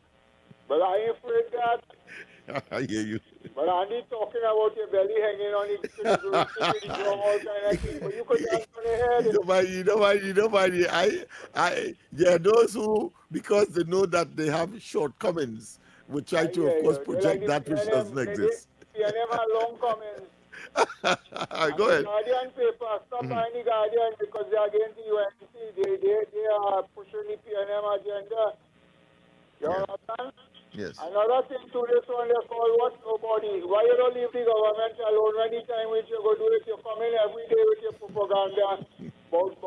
But I ain't afraid that I hear you. But Andy talking about your belly hanging on the all kind of thing. But you could dance on your head. You don't mind. There are those who, because they know that they have shortcomings, will try to, of course, project that which doesn't exist. PNM have long comments. Go ahead. Guardian paper, stop buying the Guardian because they are against the UNC. They are pushing the PNM agenda. You understand? Yes. Another thing to this one, they call what? Nobody. Why you don't leave the government alone? Anytime which you go do it, you come in every day with your propaganda about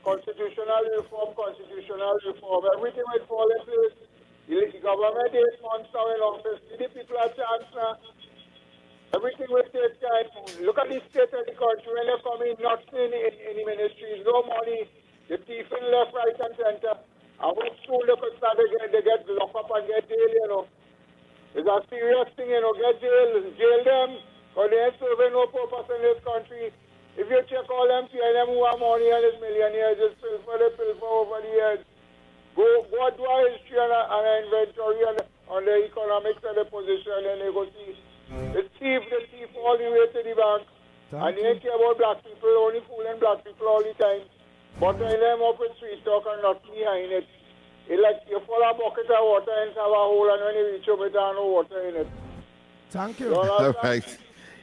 constitutional reform. Everything will fall in place. The government 8 months now in office. Give the people a chance now. Everything will take time. Look at the state of the country when they come in, nothing in the ministries, no money. The thief in left, right, and center. And when school they could start again, they get locked up and get jail, you know. It's a serious thing, you know. Get jail them, because they ain't serving no purpose in this country. If you check all them PNM who have money and is millionaires, just pilfer over the years. Go do a history and an inventory on the economics and the position, and they go see. The thief all the way to the bank. And they ain't care about black people, only fooling black people all the time. Bottling them up with sweet talk and nothing behind it. It's like you fill a bucket of water and have a hole, and when you reach up, there's no water in it. Thank you. All right.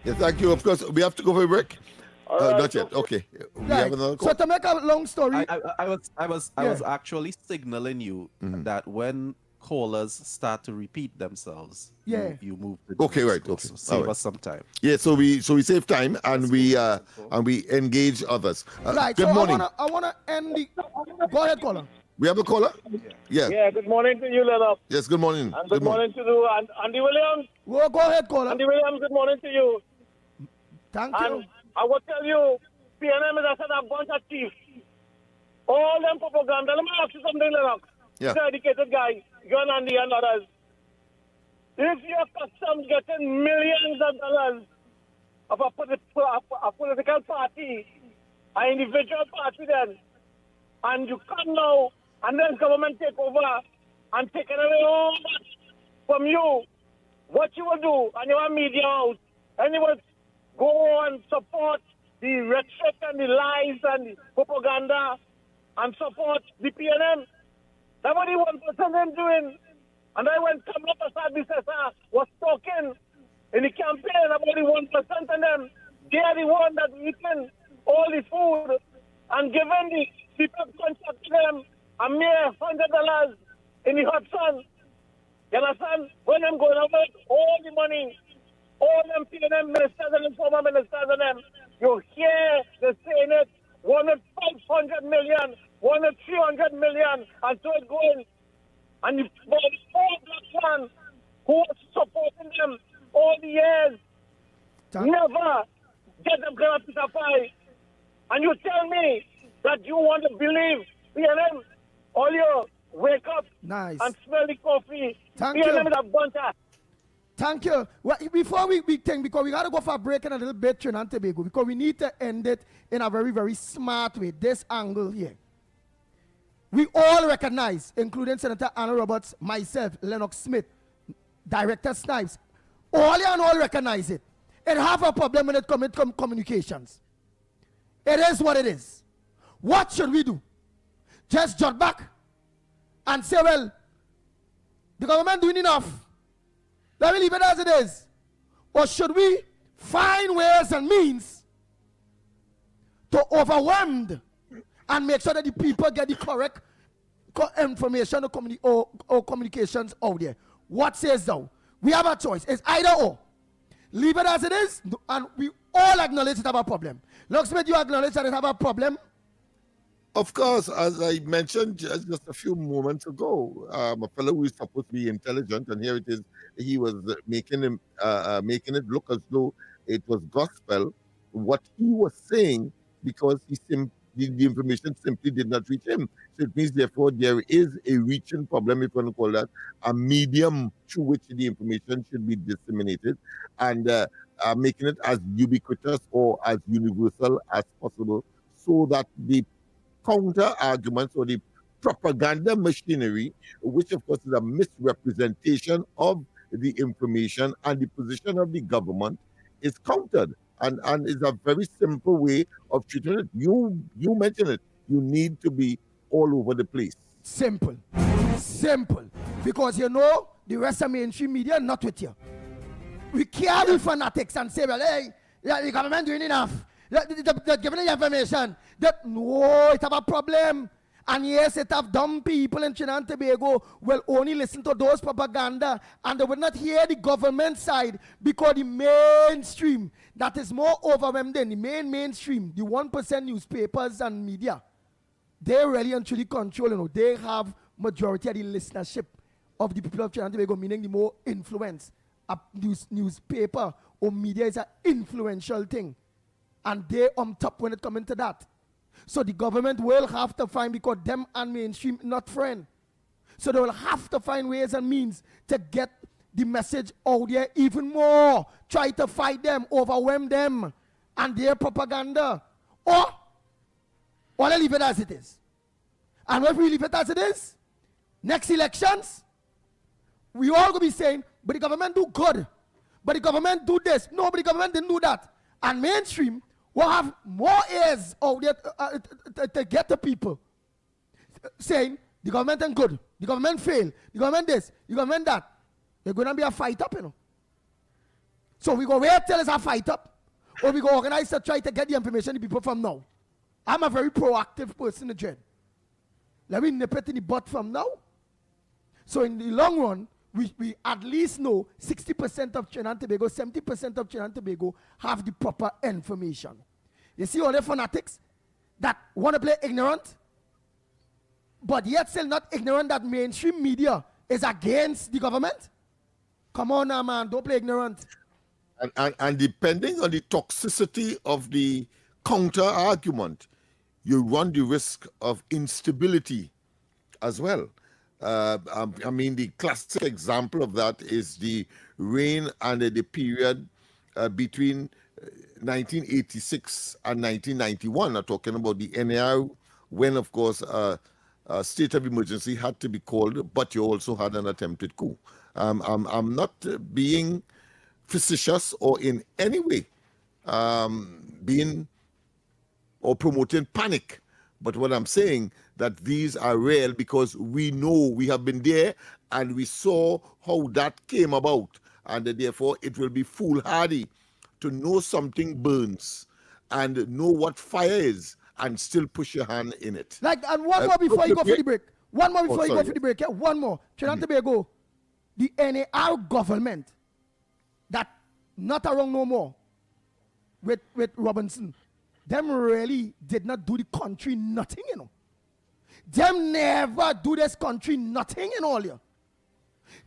Yeah, thank you. Of course, we have to go for a break. Not yet. Okay. We have another call. So to make a long story, I was actually signaling you that when callers start to repeat themselves, you move to the okay, right. call. Okay. So save us some time. Yeah, so we save time and we engage others. right. Good so morning. I wanna end the. Go ahead, caller. We have a caller? Yeah. Yeah, good morning to you, Lennox. Yes, good morning. And good morning to you, Andy Williams. Well, go ahead, caller. Andy Williams, good morning to you. Thank you. And I will tell you, PNM is a bunch of thieves. All them propaganda. Let me ask you something, Lennox. Yeah. You're an educated guy, John Andy and others. If your customs getting millions of dollars of a political party, an individual party then, and you come now, and then government take over and take away all that from you, what you will do, and your media house, and you will go and support the rhetoric and the lies and the propaganda and support the PNM. That's what the 1% them doing. And then when Kamala Prasad was talking in the campaign about the 1% of them, they are the one that eating all the food and giving the people contract to them a mere $100 in the hot sun. You understand? When them going over all the money, all them PNM ministers and former ministers and them, you hear they're saying it, one at 500 million, one at 300 million, and so it's going. And the whole black man who was supporting them all the years never get them kind of piece of pie. And you tell me that you want to believe PNM, all you wake up and smell the coffee. Thank PNM you. is a bunch of... Thank you. Well, before we think, because we got to go for a break in a little bit, Trinidad and Tobago, because we need to end it in a very, very smart way. This angle here. We all recognize, including Senator Anna Roberts, myself, Lennox Smith, Director Snipes, all you and all recognize it. It have a problem when it comes to communications. It is what it is. What should we do? Just jot back and say, well, the government doing enough. Let me leave it as it is. Or should we find ways and means to overwhelm and make sure that the people get the correct information or communications out there? What says thou? We have a choice. It's either or. Leave it as it is, and we all acknowledge it have a problem. Locksmith, you acknowledge that it have a problem? Of course, as I mentioned just a few moments ago, a fellow who is supposed to be intelligent, and here it is, he was making it look as though it was gospel, what he was saying, because the information simply did not reach him. So it means, therefore, there is a reaching problem, if you want to call that, a medium through which the information should be disseminated, and making it as ubiquitous or as universal as possible, so that the counter arguments or the propaganda machinery, which of course is a misrepresentation of the information, and the position of the government is countered. And it's a very simple way of treating it. You mentioned it. You need to be all over the place. Simple. Because the rest of mainstream media not with you. We can't be fanatics and say, well, hey, the government doing enough. They're giving the information. No, it have a problem. And yes, it have dumb people in Trinidad and Tobago will only listen to those propaganda, and they will not hear the government side, because the mainstream that is more overwhelmed than the mainstream, the 1% newspapers and media, they really and truly control. They have majority of the listenership of the people of Trinidad and Tobago, meaning the more influence. A newspaper or media is an influential thing, and they on top when it comes into that. So the government will have to find, because them and mainstream not friend. So they will have to find ways and means to get the message out there even more. Try to fight them, overwhelm them, and their propaganda. Or they leave it as it is. And if we leave it as it is, next elections, we all going to be saying, but the government do good. But the government do this. No, but the government didn't do that. And mainstream will have more ears out there to get the people saying the government ain't good, the government failed, the government this, the government that. There's going to be a fight up, So we go wait till it's a fight up, or we go organize to try to get the information to people from now. I'm a very proactive person in Jen. Let me nip it in the butt from now. So in the long run, we at least know 60% of Trinidad and Tobago, 70% of Trinidad and Tobago have the proper information. You see all the fanatics that want to play ignorant, but yet still not ignorant that mainstream media is against the government? Come on now, man, don't play ignorant. And depending on the toxicity of the counter argument, you run the risk of instability as well. I mean, the classic example of that is the reign and the period between 1986 and 1991. I'm talking about the NAR, when, of course, a state of emergency had to be called, but you also had an attempted coup. I'm not being facetious or in any way being or promoting panic. But what I'm saying, that these are real, because we know, we have been there and we saw how that came about, and therefore it will be foolhardy to know something burns and know what fire is and still push your hand in it. And one more before you go for the break. One more before you go for the break. Yeah, one more. Trinidad and Tobago, the NAR government, that not around no more with Robinson, them really did not do the country nothing, Them never do this country nothing in all here.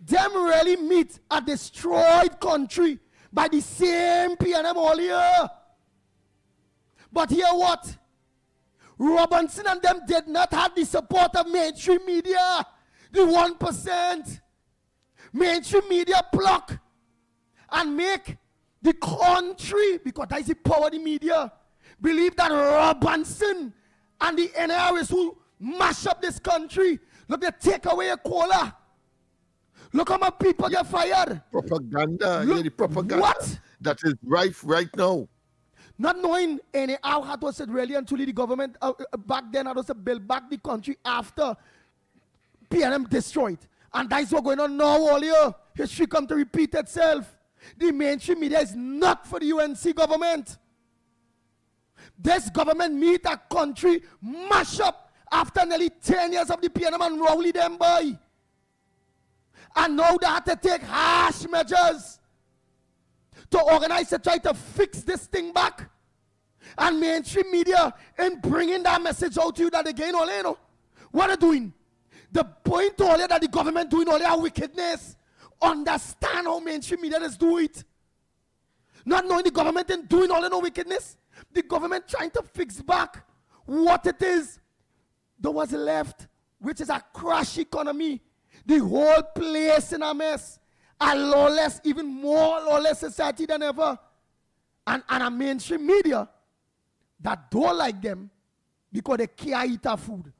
Them really meet a destroyed country by the same PNM all here. But hear what? Robinson and them did not have the support of mainstream media. The 1%. Mainstream media block and make the country, because that is the power of the media, believe that Robinson and the NRS who mash up this country. Look, they take away a cola. Look how many people get fired. Propaganda. Look, yeah, the propaganda. What? That is right now. Not knowing how hard was it really and truly the government back then had to build back the country after PNM destroyed. And that's what's going on now all year. History come to repeat itself. The mainstream media is not for the UNC government. This government meet a country mash up after nearly 10 years of the PNM and rowley them by. And now they have to take harsh measures to organize to try to fix this thing back. And mainstream media in bringing that message out to you that again, what are they doing? The point all that the government doing all their wickedness. Understand how mainstream media is doing it. Not knowing the government and doing all the wickedness. The government trying to fix back what it is that was left, which is a crash economy. The whole place in a mess. A lawless, even more lawless society than ever. And a mainstream media that don't like them because they can't eat our food.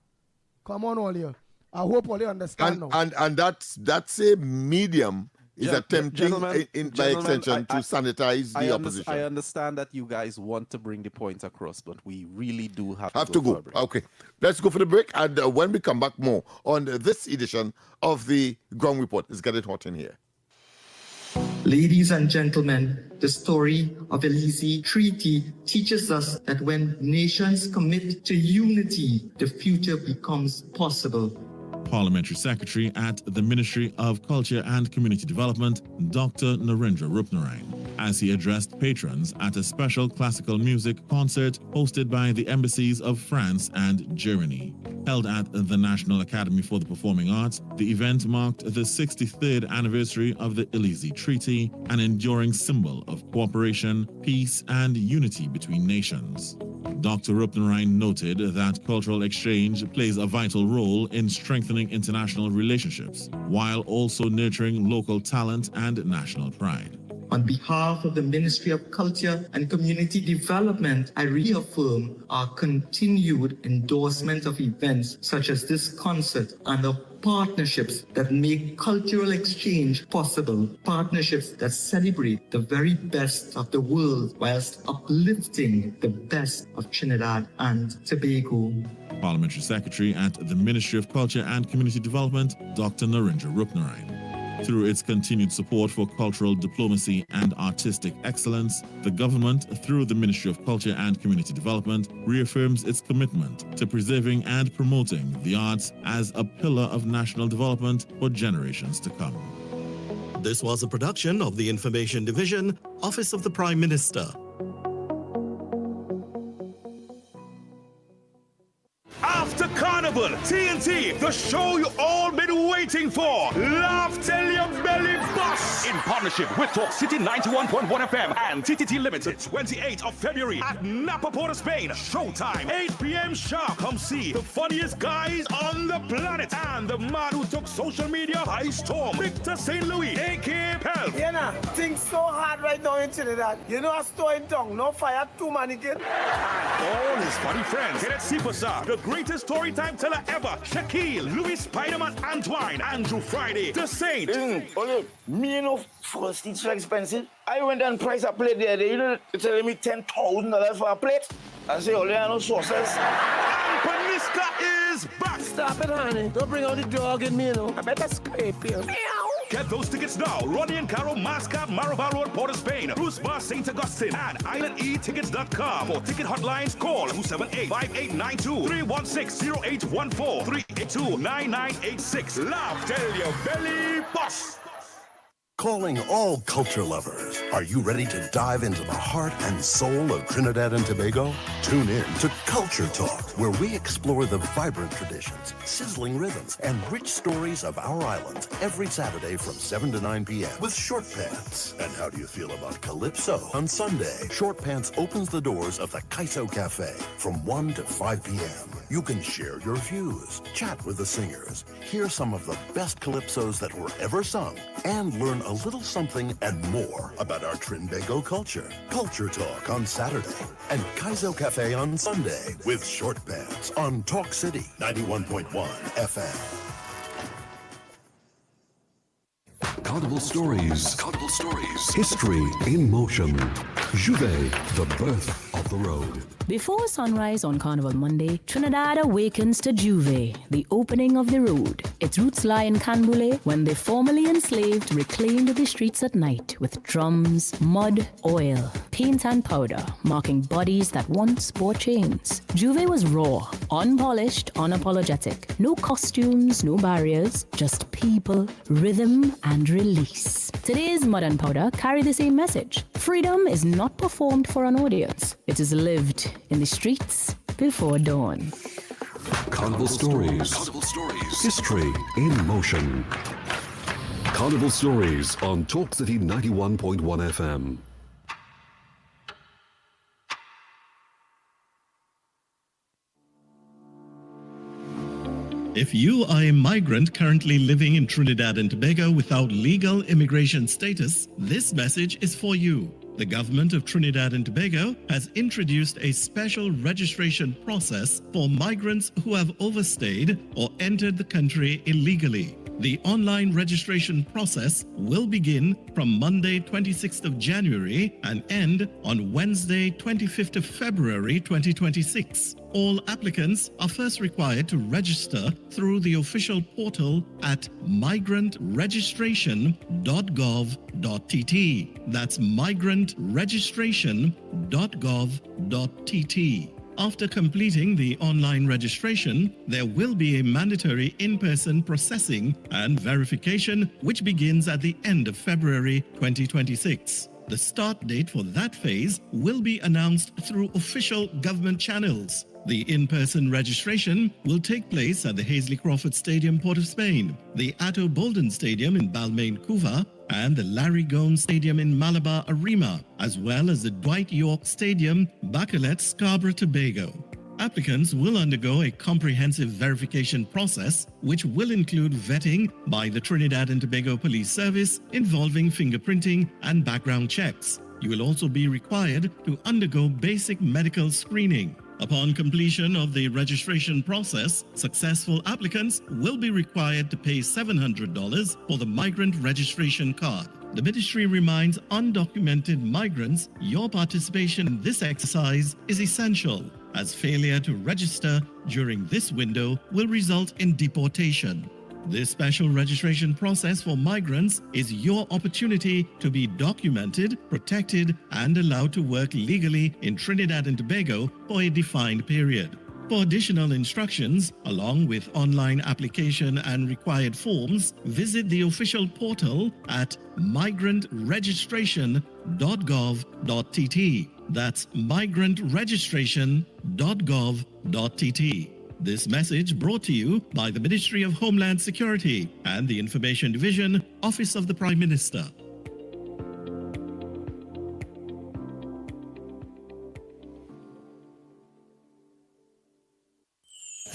Come on, all here. I hope all you understand now. And that's a medium is attempting, by extension, to sanitize the opposition. I understand that you guys want to bring the point across, but we really do have to go. Okay, let's go for the break, and when we come back, more on this edition of the Ground Report. It's getting hot in here. Ladies and gentlemen, the story of the Elysee Treaty teaches us that when nations commit to unity, the future becomes possible. Parliamentary Secretary at the Ministry of Culture and Community Development, Dr. Narendra Rupnarine, as he addressed patrons at a special classical music concert hosted by the embassies of France and Germany. Held at the National Academy for the Performing Arts, the event marked the 63rd anniversary of the Elysee Treaty, an enduring symbol of cooperation, peace, and unity between nations. Dr. Rupnarine noted that cultural exchange plays a vital role in strengthening international relationships, while also nurturing local talent and national pride. On behalf of the Ministry of Culture and Community Development, I reaffirm our continued endorsement of events such as this concert and of partnerships that make cultural exchange possible, partnerships that celebrate the very best of the world whilst uplifting the best of Trinidad and Tobago. Parliamentary Secretary at the Ministry of Culture and Community Development, Dr. Narendra Rupnarine. Through its continued support for cultural diplomacy and artistic excellence, the government, through the Ministry of Culture and Community Development, reaffirms its commitment to preserving and promoting the arts as a pillar of national development for generations to come. This was a production of the Information Division, Office of the Prime Minister. After Carnival, TNT, the show you all been waiting for. Laugh till your belly busts. In partnership with Talk City 91.1 FM and TTT Limited. 28th of February at Napa, Port of Spain. Showtime, 8 p.m. sharp. Come see the funniest guys on the planet and the man who took social media by storm. Victor St. Louis, a.k.a. Pelf. You know, things so hard right now in Trinidad. You know, a store in town, no fire, 2 mannequins. All his funny friends. Kenneth Sipasa, the greatest story time teller ever. Shaquille, Louis Spider-Man Antoine, Andrew Friday, The Saint. Me know first it's so expensive. I went and priced a plate there. You know, they're telling me $10,000 for a plate. I say, only I know sauces. And Paniska is back. Stop it, honey. Don't bring out the dog in me, you know. I better scrape you. Get those tickets now. Ronnie and Caro, Mascot, Maraval Road, Port of Spain, Bruce Bar, St. Augustine, and IslandEtickets.com. For ticket hotlines, call 278-5892, 316-0814, 382-9986. Laugh till your belly busts. Calling all culture lovers. Are you ready to dive into the heart and soul of Trinidad and Tobago? Tune in to Culture Talk, where we explore the vibrant traditions, sizzling rhythms, and rich stories of our islands every Saturday from 7 to 9 p.m. with Short Pants. And how do you feel about Calypso? On Sunday, Short Pants opens the doors of the Kaiso Cafe from 1 to 5 p.m. You can share your views, chat with the singers, hear some of the best calypsos that were ever sung, and learn a little something and more about our Trinbago culture. Culture Talk on Saturday and Kaiso Cafe on Sunday with Short Pants on Talk City 91.1 FM. Carnival Stories. Carnival Stories. History in motion. Juve, the birth of the road. Before sunrise on Carnival Monday, Trinidad awakens to Juve, the opening of the road. Its roots lie in Canboulay, when the formerly enslaved reclaimed the streets at night with drums, mud, oil, paint and powder, marking bodies that once bore chains. Juve was raw, unpolished, unapologetic. No costumes, no barriers, just people, rhythm, and release. Today's mud and powder carry the same message. Freedom is not performed for an audience. It is lived in the streets before dawn. Carnival Stories. Carnival Stories. History in motion. Carnival Stories on Talk City 91.1 FM. If you are a migrant currently living in Trinidad and Tobago without legal immigration status, this message is for you. The government of Trinidad and Tobago has introduced a special registration process for migrants who have overstayed or entered the country illegally. The online registration process will begin from Monday 26th of January and end on Wednesday 25th of February 2026. All applicants are first required to register through the official portal at migrantregistration.gov.tt. That's migrantregistration.gov.tt. After completing the online registration, there will be a mandatory in-person processing and verification which begins at the end of February 2026. The start date for that phase will be announced through official government channels. The in-person registration will take place at the Hazley Crawford Stadium, Port of Spain, the Atto Bolden Stadium in Balmain, Couva, and the Larry Gomes Stadium in Malabar, Arima, as well as the Dwight York Stadium, Bacalet, Scarborough, Tobago. Applicants will undergo a comprehensive verification process, which will include vetting by the Trinidad and Tobago Police Service involving fingerprinting and background checks. You will also be required to undergo basic medical screening. Upon completion of the registration process, successful applicants will be required to pay $700 for the migrant registration card. The ministry reminds undocumented migrants your participation in this exercise is essential, as failure to register during this window will result in deportation. This special registration process for migrants is your opportunity to be documented, protected, and allowed to work legally in Trinidad and Tobago for a defined period. For additional instructions, along with online application and required forms, visit the official portal at migrantregistration.gov.tt. That's migrantregistration.gov.tt. This message brought to you by the Ministry of Homeland Security and the Information Division, Office of the Prime Minister.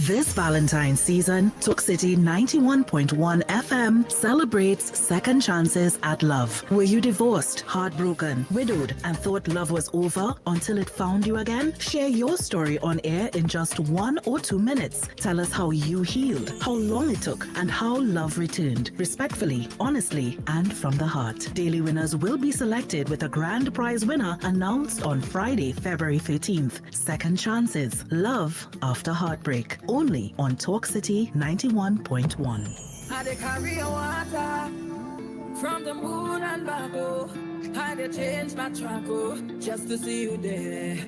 This Valentine's season, Talk City 91.1 FM celebrates second chances at love. Were you divorced, heartbroken, widowed, and thought love was over until it found you again? Share your story on air in just 1 or 2 minutes. Tell us how you healed, how long it took, and how love returned. Respectfully, honestly, and from the heart. Daily winners will be selected with a grand prize winner announced on Friday, February 13th. Second chances, love after heartbreak. Only on Talk City 91.1. I dey carry your water from the moon and back, oh. I dey change my track, oh, just to see you there.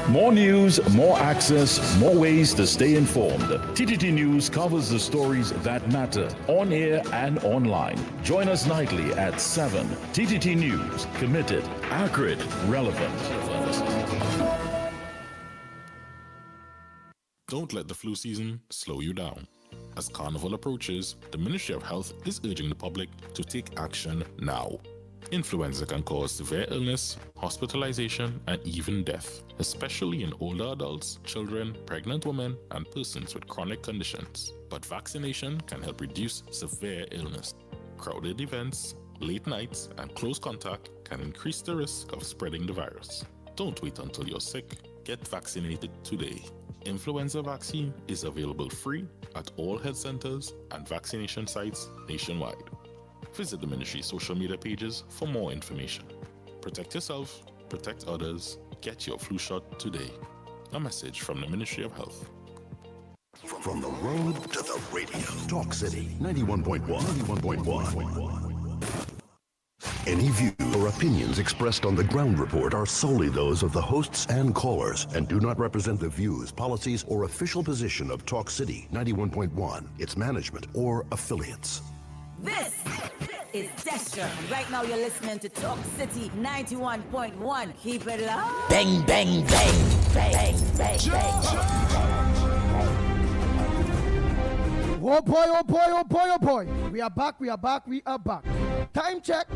More news, more access, more ways to stay informed. TTT News covers the stories that matter on air and online. Join us nightly at 7. TTT News, committed, accurate, relevant. Don't let the flu season slow you down. As Carnival approaches, the Ministry of Health is urging the public to take action now. Influenza can cause severe illness, hospitalization, and even death, especially in older adults, children, pregnant women, and persons with chronic conditions. But vaccination can help reduce severe illness. Crowded events, late nights, and close contact can increase the risk of spreading the virus. Don't wait until you're sick. Get vaccinated today. Influenza vaccine is available free at all health centers and vaccination sites nationwide. Visit the ministry's social media pages for more information. Protect yourself, protect others, get your flu shot today. A message from the Ministry of Health. From the road to the radio. Talk City 91.1. Any view or opinions expressed on the ground report are solely those of the hosts and callers and do not represent the views, policies, or official position of Talk City 91.1, its management, or affiliates. This is Destra. Right now you're listening to Talk City 91.1. Keep it low. Bang, bang, bang, bang, bang, bang. Oh boy, oh boy, oh boy, oh boy. We are back. Time check.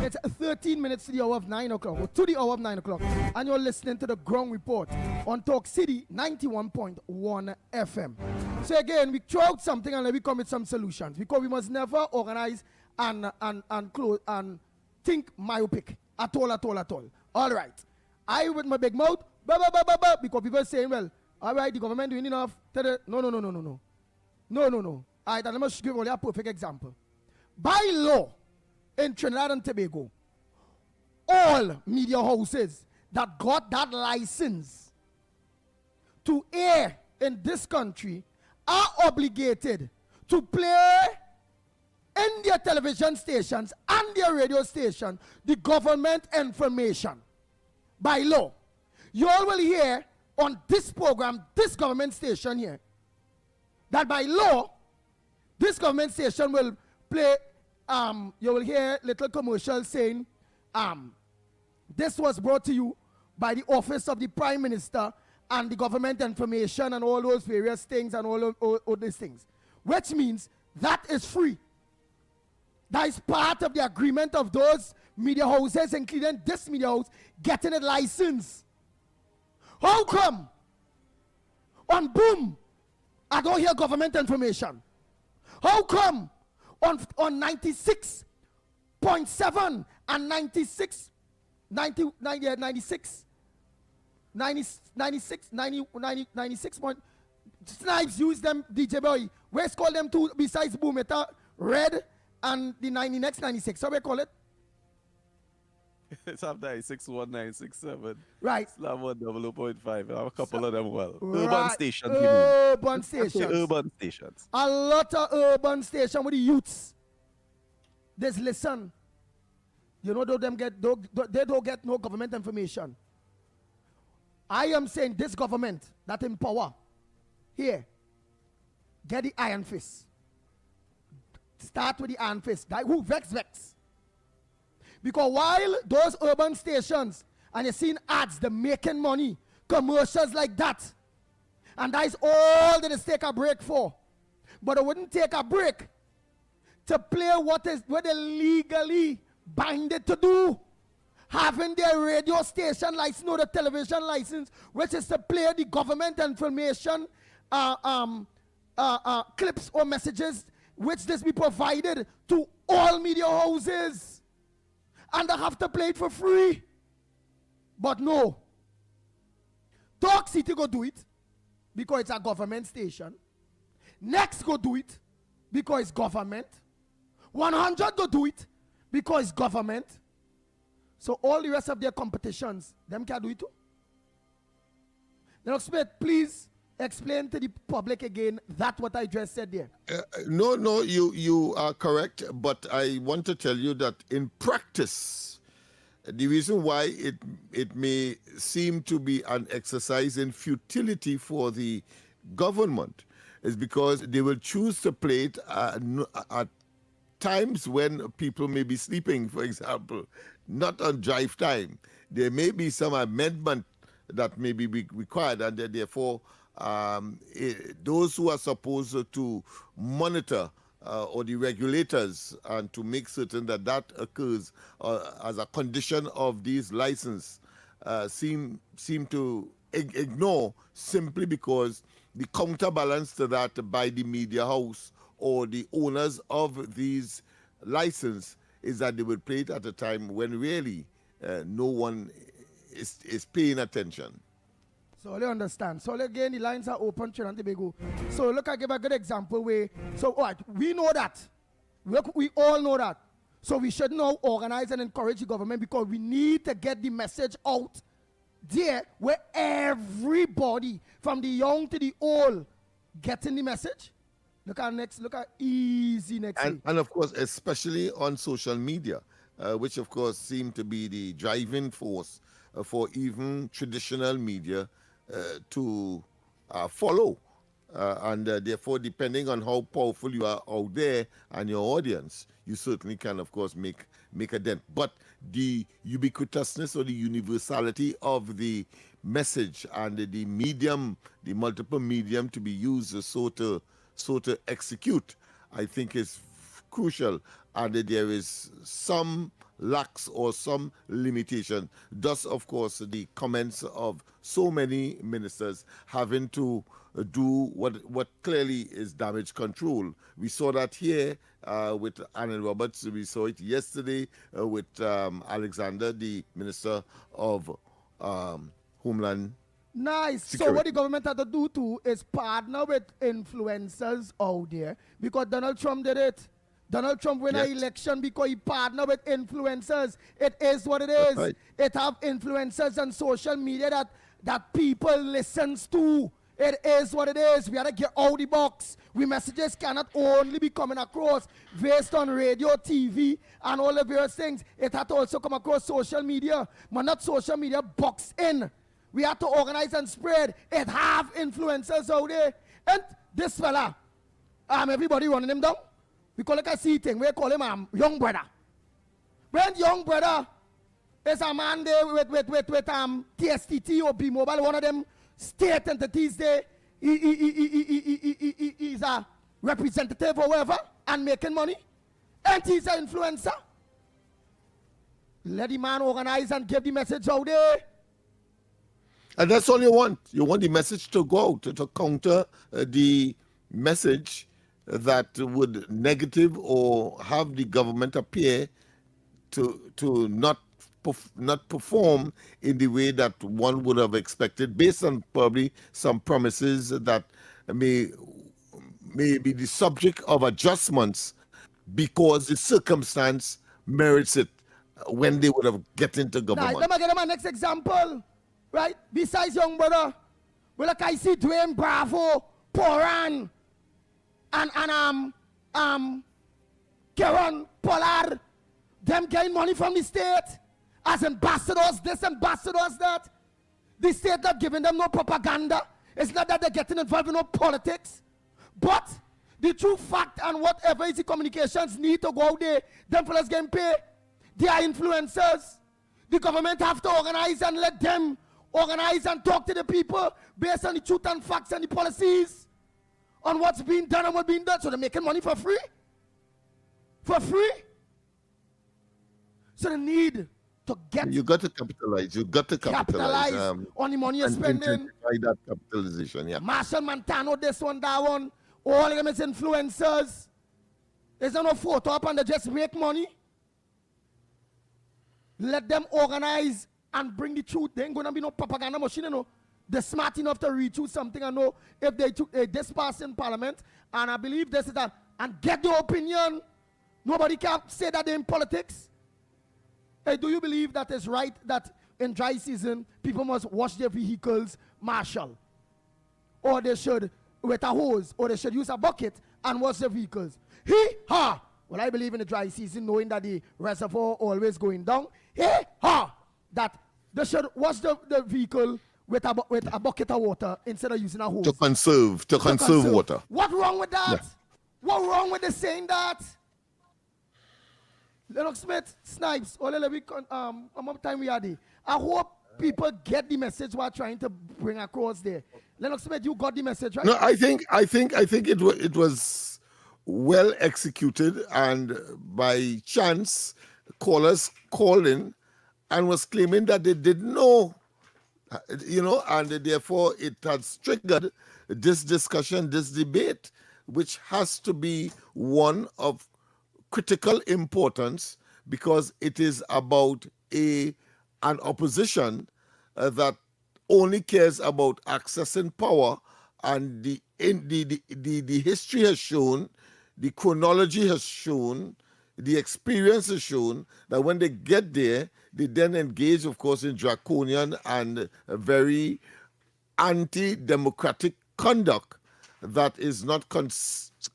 It's 13 minutes to the hour of 9 o'clock, or to the hour of 9 o'clock. And you're listening to the Ground Report on Talk City 91.1 FM. So again, we throw out something and then we come with some solutions, because we must never organize and close and think myopic at all. All right. I with my big mouth, because people are saying, well, all right, the government doing enough. No. All right, and let me give you a perfect example. By law, in Trinidad and Tobago, all media houses that got that license to air in this country are obligated to play in their television stations and their radio station the government information by law. You all will hear on this program, this government station here, that by law, this government station will play, you will hear little commercials saying, this was brought to you by the office of the Prime Minister and the government information and all those various things and all these things. Which means that is free. That is part of the agreement of those media houses, including this media house, getting a license. How come on Boom I don't hear government information? How come on 96.7 and 96 point Snipes use them DJ boy. Where's call them two besides Boom? It Red and the 96. How we call it? It's up 961967. Right. Slam 100.5. I have a couple of them well. Right. Urban stations. Urban stations. Urban stations. A lot of urban stations with the youths. Just listen. You know, they don't get no government information. I am saying this government that in power here, get the iron fist. Start with the iron fist. Who vex. Because while those urban stations, and you're seeing ads, they're making money, commercials like that, and that is all that is take a break for. But they wouldn't take a break to play what they legally binded to do. Having their radio station license or the television license, which is to play the government information clips or messages, which this be provided to all media houses. And they have to play it for free. But no. Talk City go do it because it's a government station. Next go do it because it's government. 100 go do it because it's government. So all the rest of their competitions, them can do it too. Now, Smith, please explain to the public again that what I just said there. No, you are correct, but I want to tell you that in practice, the reason why it may seem to be an exercise in futility for the government is because they will choose to play it at times when people may be sleeping, for example, not on drive time. There may be some amendment that may be required, and therefore those who are supposed to monitor or the regulators and to make certain that occurs as a condition of these license seem to ignore simply because the counterbalance to that by the media house or the owners of these license is that they would play it at a time when really no one is paying attention. So you understand. So again, the lines are open, Trinidad and Tobago. So look, I give a good example where, so all right, we know that. We all know that. So we should now organize and encourage the government because we need to get the message out there where everybody, from the young to the old, getting the message. Look at easy next week. And of course, especially on social media, which of course seem to be the driving force for even traditional media to follow. And therefore, depending on how powerful you are out there and your audience, you certainly can, of course, make a dent. But the ubiquitousness or the universality of the message and the medium, the multiple medium to be used so to execute, I think is crucial. And there is some lacks or some limitation. Thus, of course, the comments of so many ministers having to do what clearly is damage control. We saw that here with Annan Roberts. We saw it yesterday with Alexander, the Minister of Homeland Nice. security. So what the government had to do too is partner with influencers out there, because Donald Trump did it. Donald Trump win an election because he partnered with influencers. It is what it is. Right. It have influencers on social media that people listens to. It is what it is. We have to get out the box. We messages cannot only be coming across based on radio, TV, and all the various things. It had to also come across social media. But not social media box in. We have to organize and spread. It have influencers out there. And this fella, everybody running him down. We call it a C thing. We call him young brother. When young brother is a man there with TSTT or B-Mobile, one of them state entities there, he's a representative or whatever and making money. And he's an influencer. Let the man organize and give the message out there. And that's all you want. You want the message to go out, to counter the message that would negative or have the government appear to not perform in the way that one would have expected, based on probably some promises that may be the subject of adjustments because the circumstance merits it when they would have get into government. Now, let me get my next example. Right? Besides young brother, well, like I see Dwayne Bravo, Poran, and Karen Pollard, them getting money from the state as ambassadors, this ambassadors that. The state not giving them no propaganda. It's not that they're getting involved in no politics. But the true fact and whatever is the communications need to go out there, them fellas getting paid. They are influencers. The government have to organize and let them organize and talk to the people based on the truth and facts and the policies on what's being done and what's being done. So they're making money for free. For free. So they need to get... You got to capitalize. You got to capitalize on the money you're spending. Intensify that capitalization, yeah. Marshall Montano, this one, that one. All of them is influencers. There's no photo up and they just make money. Let them organize and bring the truth. There ain't gonna be no propaganda machine, you know. They're smart enough to read through something and know if they took this pass in parliament, and I believe this is that, and get the opinion. Nobody can say that they're in politics. Hey, do you believe that it's right that in dry season people must wash their vehicles, Marshall? Or they should with a hose, or they should use a bucket and wash their vehicles? Hee-ha! Well, I believe in the dry season, knowing that the reservoir always going down. Hee-ha! That they should wash the vehicle with a bucket of water instead of using a hose. To conserve water. What wrong with that? Yeah. What wrong with the saying that? Lennox Smith, Snipes, all the week, how much time we are there? I hope people get the message we're trying to bring across there. Lennox Smith, you got the message, right? No, I think it was well executed, and by chance, callers called in and was claiming that they didn't know, and therefore it has triggered this discussion, this debate, which has to be one of critical importance, because it is about an opposition that only cares about accessing power, and the history has shown, the chronology has shown, the experience has shown that when they get there, they then engage, of course, in draconian and very anti-democratic conduct that is not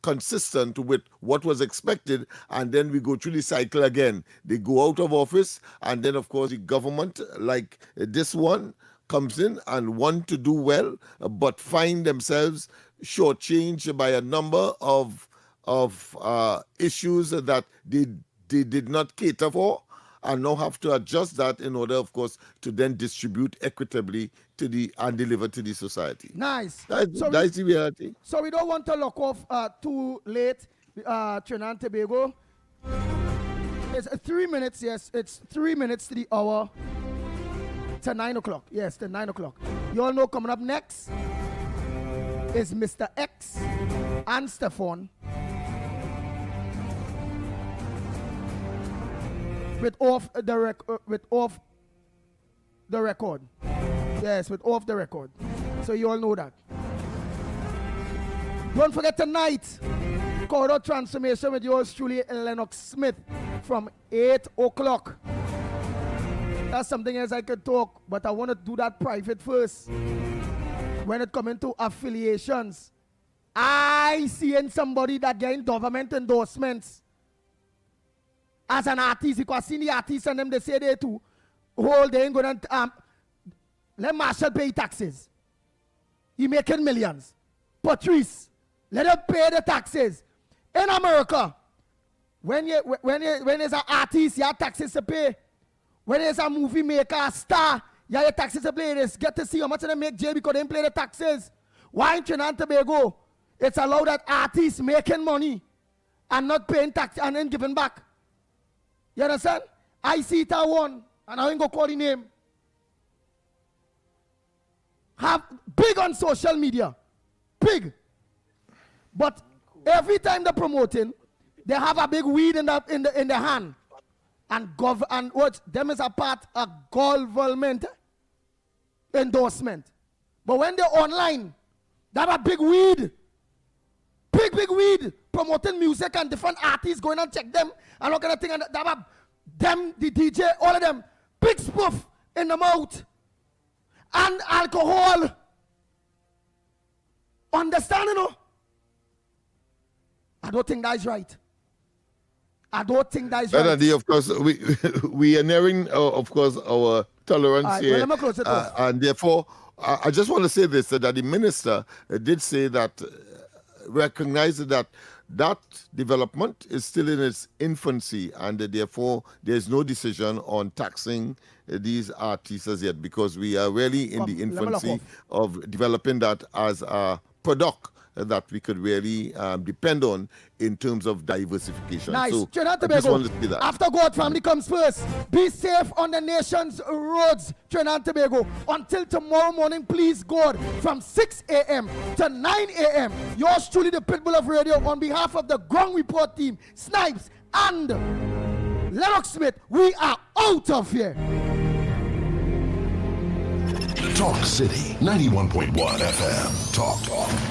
consistent with what was expected, and then we go through the cycle again. They go out of office, and then, of course, the government, like this one, comes in and want to do well, but find themselves shortchanged by a number of issues that they did not cater for, and now have to adjust that in order, of course, to then distribute equitably and deliver to the society. Nice. That's the reality. So we don't want to lock off too late, Trinidad and Tobago. It's 3 minutes, yes. It's 3 minutes to the hour. To 9 o'clock. Yes, to 9 o'clock. You all know coming up next is Mr. X and Stefan with off the record. Yes, with Off the Record. So you all know that. Don't forget tonight, Corridor Transformation with yours truly, Lennox Smith, from 8 o'clock. That's something else I could talk, but I want to do that private first. When it comes to affiliations, I seeing somebody that getting government endorsements as an artist, because I see the artists and them, they say they too, they ain't gonna, let Marshall pay taxes. He making millions. Patrice, let him pay the taxes. In America, when there's an artist, you have taxes to pay. When there's a movie maker, a star, you have your taxes to pay. They get to see how much they make jail because they didn't pay the taxes. Why in Trinidad and Tobago, it's allowed that artists making money and not paying tax and then giving back? You understand? I see it at one, and I ain't gonna call the name. Have big on social media, big. But every time they're promoting, they have a big weed in the hand, and what them is a part of government endorsement. But when they're online, they have a big weed, big weed, promoting music and different artists going and check them and all kind of thing. And they have them, the DJ, all of them, big spoof in the mouth and alcohol. Understand, you know? I don't think that's right. I don't think that's right. Andy, of course, we are nearing, of course, our tolerance here. Well, let me close it off. And therefore, I just want to say this, that the minister did say that, recognize that development is still in its infancy, and therefore there's no decision on taxing these artists as yet, because we are really in the infancy of developing that as a product that we could really depend on in terms of diversification. Nice. So Trinidad I just Tobago, wanted to see that. after God, family comes first. Be safe on the nation's roads, Trinidad Tobago. Until tomorrow morning, please God, from 6 a.m. to 9 a.m. Yours truly, the Pitbull of Radio, on behalf of the Ground Report team, Snipes and Lennox Smith, we are out of here. Talk City 91.1 FM.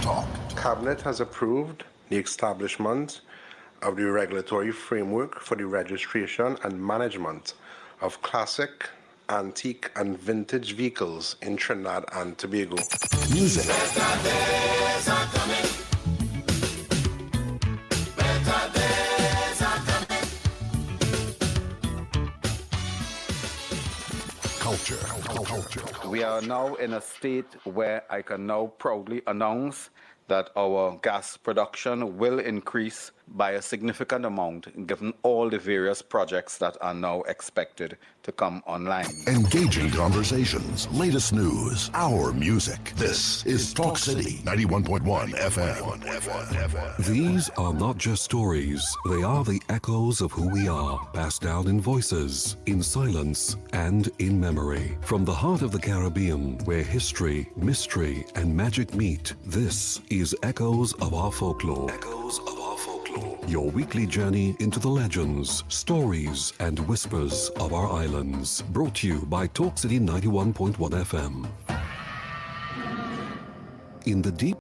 Talk. Cabinet has approved the establishment of the regulatory framework for the registration and management of classic, antique, and vintage vehicles in Trinidad and Tobago. Music. Culture. We are now in a state where I can now proudly announce that our gas production will increase by a significant amount, given all the various projects that are now expected to come online. Engaging conversations, latest news, our music. This is Talk City 91.1 FM. These are not just stories, they are the echoes of who we are, passed down in voices, in silence, and in memory. From the heart of the Caribbean, where history, mystery, and magic meet, this is Echoes of Our Folklore. Echoes of Our Folklore. Your weekly journey into the legends, stories, and whispers of our islands. Brought to you by Talk City 91.1 FM. In the deep